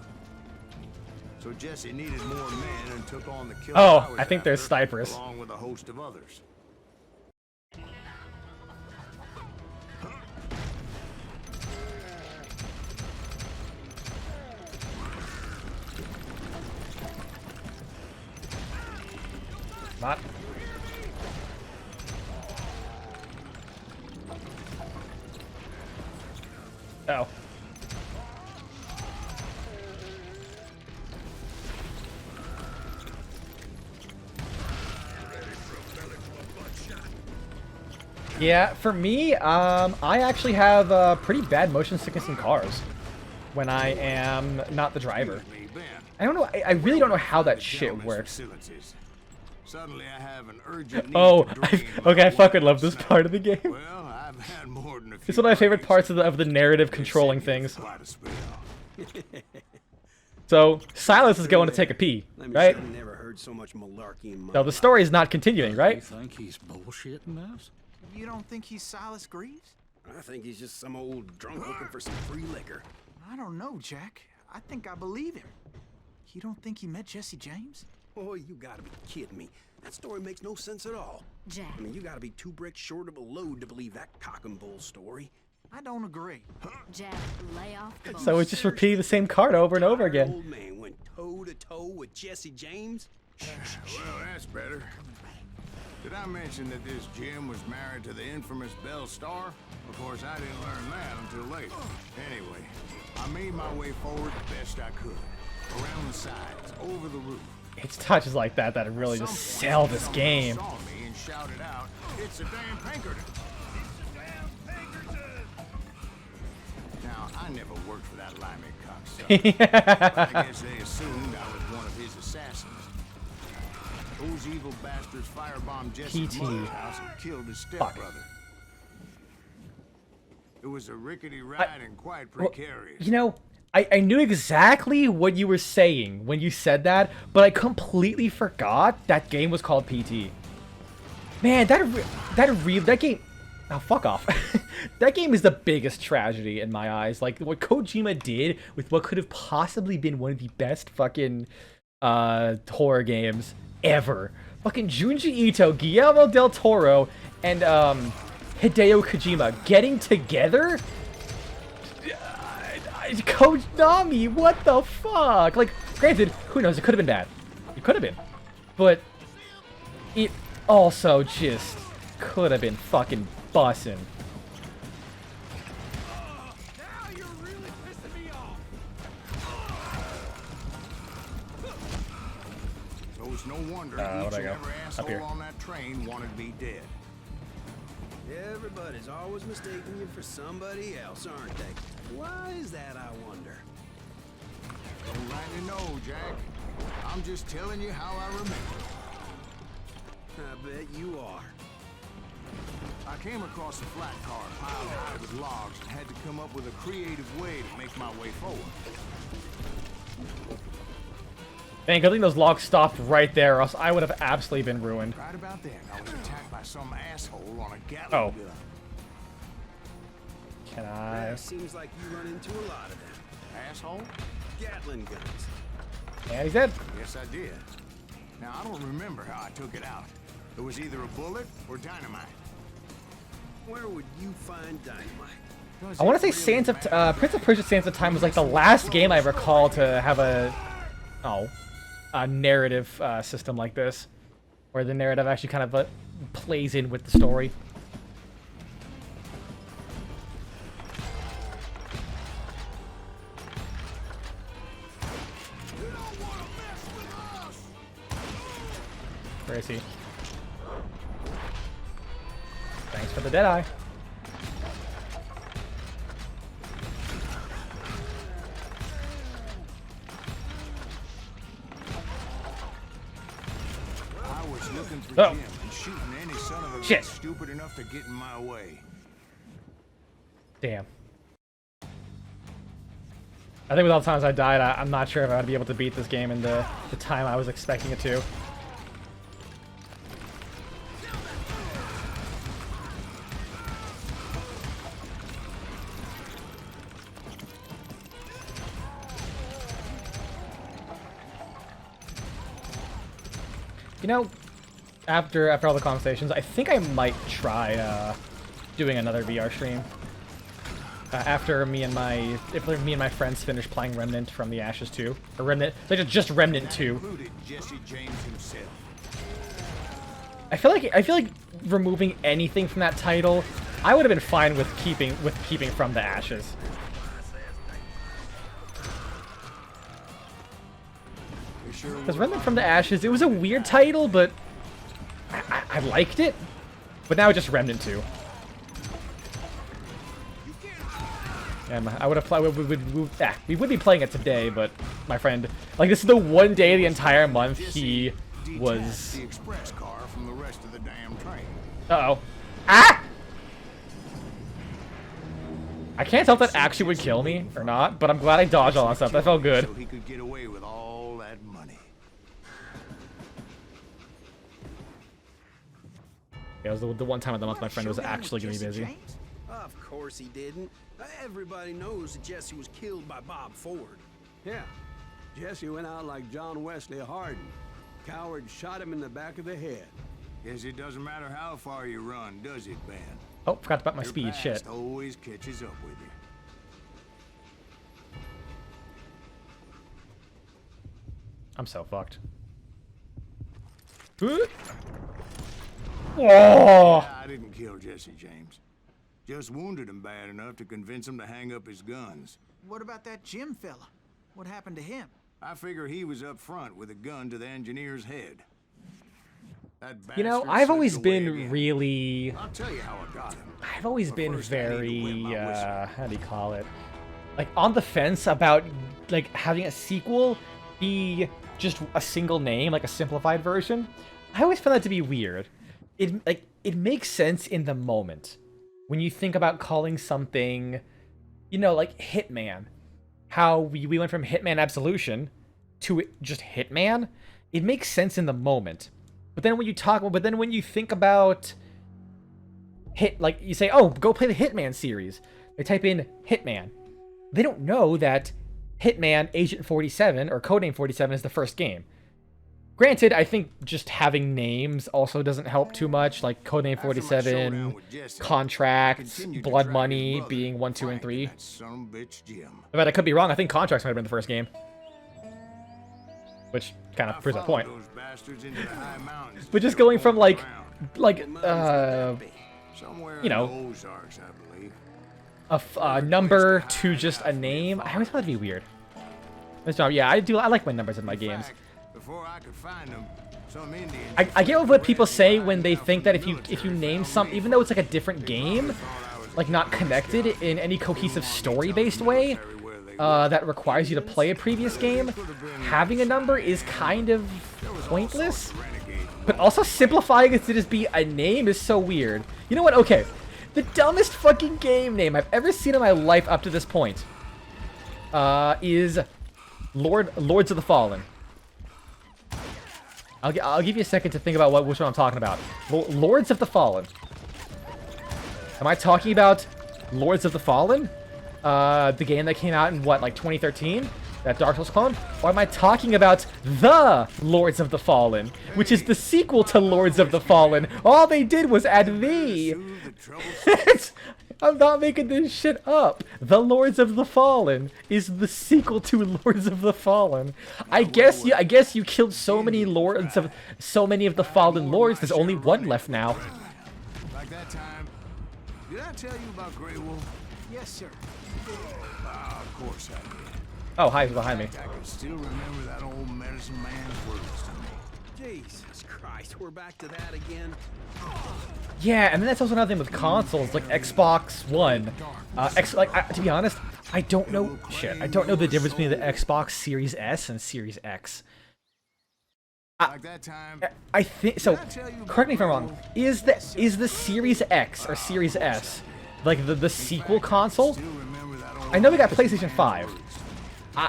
So Jesse needed more men and took on the killer. Oh, I think there's snipers. Along with a host of others. Not. Oh. Yeah, for me, I actually have pretty bad motion sickness in cars when I am not the driver. I don't know. I really don't know how that shit works. Suddenly I have an urgent need Oh, to I fucking love this part of the game. Well, I've had more than a few. It's one of my favorite parts of the narrative controlling things. So Silas is going to take a pee, right? Never heard so much malarkey in my So the story is not continuing, right? You think he's bullshitting us? You don't think he's Silas Greaves? I think he's just some old drunk looking for some free liquor. I don't know, Jack. I think I believe him. You don't think he met Jesse James? Oh, you gotta be kidding me. That story makes no sense at all. Jack. I mean, you gotta be 2 bricks short of a load to believe that cock and bull story. I don't agree. Jack, lay off the So it's just repeating the same card over and over again. Old man went toe to toe with Jesse James. Well, that's better. Did I mention that this Jim was married to the infamous Belle Star? Of course, I didn't learn that until later. Anyway, I made my way forward the best I could. Around the sides, over the roof. It's touches like that that really just sell this game. Saw me and shouted out, "It's a damn Pinkerton!" Now, I never worked for that limey cocksucker. But I guess they assumed I was one of his assassins. Those evil bastards firebombed Jesse's PT. mother's house and killed his stepbrother. It was a rickety ride and quite precarious. You know, I knew exactly what you were saying when you said that, but I completely forgot that game was called PT. Man, that game... Oh, fuck off. That game is the biggest tragedy in my eyes. Like, what Kojima did with what could have possibly been one of the best fucking horror games ever. Fucking Junji Ito, Guillermo del Toro, and Hideo Kojima getting together? Konami, what the fuck? Like, granted, who knows, it could have been bad. It could have been. But it also just could have been fucking bussin'. Now you're really pissing me off. So it's no wonder where'd each I and go? every Up asshole here. on that train wanted me dead. Everybody's always mistaking you for somebody else, aren't they? Why is that, I wonder? Don't rightly know, Jack. I'm just telling you how I remember. I bet you are. I came across a flat car piled high with logs and had to come up with a creative way to make my way forward. Dang, good thing those logs stopped right there, or else I would have absolutely been ruined. Right about then, I was attacked by some asshole on a Gatling Oh. gun. Can I? Yeah, seems like you run into a lot of them. Asshole? Gatling guns. Yeah, he's dead. Yes, I did. Now, I don't remember how I took it out. It was either a bullet or dynamite. Where would you find dynamite? I want to say Sands of Prince of Persia: Sands of Time was like the last game I recall to have a narrative system like this, where the narrative actually kind of plays in with the story. Where is he? Thanks for the Deadeye. I was looking for Oh. Jim and shooting any son of a Shit. bitch stupid enough to get in my way. Damn. I think with all the times I died, I'm not sure if I would be able to beat this game in the time I was expecting it to. You know, after all the conversations, I think I might try doing another VR stream. After me and my friends finish playing Remnant from the Ashes 2, or Remnant, like just Remnant 2. Included Jesse James himself. I feel like removing anything from that title, I would have been fine with keeping from the Ashes. Because Remnant from the Ashes, it was a weird title, but I liked it. But now it's just Remnant 2. And I would have played. We would be playing it today, but my friend, like, this is the one day the entire month he was. The express car from the rest of the damn train. Uh-oh. Ah! I can't tell if that actually would kill me or not, but I'm glad I dodged all that stuff. That felt good. So he could get away with all that money. Yeah, it was the one time of the month my friend was actually going to be busy. Of course he didn't. Everybody knows that Jesse was killed by Bob Ford. Yeah. Jesse went out like John Wesley Hardin. Coward shot him in the back of the head. Guess it doesn't matter how far you run, does it, Ben? Oh, forgot about my Your speed. past Shit. always catches up with you. I'm so fucked. Oh! I didn't kill Jesse James. Just wounded him bad enough to convince him to hang up his guns. What about that Jim fella? What happened to him? I figure he was up front with a gun to the engineer's head. That You know, bastard I've always slipped away been again. really... I'll tell you how I got him. I've always But been first I need to very, wet my whistle. how do you call it? Like, on the fence about, like, having a sequel be just a single name, like a simplified version. I always found that to be weird. It makes sense in the moment. When you think about calling something, you know, like Hitman. How we went from Hitman Absolution to just Hitman. It makes sense in the moment. But then when you think about like you say, oh, go play the Hitman series. They type in Hitman. They don't know that Hitman Agent 47 or Codename 47 is the first game. Granted, I think just having names also doesn't help too much, like Codename 47, Contracts, Blood Money being 1, 2, and 3. But I could be wrong. I think Contracts might have been the first game. Which kind of proves that point. But just going from you know, a number to just a name, I always thought it'd be weird. Yeah, I like when numbers in my games. I get what people say when they think that if you name some, even though it's like a different game, like not connected in any cohesive story-based way, that requires you to play a previous game, having a number is kind of pointless. But also simplifying it to just be a name is so weird. You know what? Okay, the dumbest fucking game name I've ever seen in my life up to this point is Lords of the Fallen. I'll give you a second to think about which one I'm talking about. Lords of the Fallen. Am I talking about Lords of the Fallen? The game that came out in, what, like 2013? That Dark Souls clone? Or am I talking about The Lords of the Fallen, which is the sequel to Lords of the Fallen? All they did was add the. I'm not making this shit up. The Lords of the Fallen is the sequel to Lords of the Fallen. I guess you killed so many of the fallen lords. There's only one left now. Like that time. Did I tell you about Grey Wolf? Yes, sir. Of course I did. Oh, hi, he's behind me. I can still remember that old medicine man's words to me. Jesus Christ, we're back to that again. Yeah, and then that's also another thing with consoles, like Xbox One. To be honest, I don't know I don't know the difference between the Xbox Series S and Series X. I think so. Correct me if I'm wrong. Is the Series X or Series S like the sequel console? I know we got PlayStation 5.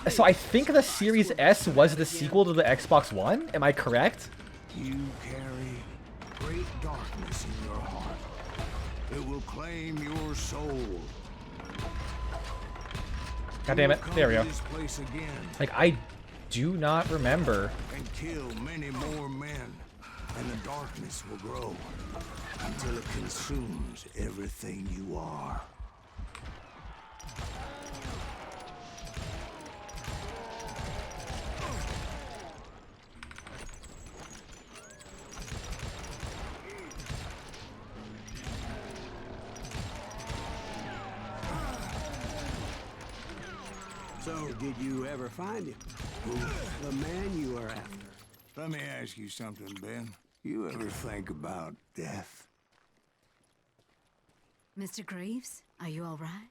So I think the Series S was the sequel to the Xbox One. Am I correct? You carry great darkness in your heart. It will claim your soul. God damn it. There we go. This place again Like, I do not remember. and kill many more men, and the darkness will grow until it consumes everything you are. So, did you ever find him? The man you are after? Let me ask you something, Ben. You ever think about death? Mr. Greaves, are you all right?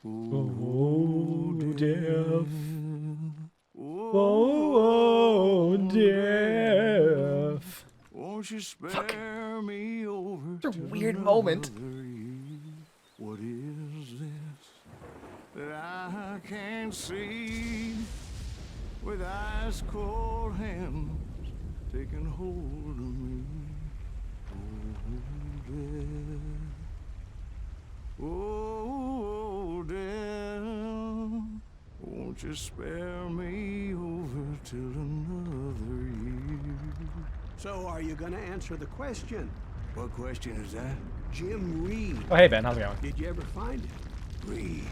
Oh, death. Oh, death. Won't you spare me over? It's a weird moment. What is this that I can't see with ice cold hands taking hold of me? Oh, death, won't you spare me over till another year? So, are you gonna answer the question? What question is that? Jim Reed. Oh, hey, Ben. How's it going? Did you ever find him? Reed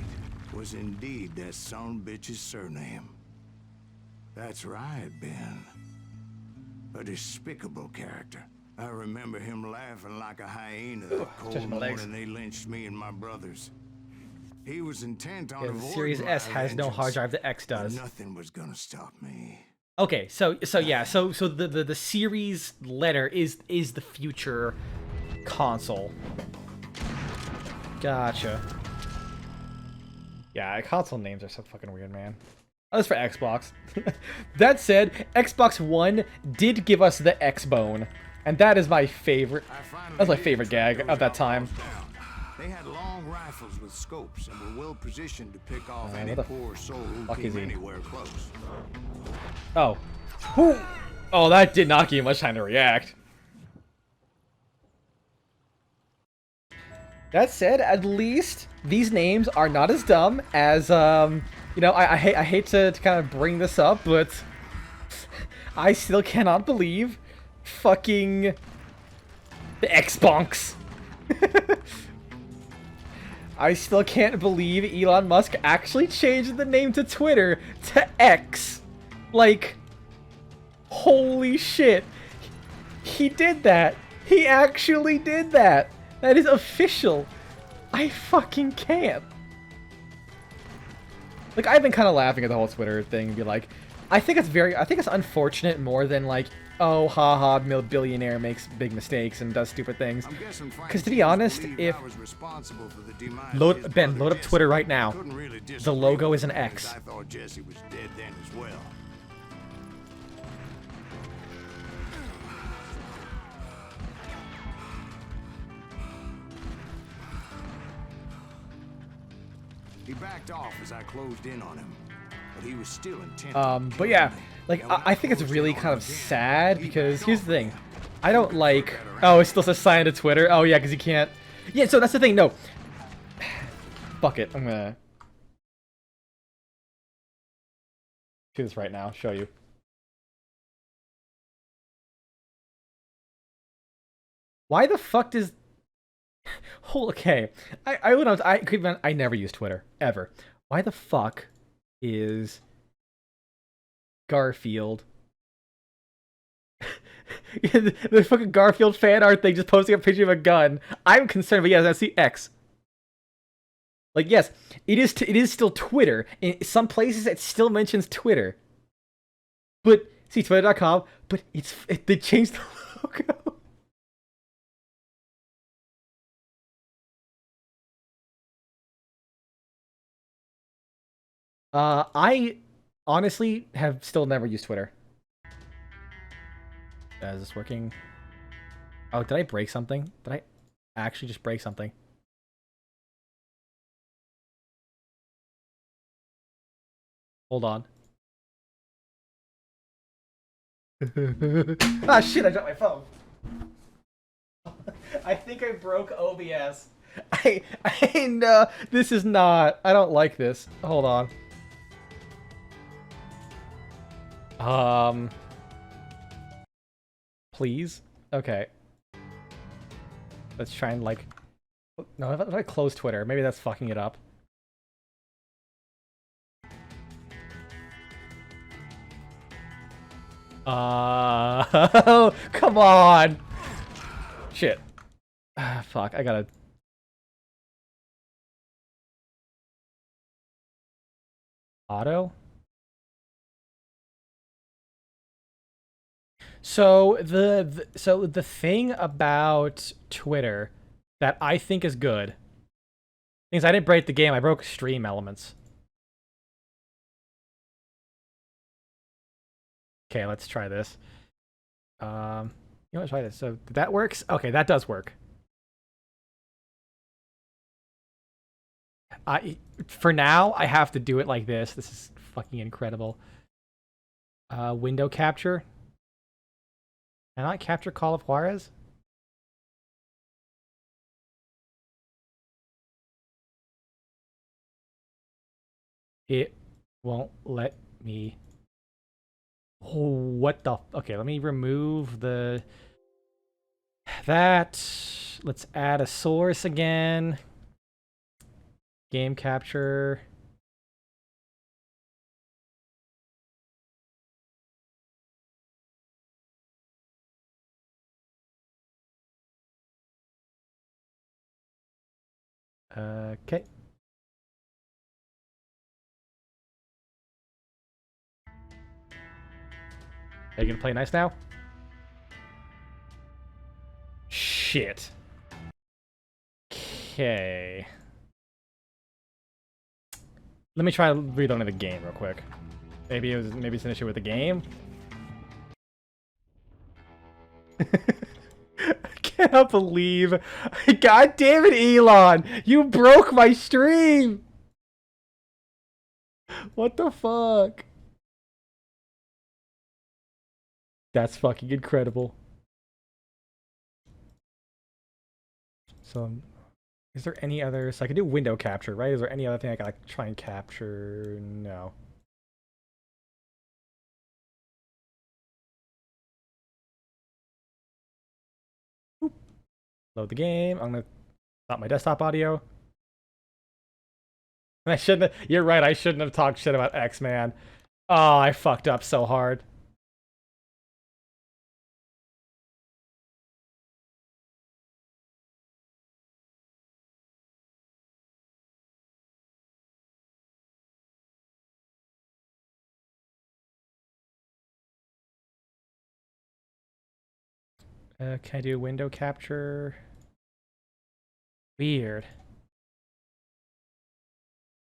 was indeed that son bitch's surname. That's right, Ben. A despicable character. I remember him laughing like a hyena Ooh, that cold touching my legs. morning they lynched me and my brothers. He was intent on Yeah, the avoiding Series my S has no hard vengeance, drive. The X but does. nothing was gonna stop me. Okay, so the series letter is the future console. Gotcha. Yeah, console names are so fucking weird, man. Oh, that's for Xbox. That said, Xbox One did give us the X-Bone, and that is my favorite. That's my favorite gag of that time. They had long rifles with scopes and were well positioned to pick off any what the poor soul who fuck is came he? anywhere close. Oh. Whew. Oh, that did not give you much time to react. That said, at least these names are not as dumb as, you know, I hate to kind of bring this up, but I still cannot believe fucking the Xbox. I still can't believe Elon Musk actually changed the name to Twitter to X. Like, holy shit. He did that. He actually did that. That is official. I fucking can't. Like, I've been kind of laughing at the whole Twitter thing and be like, I think it's unfortunate more than like, oh, haha, billionaire makes big mistakes and does stupid things. Because to be honest, if load up Twitter right now, the logo is an X. I thought Jesse was dead then as well. He backed off as I closed in on him, but he was still intent. But yeah, like I think it's really kind of sad because here's the thing, I don't like. Oh, it still says sign to Twitter. Oh yeah, because you can't. Yeah, so that's the thing. No, fuck it. I'm gonna do this right now. Show you. Why the fuck does? Okay, I never use Twitter ever. Why the fuck is Garfield the fucking Garfield fan art thing just posting a picture of a gun? I'm concerned, but yes, that's the X. Like, yes, it is still Twitter. In some places, it still mentions Twitter. But see, Twitter.com. But they changed the logo. I honestly have still never used Twitter. Is this working? Oh, did I break something? Did I actually just break something? Hold on. Ah, shit, I dropped my phone. I think I broke OBS. I know, this is not, I don't like this. Hold on. Please? Okay. Let's try and like... No, if I close Twitter, maybe that's fucking it up. Come on! Shit. Ah, fuck, I gotta... Auto? So the thing about Twitter that I think is good, things I didn't break the game, I broke stream elements. Okay, let's try this. You know, let's try this. So that works. Okay, that does work. For now, I have to do it like this. This is fucking incredible. Window capture. Can I capture Call of Juarez? It won't let me. Oh, what the? Okay, let me remove the... That. Let's add a source again. Game capture. Okay. Are you gonna play nice now? Shit. Okay. Let me try reloading the game real quick. Maybe it's an issue with the game. I cannot believe. God damn it, Elon! You broke my stream! What the fuck? That's fucking incredible. So, is there any other... So I can do window capture, right? Is there any other thing I can like, try and capture? No. Boop. Load the game. I'm gonna stop my desktop audio. I shouldn't have... You're right, I shouldn't have talked shit about X-Man. Oh, I fucked up so hard. Can I do window capture? Weird.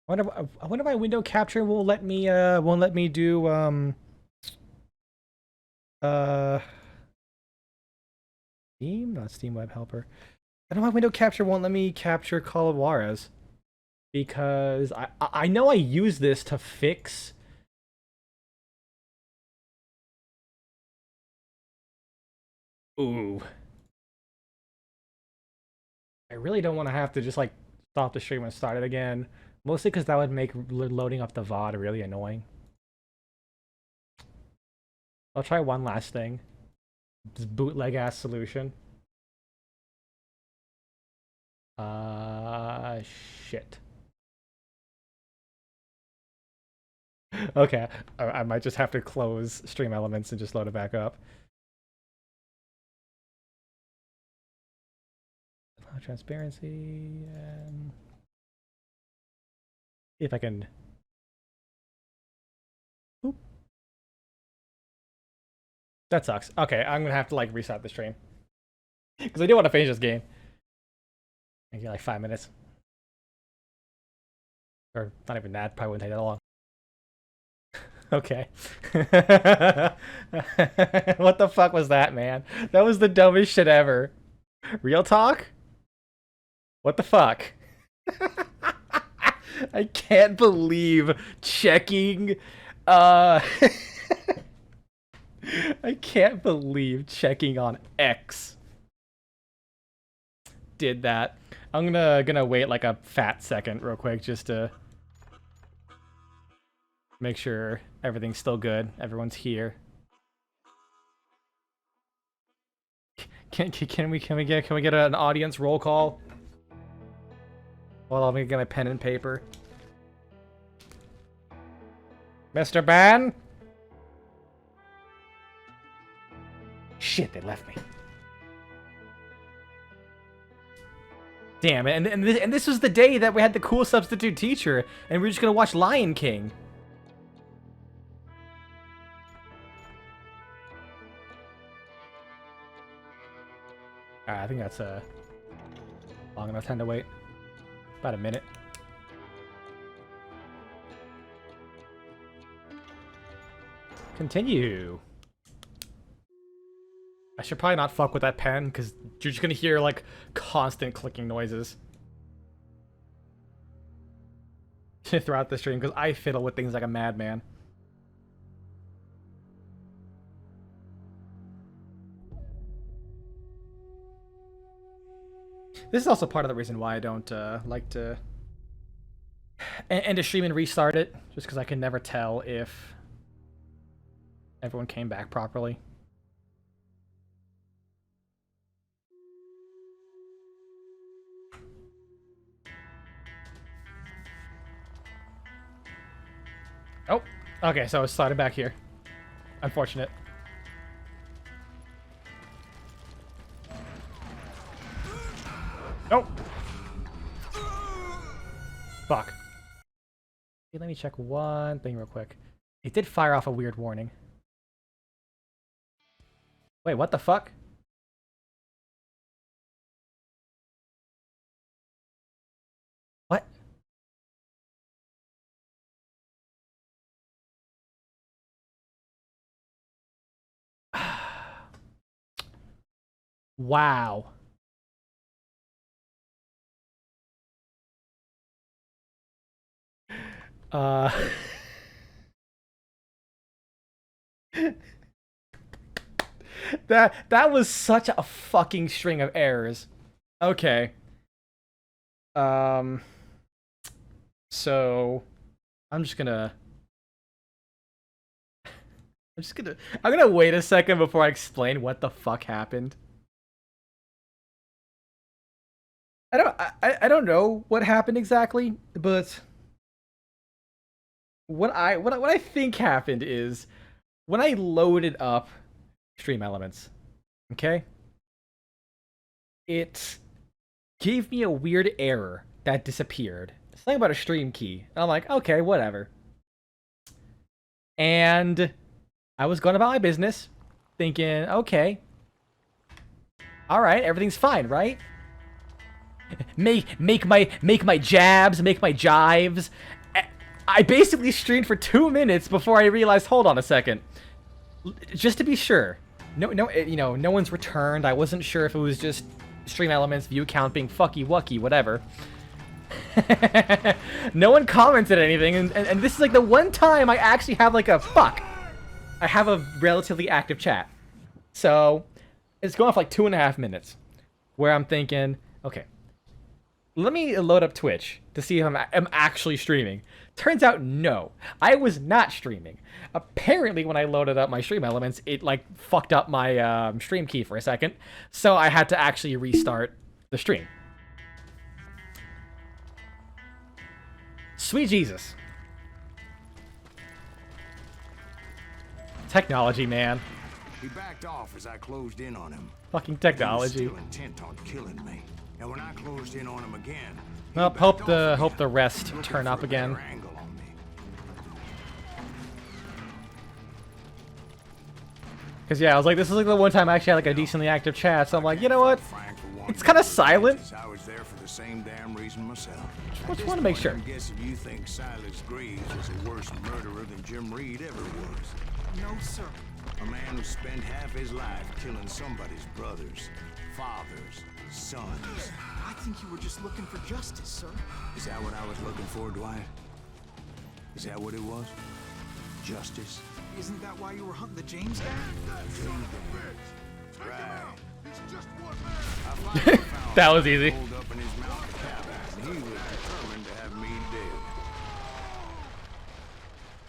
I wonder why window capture won't let me do Steam? Not Steam Web Helper. I don't know why window capture won't let me capture Call of Juarez. Because I know I use this to fix Ooh. I really don't want to have to just like stop the stream and start it again. Mostly because that would make loading up the VOD really annoying. I'll try one last thing. This bootleg ass solution. Shit. Okay, I might just have to close Stream Elements and just load it back up. Transparency and see if I can. Oop. That sucks. Okay, I'm gonna have to like restart the stream because I do want to finish this game. Maybe like 5 minutes, or not even that. Probably wouldn't take that long. Okay. What the fuck was that, man? That was the dumbest shit ever. Real talk? What the fuck? I can't believe checking I can't believe checking on X did that. I'm gonna wait like a fat second real quick just to make sure everything's still good. Everyone's here. Can we get an audience roll call? Well, I'm gonna get my pen and paper. Mr. Ban? Shit, they left me. Damn it, and this was the day that we had the cool substitute teacher, and we were just gonna watch Lion King. Alright, I think that's long enough time to wait. About a minute. Continue. I should probably not fuck with that pen, because you're just gonna hear, like, constant clicking noises. Throughout the stream, because I fiddle with things like a madman. This is also part of the reason why I don't like to end a stream and restart it, just because I can never tell if everyone came back properly. Oh, okay, so it started back here. Unfortunate. Nope. Fuck. Okay, let me check one thing real quick. It did fire off a weird warning. Wait, what the fuck? What? Wow. Uh... that was such a fucking string of errors. Okay. So I'm gonna wait a second before I explain what the fuck happened. I don't know what happened exactly, but what I think happened is when I loaded up Stream Elements, okay, it gave me a weird error that disappeared. Something about a stream key. And I'm like, okay, whatever. And I was going about my business, thinking, okay, all right, everything's fine, right? Make my jabs, make my jives. I basically streamed for 2 minutes before I realized, hold on a second. Just to be sure, no one's returned. I wasn't sure if it was just Stream Elements, view count being fucky wucky, whatever. No one commented anything, and this is like the one time I actually have like a I have a relatively active chat. So it's going off like 2.5 minutes, where I'm thinking, okay, let me load up Twitch to see if I'm actually streaming. Turns out, no, I was not streaming. Apparently, when I loaded up my Stream Elements, it like fucked up my stream key for a second, so I had to actually restart the stream. Sweet Jesus. Technology, man. He backed off as I closed in on him. Fucking technology. He was still intent on killing me. And when I closed in on him again, well, hope the rest turn up again. Cause yeah, I was like, this is like the one time I actually had like a decently active chat, so I'm like, you know what? It's kind of silent. I was there for the same damn reason myself. Just want to make sure. I guess if you think Silas Greaves was a worse murderer than Jim Reed ever was. No, sir. A man who spent half his life killing somebody's brothers, fathers, sons. I think you were just looking for justice, sir. Is that what I was looking for, Dwight? Is that what it was? Justice? Isn't that why you were hunting the James guy? Right. That was easy. He was determined to have me dead.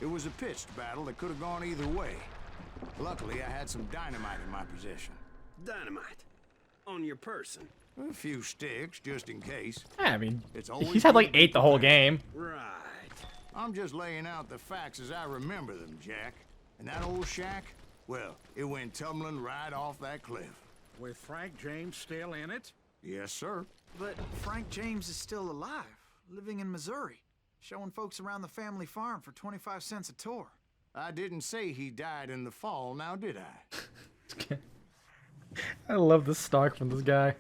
It was a pitched battle that could have gone either way. Luckily, I had some dynamite in my possession. Dynamite? On your person? A few sticks, just in case. Yeah, I mean, he's had like 8 the whole game. Right. I'm just laying out the facts as I remember them, Jack. And that old shack, well, it went tumbling right off that cliff. With Frank James still in it? Yes, sir. But Frank James is still alive, living in Missouri, showing folks around the family farm for 25 cents a tour. I didn't say he died in the fall, now did I? I love the stock from this guy.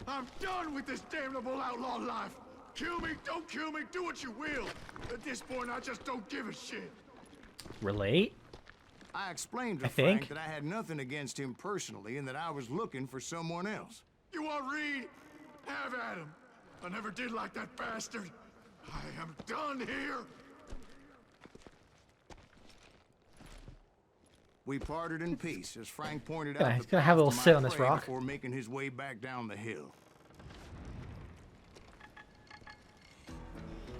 I'm done with this damnable outlaw life. Kill me, don't kill me, do what you will. At this point, I just don't give a shit. Relate? I explained to Frank that I had nothing against him personally and that I was looking for someone else. You want Reed? Have at him. I never did like that bastard. I am done here. We parted in peace, as Frank pointed out. He's gonna have a little sit on this rock before making his way back down the hill.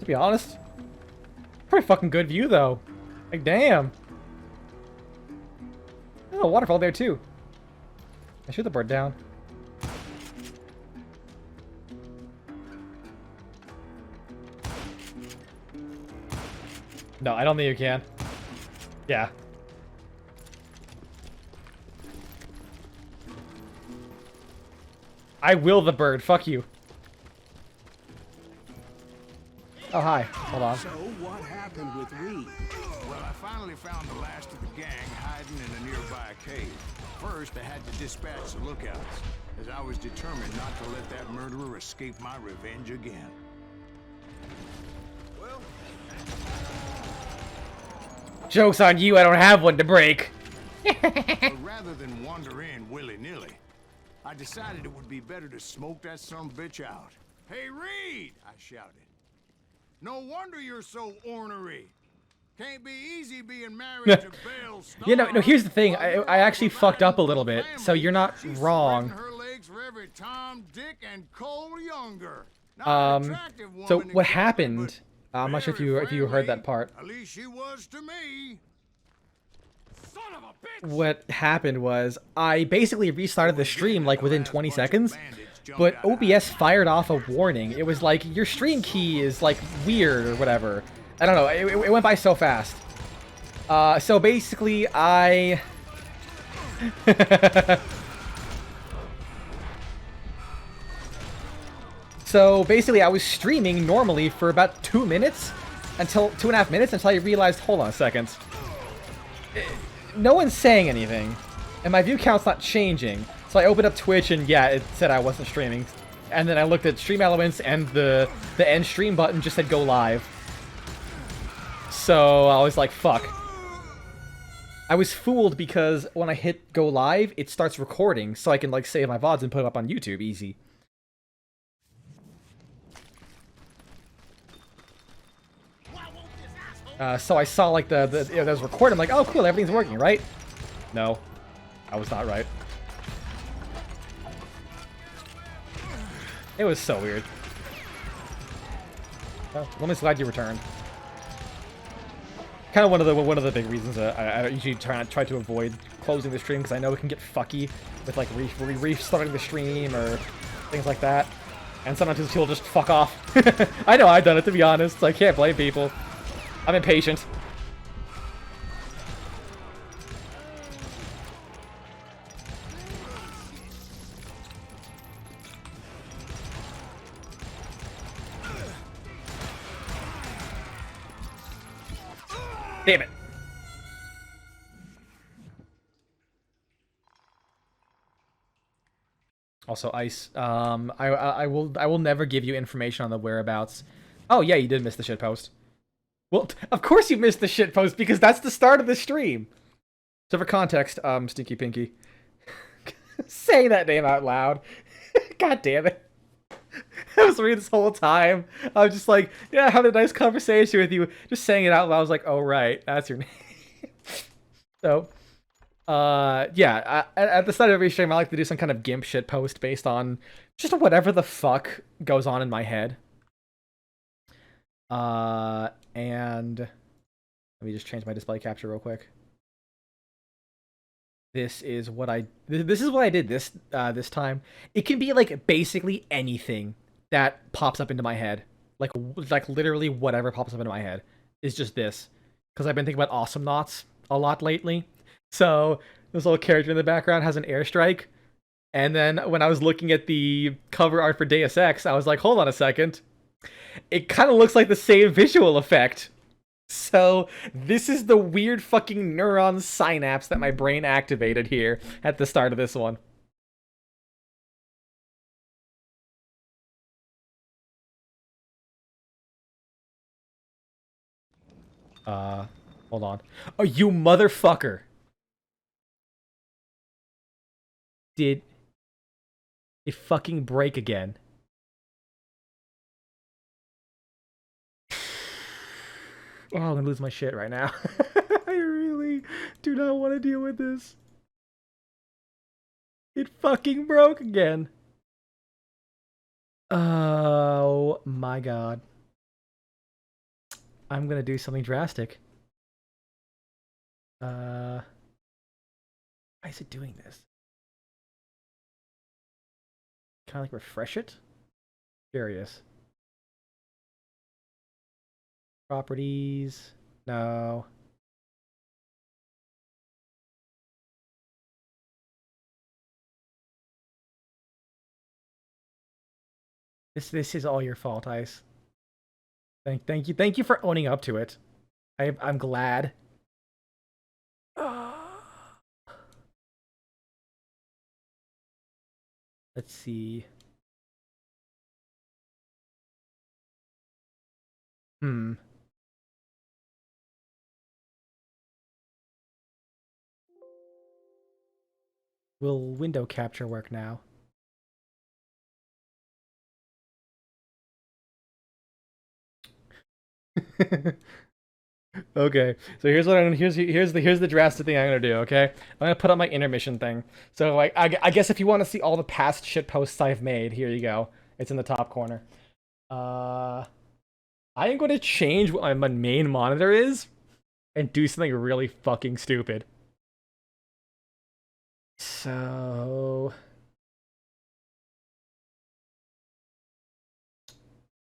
To be honest, pretty fucking good view though. Like, damn. There's a waterfall there too. I shoot the bird down. No, I don't think you can. Yeah. I will the bird. Fuck you. Oh, hi. Hold on. So what happened with Reed? Well, I finally found the last of the gang hiding in a nearby cave. First, I had to dispatch the lookouts, as I was determined not to let that murderer escape my revenge again. Well, Joke's on you, I don't have one to break. but rather than wander in willy-nilly, I decided it would be better to smoke that son-of-a-bitch out. Hey, Reed! I shouted. No wonder you're so ornery. Can't be easy being married to Belle Starr. You know, no, here's the thing. I actually fucked up a little bit, so you're not wrong. Her legs for every Tom, Dick, and Cole Younger. So what happened? I'm not sure if you heard that part. At least she was to me. Son of a bitch! What happened was I basically restarted the stream like within 20 seconds, but OBS fired off a warning. It was like, your stream key is like weird or whatever. I don't know, it went by so fast. So basically I... So basically I was streaming normally for about 2 minutes, until 2.5 minutes, until I realized, hold on a second. No one's saying anything, and my view count's not changing. So I opened up Twitch, and yeah, it said I wasn't streaming. And then I looked at stream elements, and the end stream button just said go live. So I was like, fuck. I was fooled because when I hit go live, it starts recording, so I can like save my VODs and put them up on YouTube easy. So I saw like that was recording. I'm like, oh cool, everything's working, right? No, I was not right. It was so weird. Well, I'm glad you returned. Kind of one of the big reasons I usually try to avoid closing the stream, because I know it can get fucky with like restarting the stream or things like that. And sometimes people just fuck off. I know I've done it, to be honest. So I can't blame people. I'm impatient. Damn it. Also, Ice. I will never give you information on the whereabouts. Oh yeah, you did miss the shitpost. Well, of course you missed the shitpost, because that's the start of the stream. So for context, Stinky Pinky. Say that name out loud. God damn it. I was reading this whole time. I was just like, yeah, having a nice conversation with you. Just saying it out loud. I was like, oh, right. That's your name. So, yeah. At the start of every stream, I like to do some kind of GIMP shitpost based on just whatever the fuck goes on in my head. And let me just change my display capture real quick. This is what I did this time. It can be like basically anything that pops up into my head. Like literally whatever pops up into my head is just this. Because I've been thinking about Awesome Knots a lot lately. So this little character in the background has an airstrike. And then when I was looking at the cover art for Deus Ex, I was like, hold on a second. It kind of looks like the same visual effect. So this is the weird fucking neuron synapse that my brain activated here at the start of this one. Hold on. Oh, you motherfucker. Did it fucking break again? Oh, I'm gonna lose my shit right now. I really do not want to deal with this. It fucking broke again. Oh my god. I'm gonna do something drastic. Why is it doing this? Can I like refresh it? Curious. Properties. No. This is all your fault, Ice. Thank you for owning up to it. I'm glad. Let's see. Hmm. Will window capture work now? Okay, so here's what I'm gonna here's the drastic thing I'm gonna do. Okay, I'm gonna put up my intermission thing. So like I guess if you want to see all the past shit posts I've made, here you go. It's in the top corner. I am going to change what my main monitor is and do something really fucking stupid. So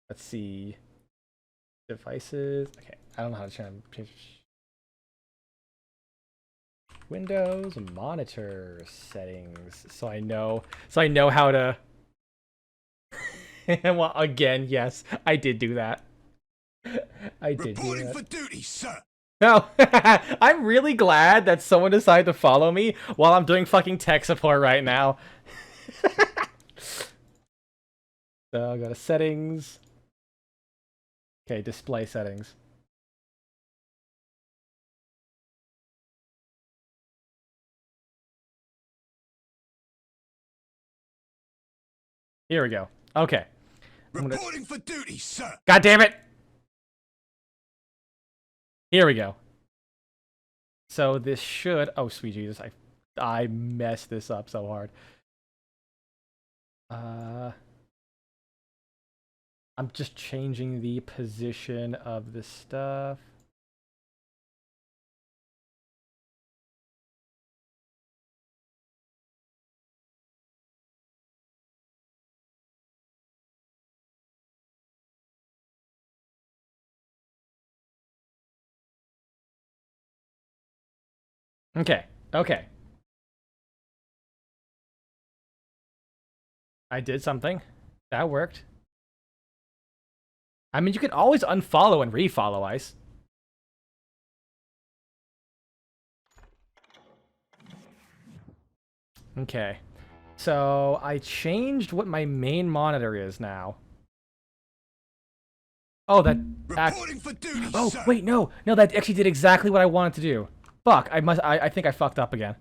let's see. Devices. Okay, I don't know how to change Windows monitor settings. So I know how to well, again, yes, I did do that. I did do that. Reporting for duty, sir. No, I'm really glad that someone decided to follow me while I'm doing fucking tech support right now. So I'll go to settings. Okay, display settings. Here we go. Okay. Reporting for duty, sir. God damn it! Here we go. So this should... Oh, sweet Jesus. I messed this up so hard. I'm just changing the position of the stuff. Okay. Okay. I did something. That worked. I mean, you can always unfollow and refollow Ice. Okay. So I changed what my main monitor is now. Oh, that... For duty, oh, sir. wait, no. No, that actually did exactly what I wanted to do. Fuck, I think I fucked up again.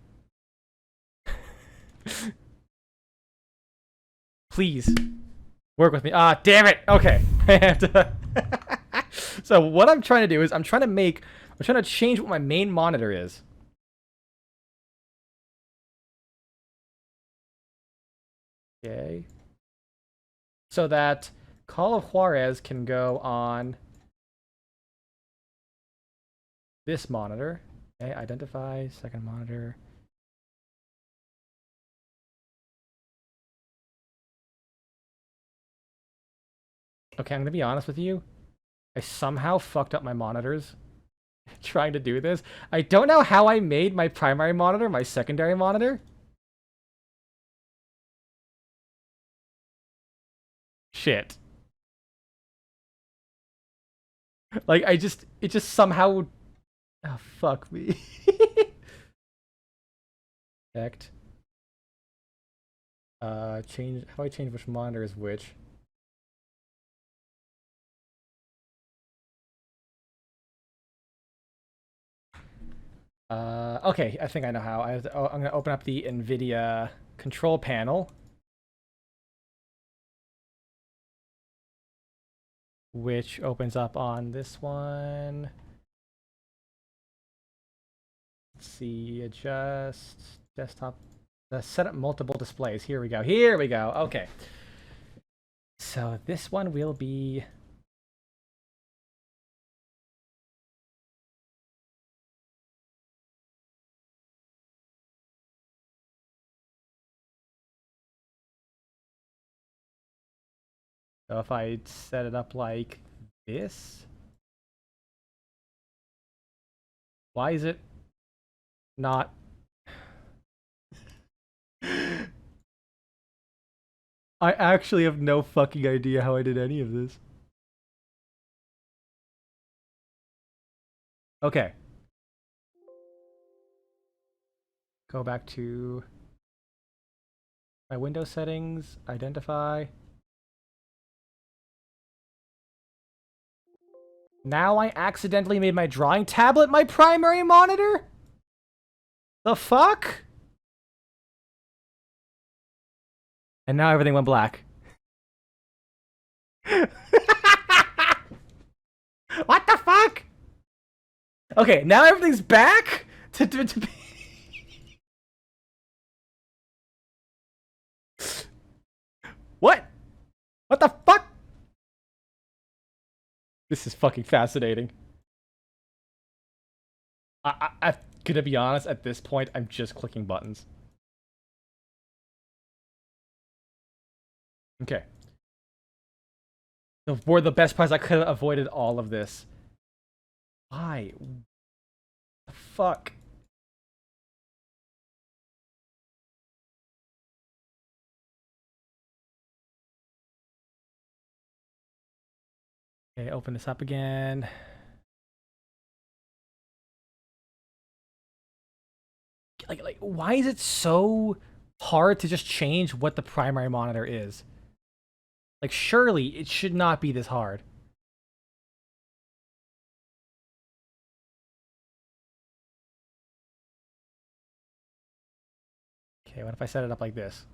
Please. Work with me. Ah, damn it. Okay. I have to... So what I'm trying to do is I'm trying to change what my main monitor is. Okay. So that Call of Juarez can go on this monitor. Okay, identify, second monitor. Okay, I'm gonna be honest with you. I somehow fucked up my monitors trying to do this. I don't know how I made my primary monitor my secondary monitor. Shit. Like, it just somehow... Oh, fuck me. Checked. Change, how do I change which monitor is which? Okay, I think I know how. I'm gonna open up the NVIDIA control panel. Which opens up on this one. Let's see, adjust, desktop, set up multiple displays. Here we go, here we go, okay. So this one will be... So if I set it up like this, why is it not? I actually have no fucking idea how I did any of this. Okay. Go back to my Windows settings, identify. Now I accidentally made my drawing tablet my primary monitor? The fuck? And now everything went black. What the fuck? Okay, now everything's back to be... What? What the fuck? This is fucking fascinating. I'm gonna be honest, at this point, I'm just clicking buttons. Okay. For the best price, I could have avoided all of this. Why? The fuck? Okay, open this up again. Like, why is it so hard to just change what the primary monitor is? Like, surely it should not be this hard. Okay, what if I set it up like this?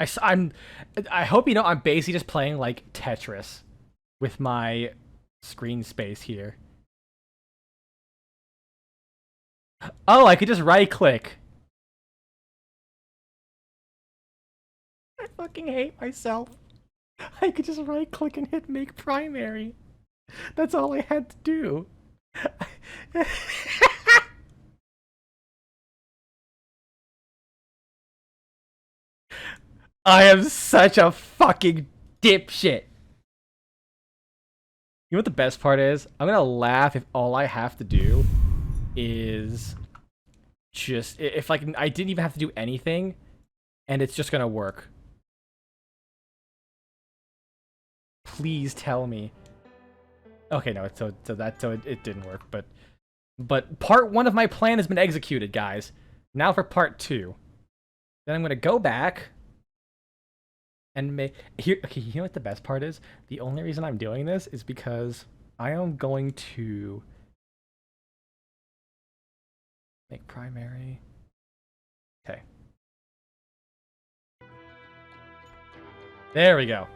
I hope you know I'm basically just playing like Tetris with my screen space here. Oh, I could just right click. I fucking hate myself. I could just right click and hit make primary. That's all I had to do. I am such a fucking dipshit. You know what the best part is? I'm gonna laugh if all I have to do is just if like I didn't even have to do anything and it's just gonna work. Please tell me. Okay, no, so it didn't work, but part 1 of my plan has been executed, guys. Now for part 2. Then I'm gonna go back and make here. Okay, you know what the best part is? The only reason I'm doing this is because I am going to make primary. Okay. There we go.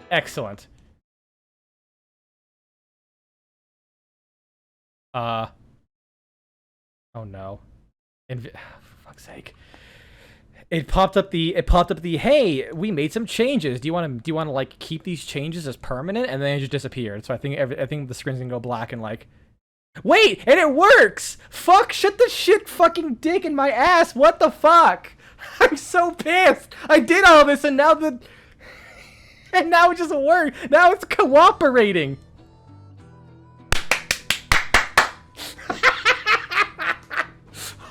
Excellent. Oh no. For fuck's sake. It popped up the hey, we made some changes. Do you want to like keep these changes as permanent? And then it just disappeared. So I think the screen's gonna go black and like wait, and it works. Fuck, shut the shit fucking dick in my ass. What the fuck? I'm so pissed. I did all this and now it just worked. Now it's cooperating.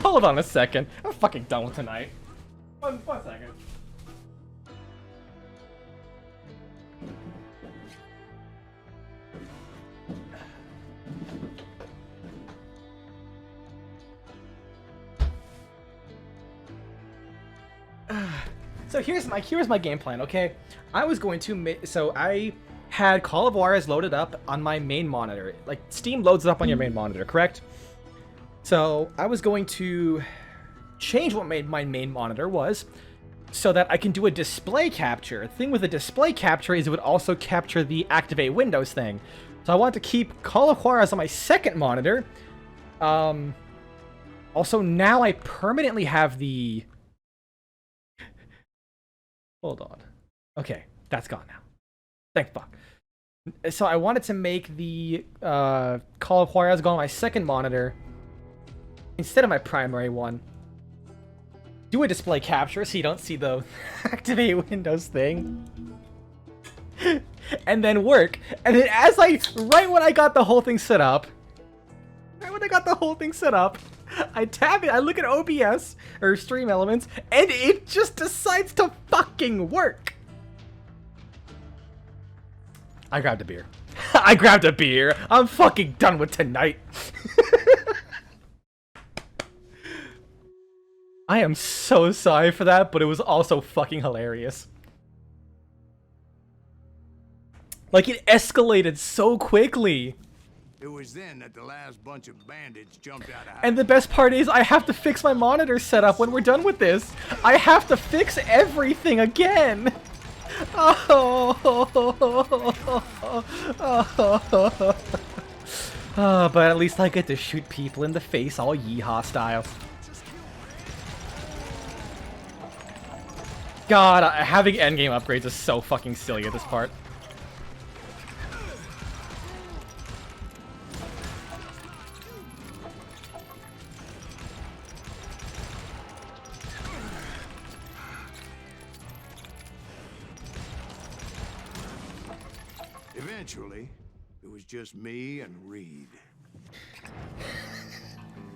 Hold on a second. I'm fucking done with tonight. One second. So here's my game plan, okay? I was going to so I had Call of Juarez loaded up on my main monitor. Like Steam loads it up on your main monitor, correct? So I was going to change what my main monitor was so that I can do a display capture. The thing with a display capture is it would also capture the activate Windows thing. So I want to keep Call of Juarez on my second monitor. Also, now I permanently have the... Hold on. Okay, that's gone now. Thank fuck. So I wanted to make the Call of Juarez go on my second monitor instead of my primary one. Do a display capture so you don't see the activate Windows thing. And then work. And then right when I got the whole thing set up, I tap it, I look at OBS, or Stream Elements, and it just decides to fucking work. I grabbed a beer. I grabbed a beer. I'm fucking done with tonight. I am so sorry for that, but it was also fucking hilarious. Like, it escalated so quickly. It was then that the last bunch of bandits jumped out of And the best part is, I have to fix my monitor setup when we're done with this. I have to fix everything again. But at least I get to shoot people in the face all yeehaw style. God, having endgame upgrades is so fucking silly at this part. Eventually, it was just me and Reed.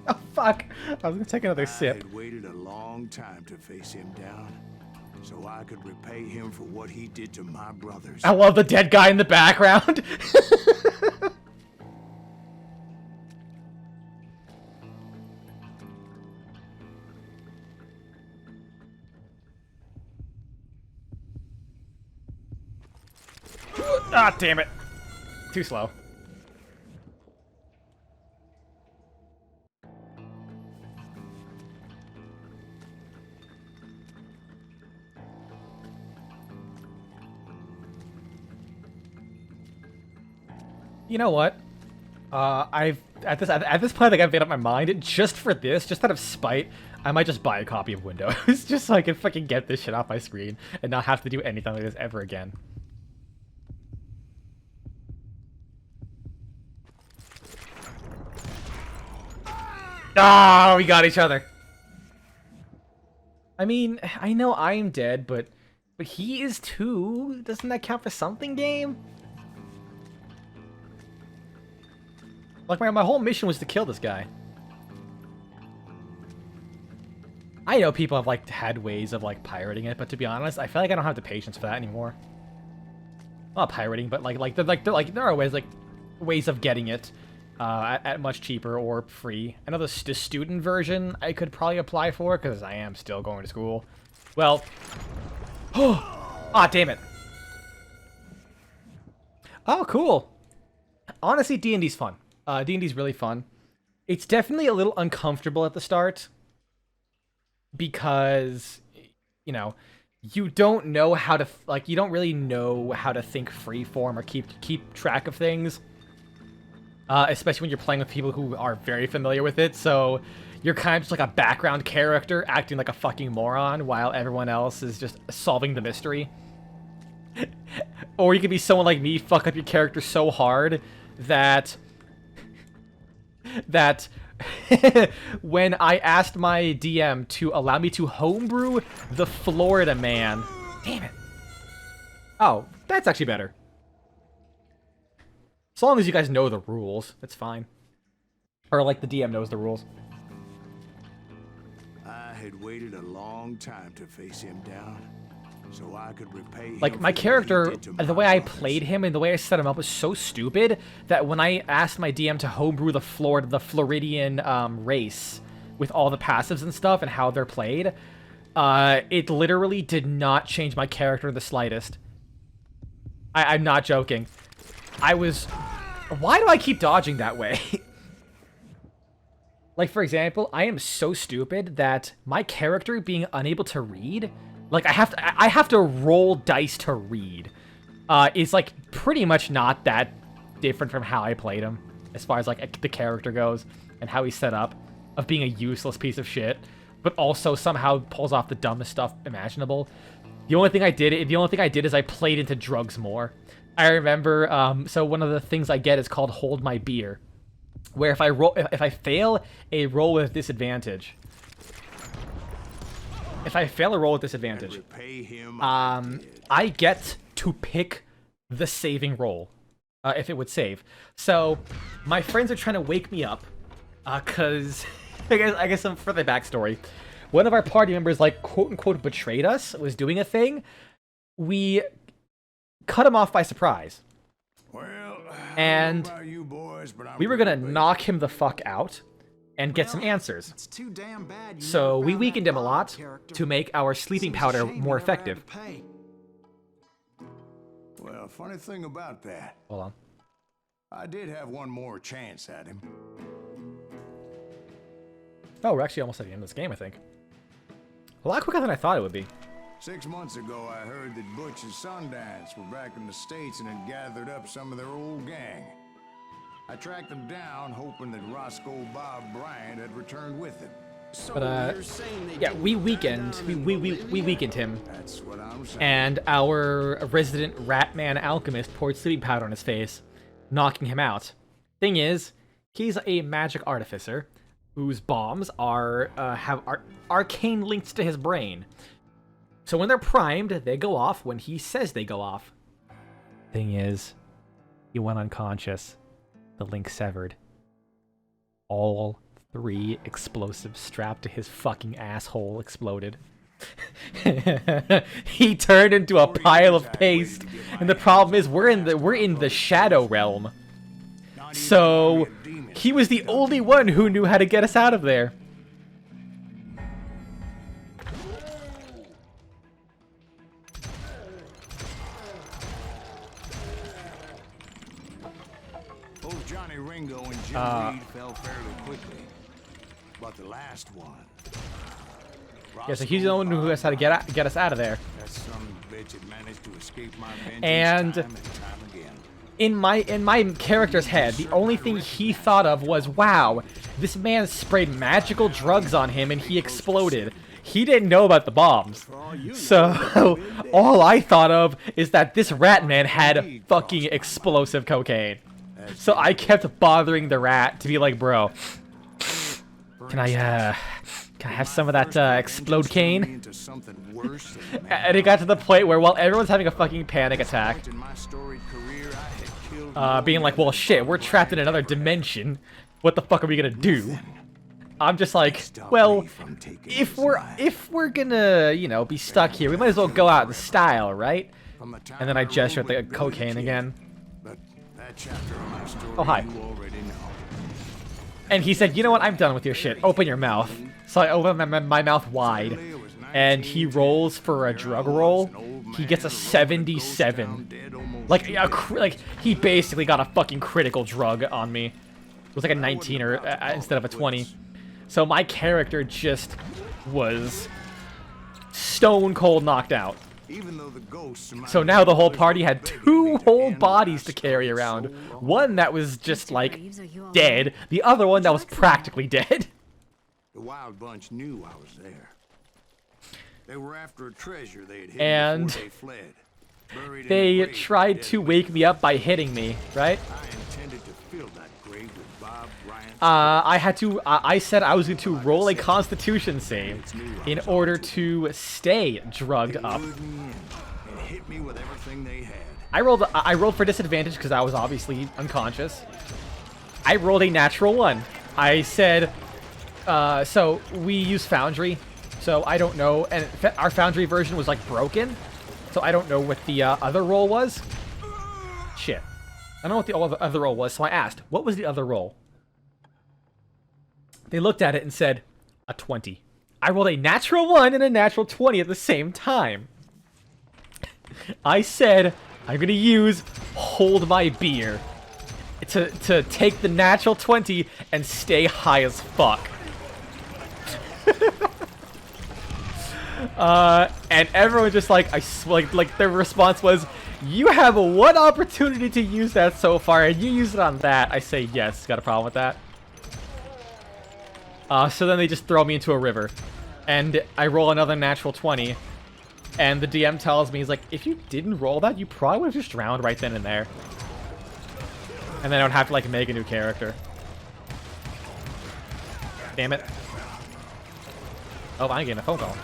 Oh fuck! I was gonna take another sip. I had waited a long time to face him down, so I could repay him for what he did to my brothers. I love the dead guy in the background. Ah, damn it. Too slow. You know what? At this point, like, I've made up my mind. Just for this, just out of spite, I might just buy a copy of Windows, just so I can fucking get this shit off my screen and not have to do anything like this ever again. Ah, we got each other. I mean, I know I'm dead, but he is too. Doesn't that count for something, game? Like, my whole mission was to kill this guy. I know people have, like, had ways of, like, pirating it, but to be honest, I feel like I don't have the patience for that anymore. Not pirating, but, there are ways of getting it at much cheaper or free. I know the student version I could probably apply for, because I am still going to school. Well... Ah, damn it. Oh, cool. Honestly, D&D's fun. D&D's really fun. It's definitely a little uncomfortable at the start because, you know, you don't know how to, you don't really know how to think freeform or keep track of things, especially when you're playing with people who are very familiar with it. So you're kind of just like a background character acting like a fucking moron while everyone else is just solving the mystery. Or you could be someone like me, fuck up your character so hard that when I asked my DM to allow me to homebrew the Florida man... Damn it. Oh, that's actually better. As long as you guys know the rules, that's fine. Or, like, the DM knows the rules. I had waited a long time to face him down, so I could repay him. Like, my character, the way I played him and the way I set him up was so stupid that when I asked my DM to homebrew the Floridian race with all the passives and stuff and how they're played, it literally did not change my character in the slightest. I'm not joking. I was... Why do I keep dodging that way? Like, for example, I am so stupid that my character being unable to read... Like, I have to roll dice to read. It's, like, pretty much not that different from how I played him, as far as, like, the character goes, and how he's set up, of being a useless piece of shit, but also somehow pulls off the dumbest stuff imaginable. The only thing I did is I played into drugs more. I remember, so one of the things I get is called Hold My Beer, where if I fail a roll with disadvantage... If I fail a roll with disadvantage, I get to pick the saving roll, if it would save. So, my friends are trying to wake me up, because I guess some further backstory. One of our party members, like, quote-unquote betrayed us, was doing a thing. We cut him off by surprise. Well, and I don't know about you boys, but I'm we were gonna pretty knock him the fuck out and get some answers. It's too damn bad you So never we found weakened that him a Bob lot character. to make our sleeping Seems a powder shame you more never had effective. to pay. Well, funny thing about that, Hold on. I did have one more chance at him. Oh, we're actually almost at the end of this game, I think. A lot quicker than I thought it would be. 6 months ago, I heard that Butch and Sundance were back in the States and had gathered up some of their old gang. I tracked them down, hoping that Roscoe Bob Bryant had returned with him. So But, you're saying they yeah, didn't we turn weakened. down We weakened him. That's what I'm saying. And our resident Ratman alchemist poured sleeping powder on his face, knocking him out. Thing is, he's a magic artificer whose bombs have arcane links to his brain. So when they're primed, they go off when he says they go off. Thing is, he went unconscious. The link severed. All 3 explosives strapped to his fucking asshole exploded. He turned into a pile of paste, and the problem is we're in the shadow realm. So he was the only one who knew how to get us out of there. Both Johnny Ringo and Jim Reed fell fairly quickly, but the last one. Yeah, so he's the one who has how to get us out of there. That son of a bitch had managed to escape my vengeance And time again. in my character's head, the only thing he thought of was, wow, this man sprayed magical drugs on him and he exploded. He didn't know about the bombs. So all I thought of is that this rat man had fucking explosive cocaine. So I kept bothering the rat to be like, bro, can I have some of that explode cane? And it got to the point where while everyone's having a fucking panic attack, being like, well shit, we're trapped in another dimension. What the fuck are we gonna do? I'm just like, well, if we're gonna, you know, be stuck here, we might as well go out in style, right? And then I gesture at the cocaine again. Oh, hi. And he said, you know what, I'm done with your shit. Open your mouth. So I open my mouth wide. And he rolls for a drug roll. He gets a 77. Like he basically got a fucking critical drug on me. It was like a 19 or instead of a 20. So my character just was stone cold knocked out. So now the whole party had 2 whole bodies to carry around. One that was just like dead, the other one that was practically dead. The Wild Bunch knew I was there. They were after a treasure they had hidden And before they fled. Buried in they a grave tried dead to with wake me up by hitting me, right? I intended to fill that grave with Bob Bryant's I said I was going to roll a Constitution save in order to stay drugged up. and hit me with everything they had. I rolled for disadvantage because I was obviously unconscious. I rolled a natural 1. I said, so we use Foundry, so I don't know, and our Foundry version was like broken, so I don't know what the other roll was. Shit. I don't know what the other roll was, so I asked, what was the other roll? They looked at it and said, a 20. I rolled a natural 1 and a natural 20 at the same time. I said, I'm going to use Hold My Beer to take the natural 20 and stay high as fuck. And everyone just like, like their response was, you have one opportunity to use that so far, and you use it on that. I say, yes, got a problem with that? So then they just throw me into a river. And I roll another natural 20. And the DM tells me, he's like, if you didn't roll that, you probably would have just drowned right then and there. And then I would have to, like, make a new character. Damn it. Oh, I'm getting a phone call.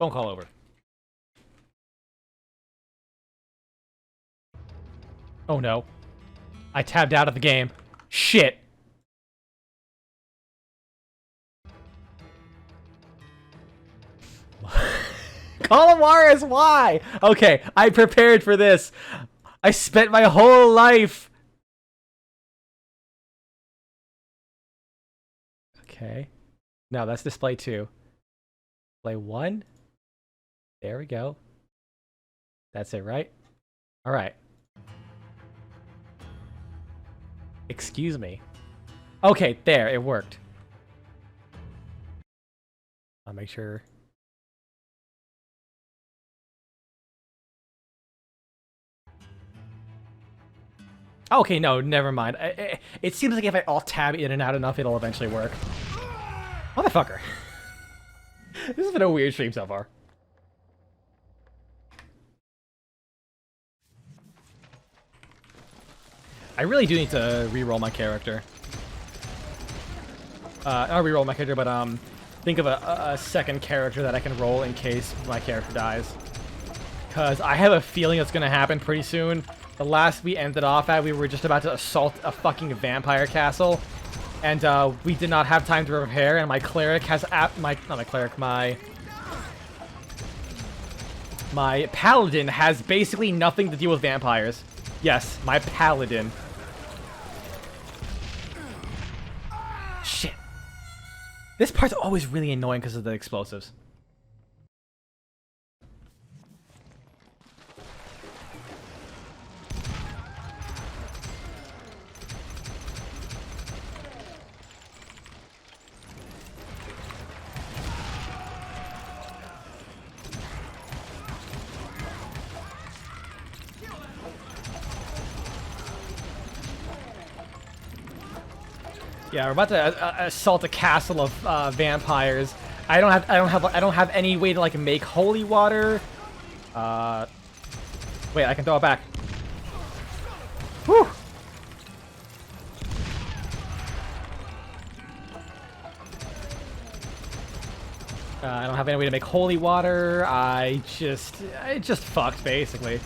Phone call over. Oh no. I tabbed out of the game. Shit. Call him Juarez, why? Okay, I prepared for this. I spent my whole life. Okay. No, that's display 2. Display 1. There we go. That's it, right? All right. Excuse me. Okay, there, it worked. I'll make sure. Okay, no, never mind. It seems like if I alt-tab in and out enough, it'll eventually work. Motherfucker. This has been a weird stream so far. I really do need to re-roll my character. Not re-roll my character, but think of a second character that I can roll in case my character dies. Because I have a feeling it's going to happen pretty soon. The last we ended off at, we were just about to assault a fucking vampire castle. And we did not have time to repair, and my cleric has... My paladin has basically nothing to deal with vampires. Yes, my paladin. Shit. This part's always really annoying because of the explosives. Yeah, we're about to assault a castle of vampires. I don't have any way to like make holy water. Wait, I can throw it back. Whew. I don't have any way to make holy water. It just fucked basically.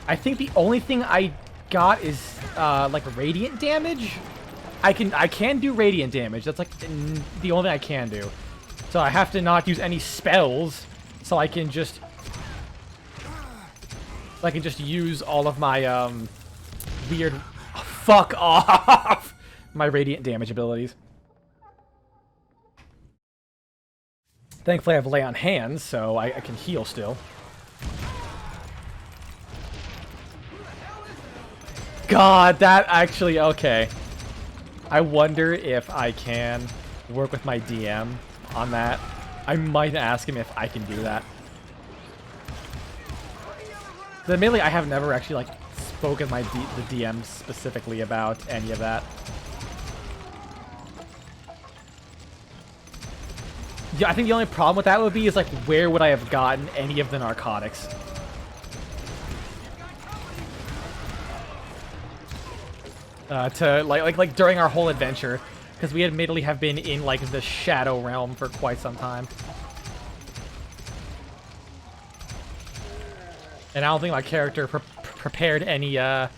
I think the only thing I got is like radiant damage. I can do radiant damage. That's like the only thing I can do. So I have to not use any spells, so I can just use all of my weird fuck off my radiant damage abilities. Thankfully I have lay on hands, so I can heal still. God, that actually okay. I wonder if I can work with my DM on that. I might ask him if I can do that. Admittedly, I have never actually like spoken to the DM specifically about any of that. Yeah, I think the only problem with that would be is like where would I have gotten any of the narcotics? To like during our whole adventure, because we admittedly have been in like the Shadow Realm for quite some time, and I don't think my character prepared any you know,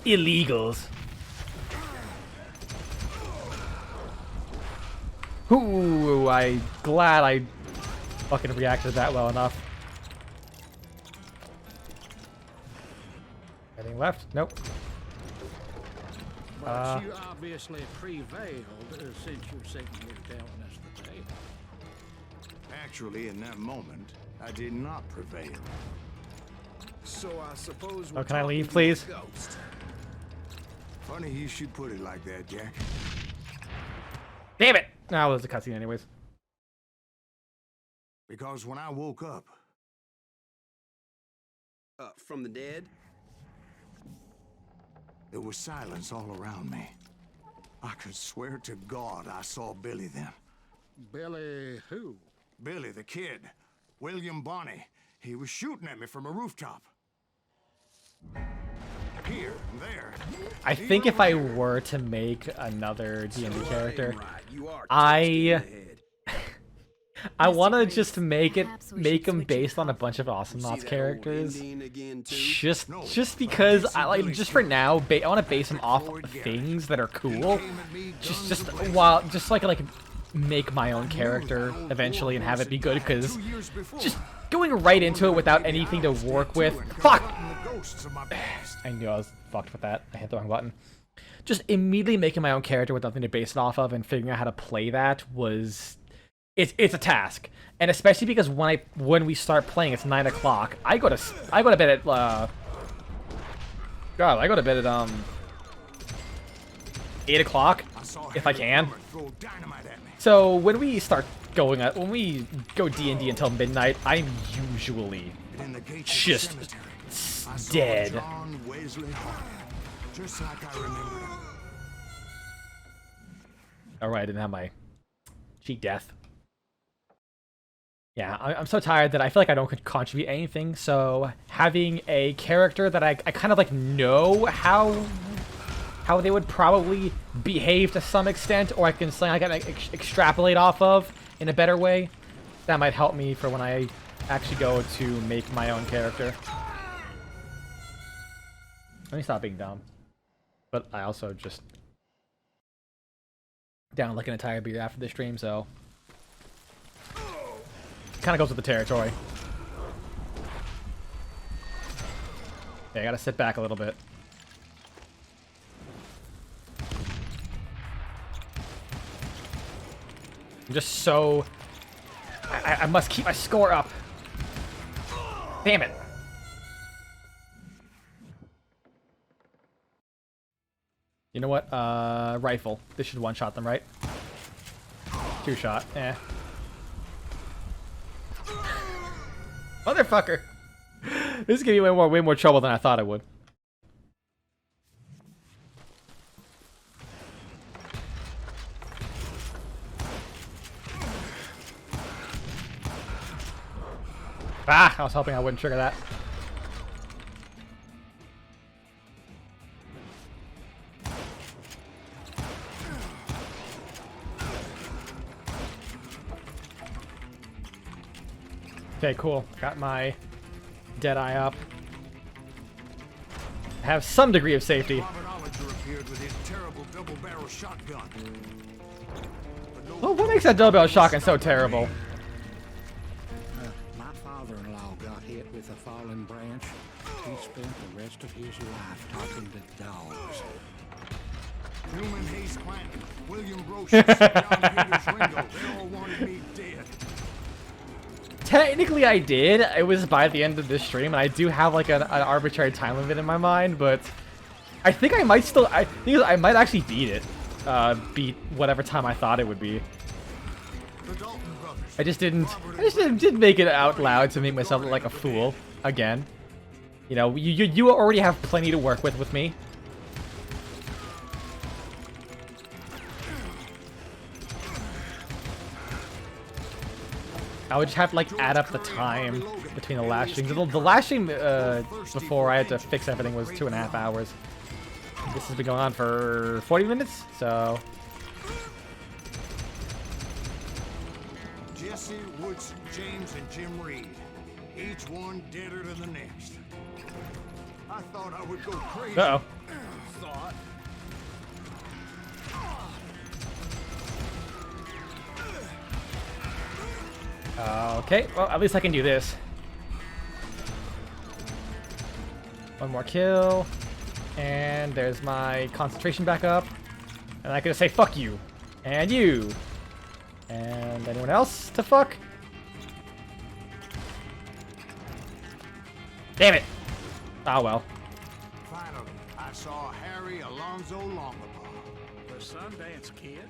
illegals. Ooh, I'm glad I fucking reacted that well enough. Anything left? Nope. But you obviously prevailed since you're sitting here telling us the tale. Actually, in that moment, I did not prevail. So I suppose Oh, can I leave, please? Funny you should put it like that, Jack. Damn it! No, it was a cutscene anyways. Because when I woke up... From the dead? There was silence all around me. I could swear to God I saw Billy then. Billy who? Billy, the kid. William Bonney. He was shooting at me from a rooftop. Here and there. I think if I were to make another D&D character, I I Mr. want to Graves, just make perhaps we them should switch based it on a up. bunch of Awesome See Knots that old characters. Indian again, too? Just because I like just for now, I want to base them off things that are cool. Just so I can like make my own character eventually and have it be good. Because just going right into it without anything to work with, fuck. I knew I was fucked with that. I hit the wrong button. Just immediately making my own character with nothing to base it off of and figuring out how to play that was it's a task. And especially because when we start playing, it's 9 o'clock. I go to bed at God, I go to bed at 8 o'clock if I can. So when we go D&D until midnight, I'm usually just dead. Just like I remember. Alright, I didn't have my cheek death. Yeah, I'm so tired that I feel like I don't contribute anything, so having a character that I kind of like know how they would probably behave to some extent, or I can extrapolate off of in a better way, that might help me for when I actually go to make my own character. Let me stop being dumb. But I also just down like an entire beer after this stream, so kind of goes with the territory. Yeah, I gotta sit back a little bit. I'm just so I must keep my score up. Damn it. You know what? Rifle. This should one-shot them, right? Two-shot. Eh. Motherfucker! This is gonna be way more trouble than I thought it would. Ah! I was hoping I wouldn't trigger that. Okay, cool. Got my dead eye up. Have some degree of safety. Well, what makes that double barrel shotgun so terrible? My father-in-law got hit with a fallen branch. He spent the rest of his life talking to dogs. Newman Hayes Clanton, William Brocious, John Peters Ringo, they all wanted me dead. Technically I did. It was by the end of this stream, and I do have like an arbitrary time limit in my mind, but I think I might still, I might actually beat it. Beat whatever time I thought it would be. I just didn't make it out loud to make myself look like a fool again. You know, you already have plenty to work with me. I would just have to like add up the time between the last streams. The last stream before I had to fix everything was 2.5 hours. This has been going on for 40 minutes, so. Jesse, Woodson, James, and Jim Reed. Each one deader than the next. I thought I would go crazy. Uh-oh. Thought. Okay, well, at least I can do this. One more kill. And there's my concentration back up. And I can just say, fuck you. And you. And anyone else to fuck? Damn it. Oh, well. Finally, I saw Harry Alonzo Longabaugh. The Sundance Kid?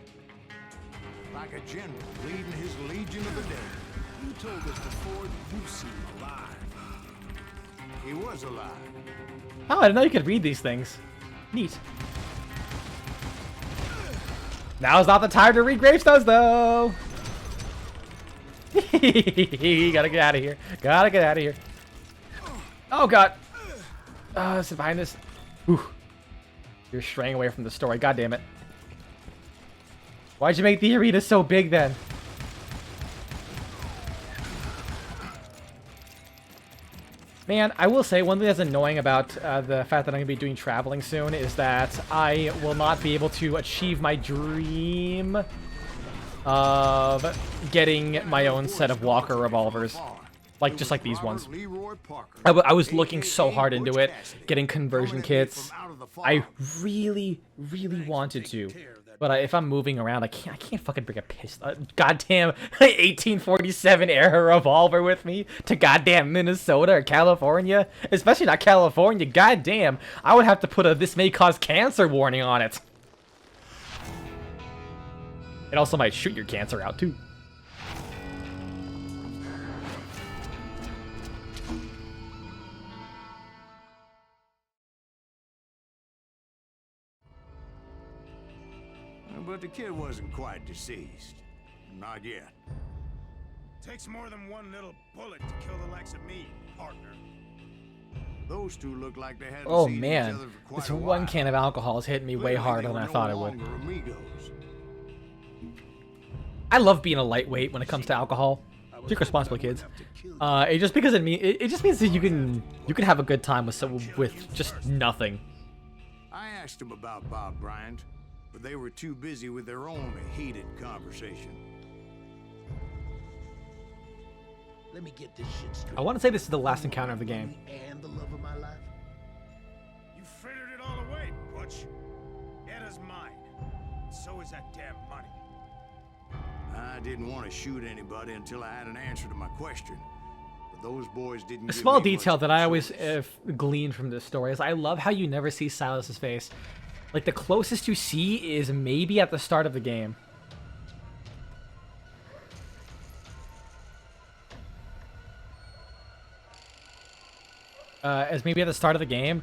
Like a general leading his Legion of the Dead. You told us before that you seem alive. He was alive. Oh, I didn't know you could read these things. Neat. Now's not the time to read gravestones, though. Gotta get out of here. Gotta get out of here. Oh, God. Is it behind this? Ooh. You're straying away from the story. God damn it. Why'd you make the arena so big, then? Man, I will say one thing that's annoying about the fact that I'm going to be doing traveling soon is that I will not be able to achieve my dream of getting my own set of Walker revolvers. Like, just like these ones. I was looking so hard into it, getting conversion kits. I really, really wanted to. But if I'm moving around, I can't fucking bring a pistol. Goddamn 1847 era revolver with me to goddamn Minnesota or California. Especially not California. Goddamn, I would have to put a "this may cause cancer" warning on it. It also might shoot your cancer out too. But the kid wasn't quite deceased. Not yet. Takes more than one little bullet to kill the likes of me, partner. Those two look like they hadn't Oh seen each man, other for quite this a one while. can of alcohol is hitting me way Clearly, harder they than I were thought no it would. longer amigos. I love being a lightweight when it comes to alcohol. Drink responsibly, kids. It just because it just means that you can have a good time with just nothing. I asked him about Bob Bryant, but they were too busy with their own heated conversation. Let me get this shit straight. I want to say this is the last encounter of the game. And the love of my life. You frittered it all away, Butch. Etta's mine. So is that damn money. I didn't want to shoot anybody until I had an answer to my question. But those boys didn't A give small me much detail of that a I always choice. glean from this story is I love how you never see Silas's face. Like, the closest you see is maybe at the start of the game. As maybe at the start of the game.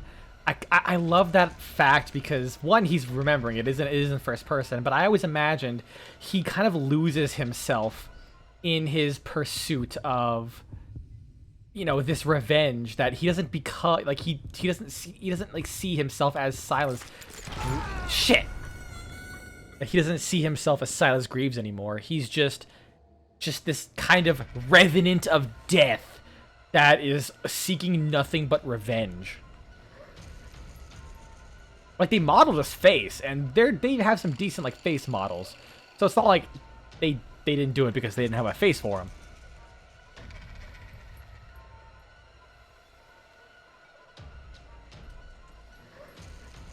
I love that fact because, one, he's remembering it isn't first person, but I always imagined he kind of loses himself in his pursuit of, you know, this revenge that he doesn't become, like, he doesn't like see himself as Silas. Shit. He doesn't see himself as Silas Greaves anymore. He's just this kind of revenant of death that is seeking nothing but revenge. Like, they modeled his face, and they have some decent, like, face models. So it's not like they didn't do it because they didn't have a face for him.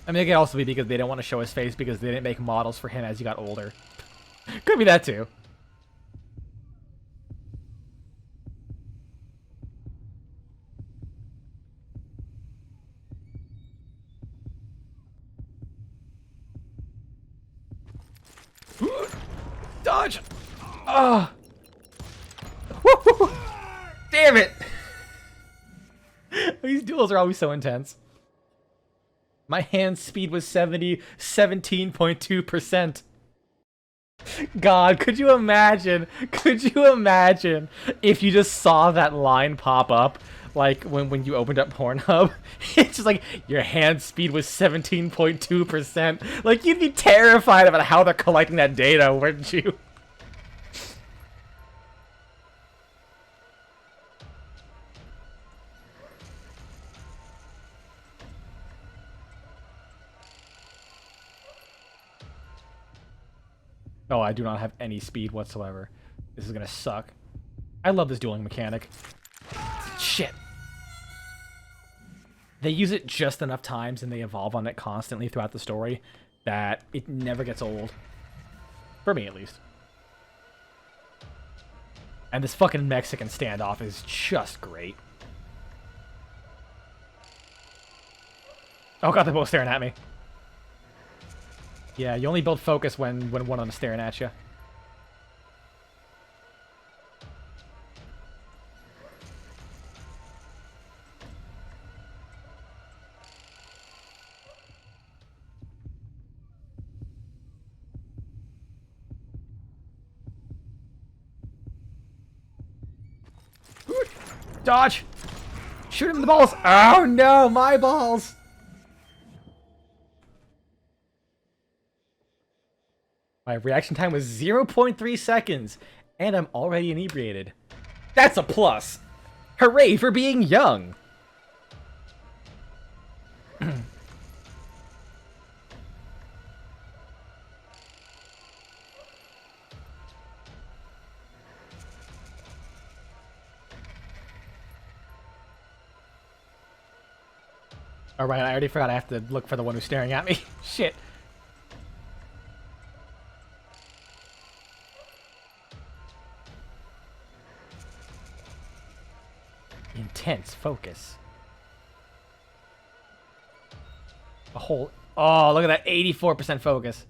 I mean, it could also be because they didn't want to show his face because they didn't make models for him as he got older. Could be that too. Dodge! Ah! Damn it! These duels are always so intense. My hand speed was 17.2%. God, could you imagine? Could you imagine if you just saw that line pop up, like when you opened up Pornhub? It's just like, your hand speed was 17.2%. Like, you'd be terrified about how they're collecting that data, wouldn't you? Oh, I do not have any speed whatsoever. This is gonna suck. I love this dueling mechanic. Shit. They use it just enough times and they evolve on it constantly throughout the story that it never gets old. For me, at least. And this fucking Mexican standoff is just great. Oh god, they're both staring at me. Yeah, you only build focus when one of them is staring at you. Dodge! Shoot him in the balls! Oh no, my balls! My reaction time was 0.3 seconds, and I'm already inebriated. That's a plus! Hooray for being young! All right, I already forgot I have to look for the one who's staring at me. Shit. Intense focus. A whole... Oh, look at that 84% focus.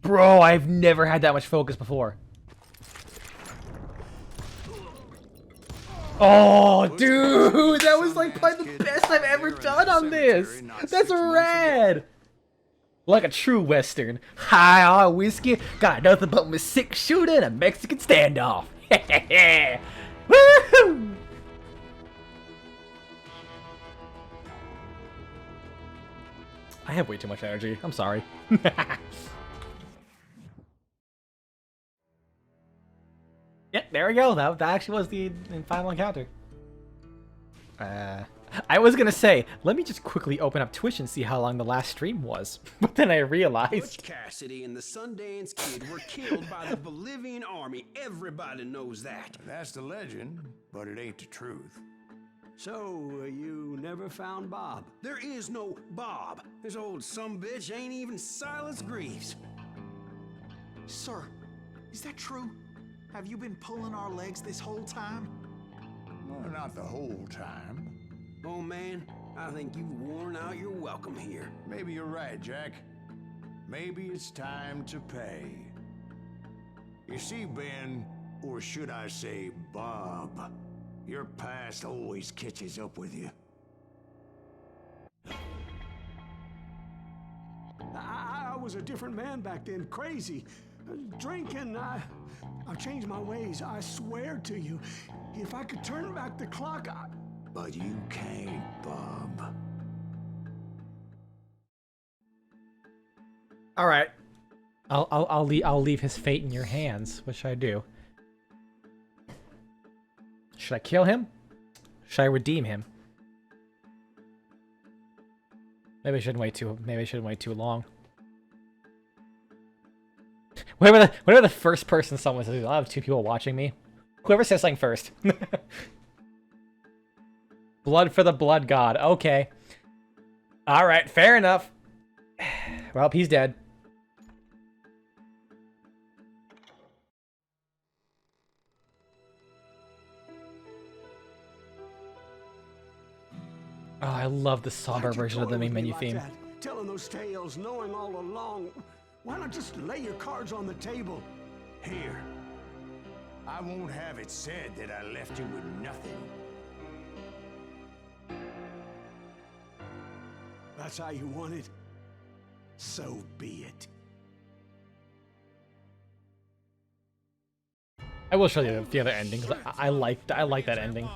Bro, I've never had that much focus before. Oh, dude, that was like probably the best I've ever done on this. That's rad. Like a true Western. High on whiskey, got nothing but my 6-shooter and a Mexican standoff. Woohoo! I have way too much energy. I'm sorry. Yeah, there we go. That actually was the final encounter. I was gonna say, let me just quickly open up Twitch and see how long the last stream was, but then I realized. Butch Cassidy and the Sundance Kid were killed by the Bolivian army. Everybody knows that. That's the legend, but it ain't the truth. So, you never found Bob? There is no Bob. This old sumbitch ain't even Silas Greaves. Sir, is that true? Have you been pulling our legs this whole time? Well, not the whole time. Oh man, I think you've worn out your welcome here. Maybe you're right, Jack. Maybe it's time to pay. You see, Ben, or should I say Bob, your past always catches up with you. I was a different man back then, crazy. Drinking, I've changed my ways, I swear to you. If I could turn back the clock, But you can't, Bob. All right, I'll leave his fate in your hands, which I do. Should I kill him? Should I redeem him? Maybe I shouldn't wait too long. Whatever the first person someone says, I'll have 2 people watching me. Whoever says something first. Blood for the blood god. Okay. All right, fair enough. Well, he's dead. Oh, I love the somber version of the main menu theme. Telling those tales, knowing all along. Why not just lay your cards on the table? Here. I won't have it said that I left you with nothing. That's how you want it? So be it. I will show you the other ending because I like that ending.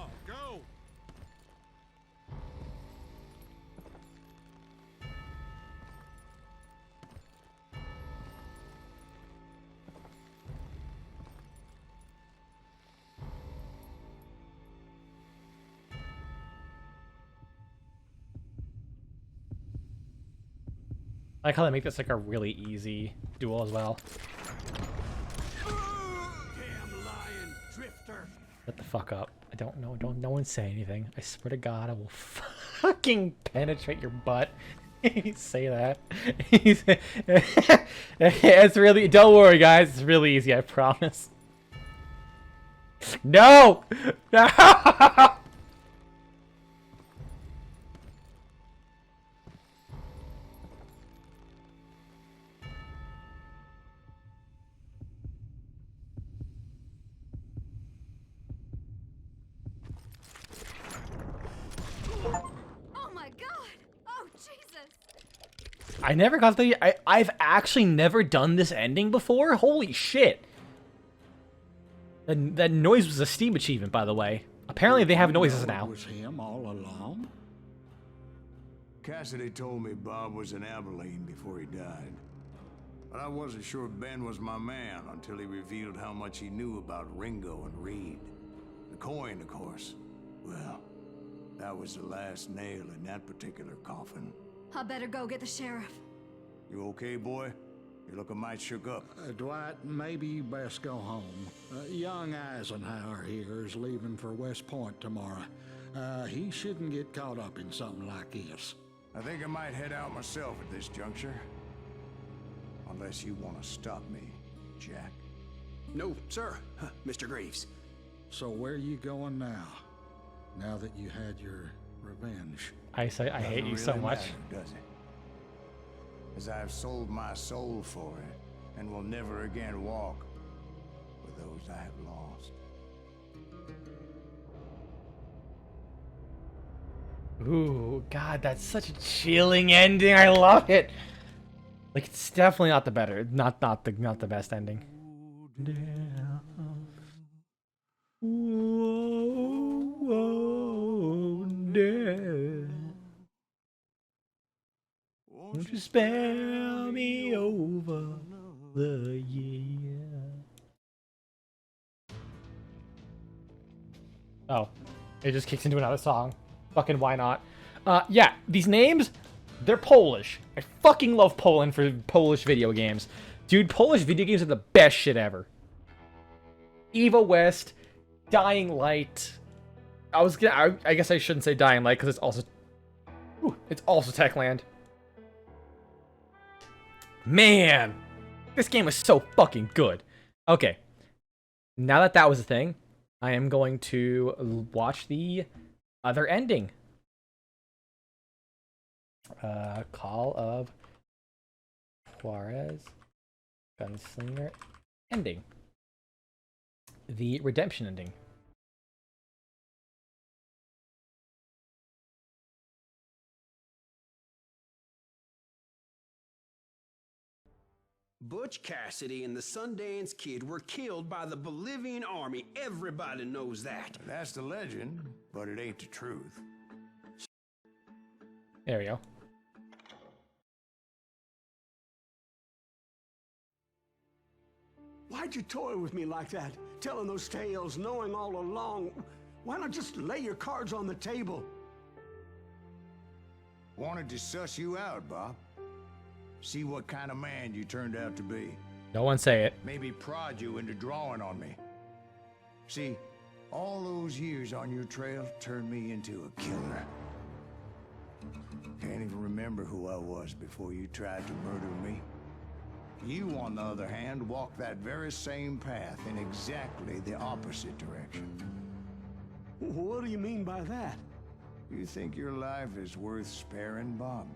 I like how they make this like a really easy duel as well. Damn lying drifter. Shut the fuck up. I don't know. Don't no one say anything. I swear to God, I will fucking penetrate your butt. Say that. It's really. Don't worry, guys. It's really easy. I promise. No. No. I never got the. I've actually never done this ending before. Holy shit! That noise was a Steam achievement, by the way. Apparently, they have noises now. Was him all along? Cassidy told me Bob was in Abilene before he died. But I wasn't sure Ben was my man until he revealed how much he knew about Ringo and Reed. The coin, of course. Well, that was the last nail in that particular coffin. I better go get the sheriff. You okay, boy? You look a mite shook up. Dwight, maybe you best go home. Young Eisenhower here is leaving for West Point tomorrow. He shouldn't get caught up in something like this. I think I might head out myself at this juncture. Unless you want to stop me, Jack. No, sir, Mr. Greaves. So where you going now? Now that you had your revenge? I hate you so much. Matter, does it? As I've sold my soul for it, and will never again walk with those I have lost. Ooh, God, that's such a chilling ending. I love it. Like, it's definitely not the not the best ending. Whoa, whoa, death. Won't you spare me over the year? Oh, it just kicks into another song. Fucking why not? Yeah, these names, they're Polish. I fucking love Poland for Polish video games. Dude, Polish video games are the best shit ever. Eva West, Dying Light. I guess I shouldn't say Dying Light because it's also Techland. Man, this game was so fucking good. Okay, now that that was a thing, I am going to watch the other ending. Call of Juarez, Gunslinger ending. The redemption ending. Butch Cassidy and the Sundance Kid were killed by the Bolivian army. Everybody knows that. That's the legend, but it ain't the truth. There we go. Why'd you toy with me like that? Telling those tales, knowing all along. Why not just lay your cards on the table? Wanted to suss you out, Bob. See what kind of man you turned out to be. No one say it. Maybe prod you into drawing on me. See, all those years on your trail turned me into a killer. Can't even remember who I was before you tried to murder me. You, on the other hand, walked that very same path in exactly the opposite direction. What do you mean by that? You think your life is worth sparing, Bob?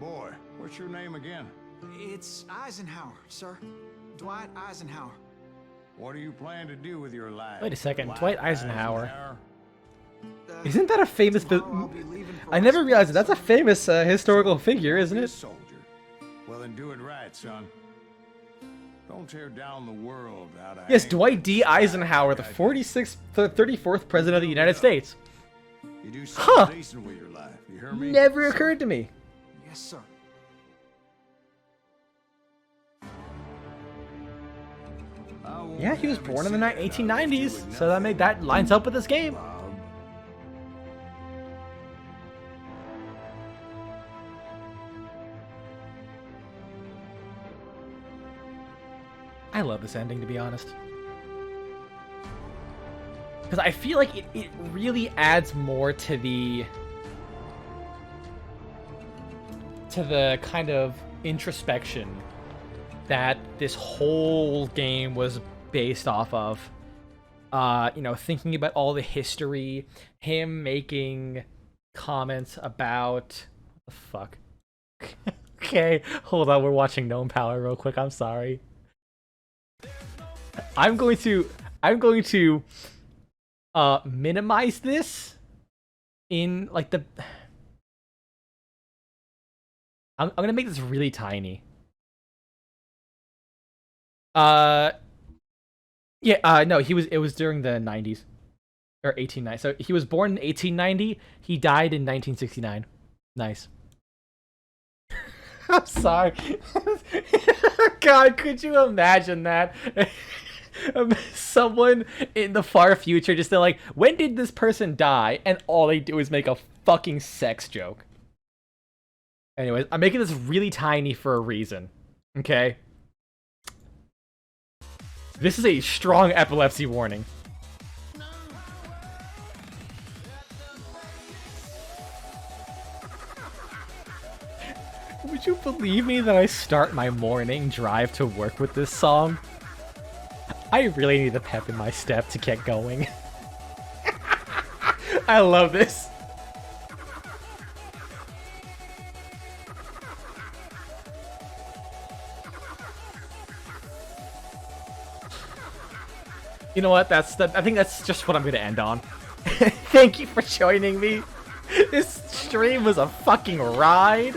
Boy, what's your name again? It's Eisenhower, sir. Dwight Eisenhower. What do you plan to do with your life? Wait a second, Dwight Eisenhower. Isn't that a famous? I never realized that's a famous historical figure, isn't it? Soldier. Well, then do it right, son. Don't tear down the world out of. Yes, Dwight D. Eisenhower, the 34th president of the United States. You do something decent with your life. You hear me? Never occurred to me. Yes, sir. Yeah, he was born in the 1890s, so that lines up with this game. I love this ending, to be honest. Because I feel like it really adds more to the kind of introspection that this whole game was based off of. You know, thinking about all the history, him making comments about what the fuck. Okay, hold on, we're watching Gnome Power real quick. I'm sorry. I'm going to minimize this in like the. I'm gonna make this really tiny. Yeah, no, it was during the 90s or 1890. So he was born in 1890. He died in 1969. Nice. I'm sorry. God, could you imagine that? Someone in the far future just they're like, when did this person die? And all they do is make a fucking sex joke. Anyways, I'm making this really tiny for a reason. Okay? This is a strong epilepsy warning. Would you believe me that I start my morning drive to work with this song? I really need the pep in my step to get going. I love this. You know what? I think that's just what I'm gonna end on. Thank you for joining me. This stream was a fucking ride.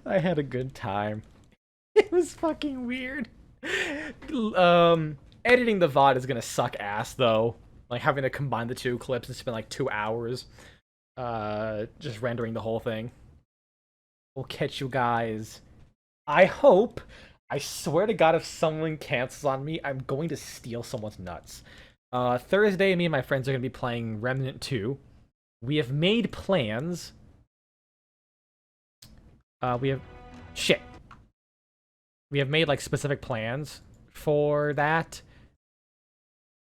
I had a good time. It was fucking weird. Editing the VOD is gonna suck ass though. Like having to combine the two clips and spend like 2 hours just rendering the whole thing. We'll catch you guys. I hope. I swear to God, if someone cancels on me, I'm going to steal someone's nuts. Thursday, me and my friends are going to be playing Remnant 2. We have made plans. We have made, like, specific plans for that.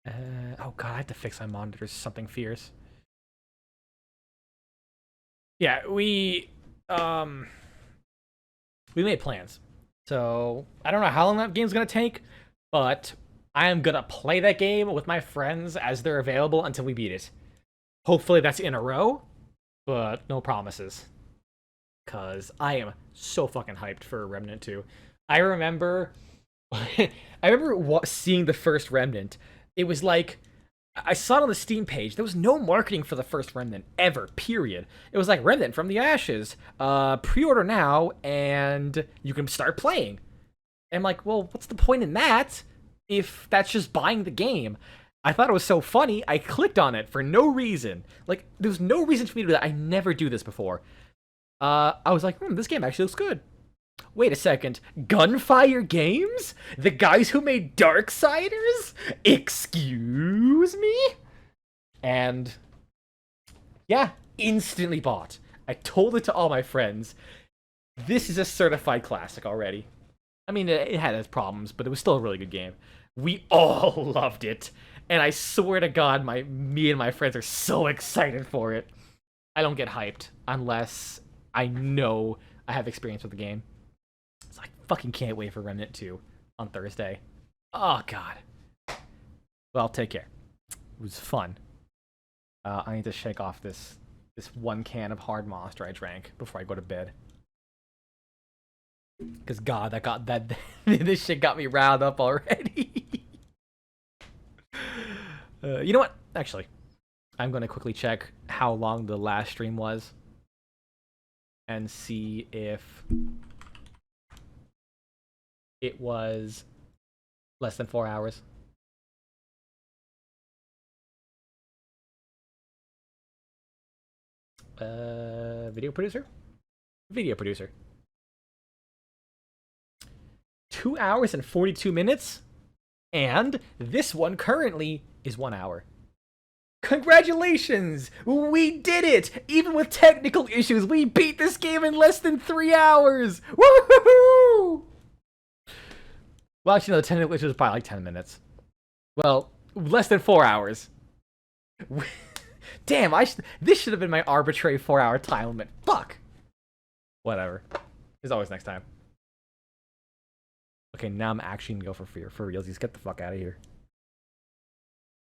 Oh God, I have to fix my monitors. Something fierce. Yeah, we made plans. So, I don't know how long that game's gonna take, but I am gonna play that game with my friends as they're available until we beat it. Hopefully that's in a row, but no promises. Cause I am so fucking hyped for Remnant 2. I remember seeing the first Remnant. It was like, I saw it on the Steam page. There was no marketing for the first Remnant ever, period. It was like, Remnant from the Ashes. Pre-order now, and you can start playing. And I'm like, well, what's the point in that if that's just buying the game? I thought it was so funny, I clicked on it for no reason. Like, there's no reason for me to do that. I never do this before. I was like, this game actually looks good. Wait a second, Gunfire Games? The guys who made Darksiders? Excuse me? And yeah, instantly bought. I told it to all my friends. This is a certified classic already. I mean, it had its problems, but it was still a really good game. We all loved it. And I swear to God, me and my friends are so excited for it. I don't get hyped unless I know I have experience with the game. So I fucking can't wait for Remnant 2 on Thursday. Oh, God. Well, take care. It was fun. I need to shake off this one can of hard Monster I drank before I go to bed. Because, God, this shit got me riled up already. You know what? Actually, I'm going to quickly check how long the last stream was. And see if it was less than 4 hours. Video producer? Video producer. 2 hours and 42 minutes? And this one currently is 1 hour. Congratulations! We did it! Even with technical issues, we beat this game in less than 3 hours! Woohoo! Well, actually, no, the technical issues was probably like 10 minutes. Well, less than 4 hours. Damn, this should have been my arbitrary 4-hour time limit. Fuck! Whatever. There's always next time. Okay, now I'm actually gonna go for realsies. Get the fuck out of here.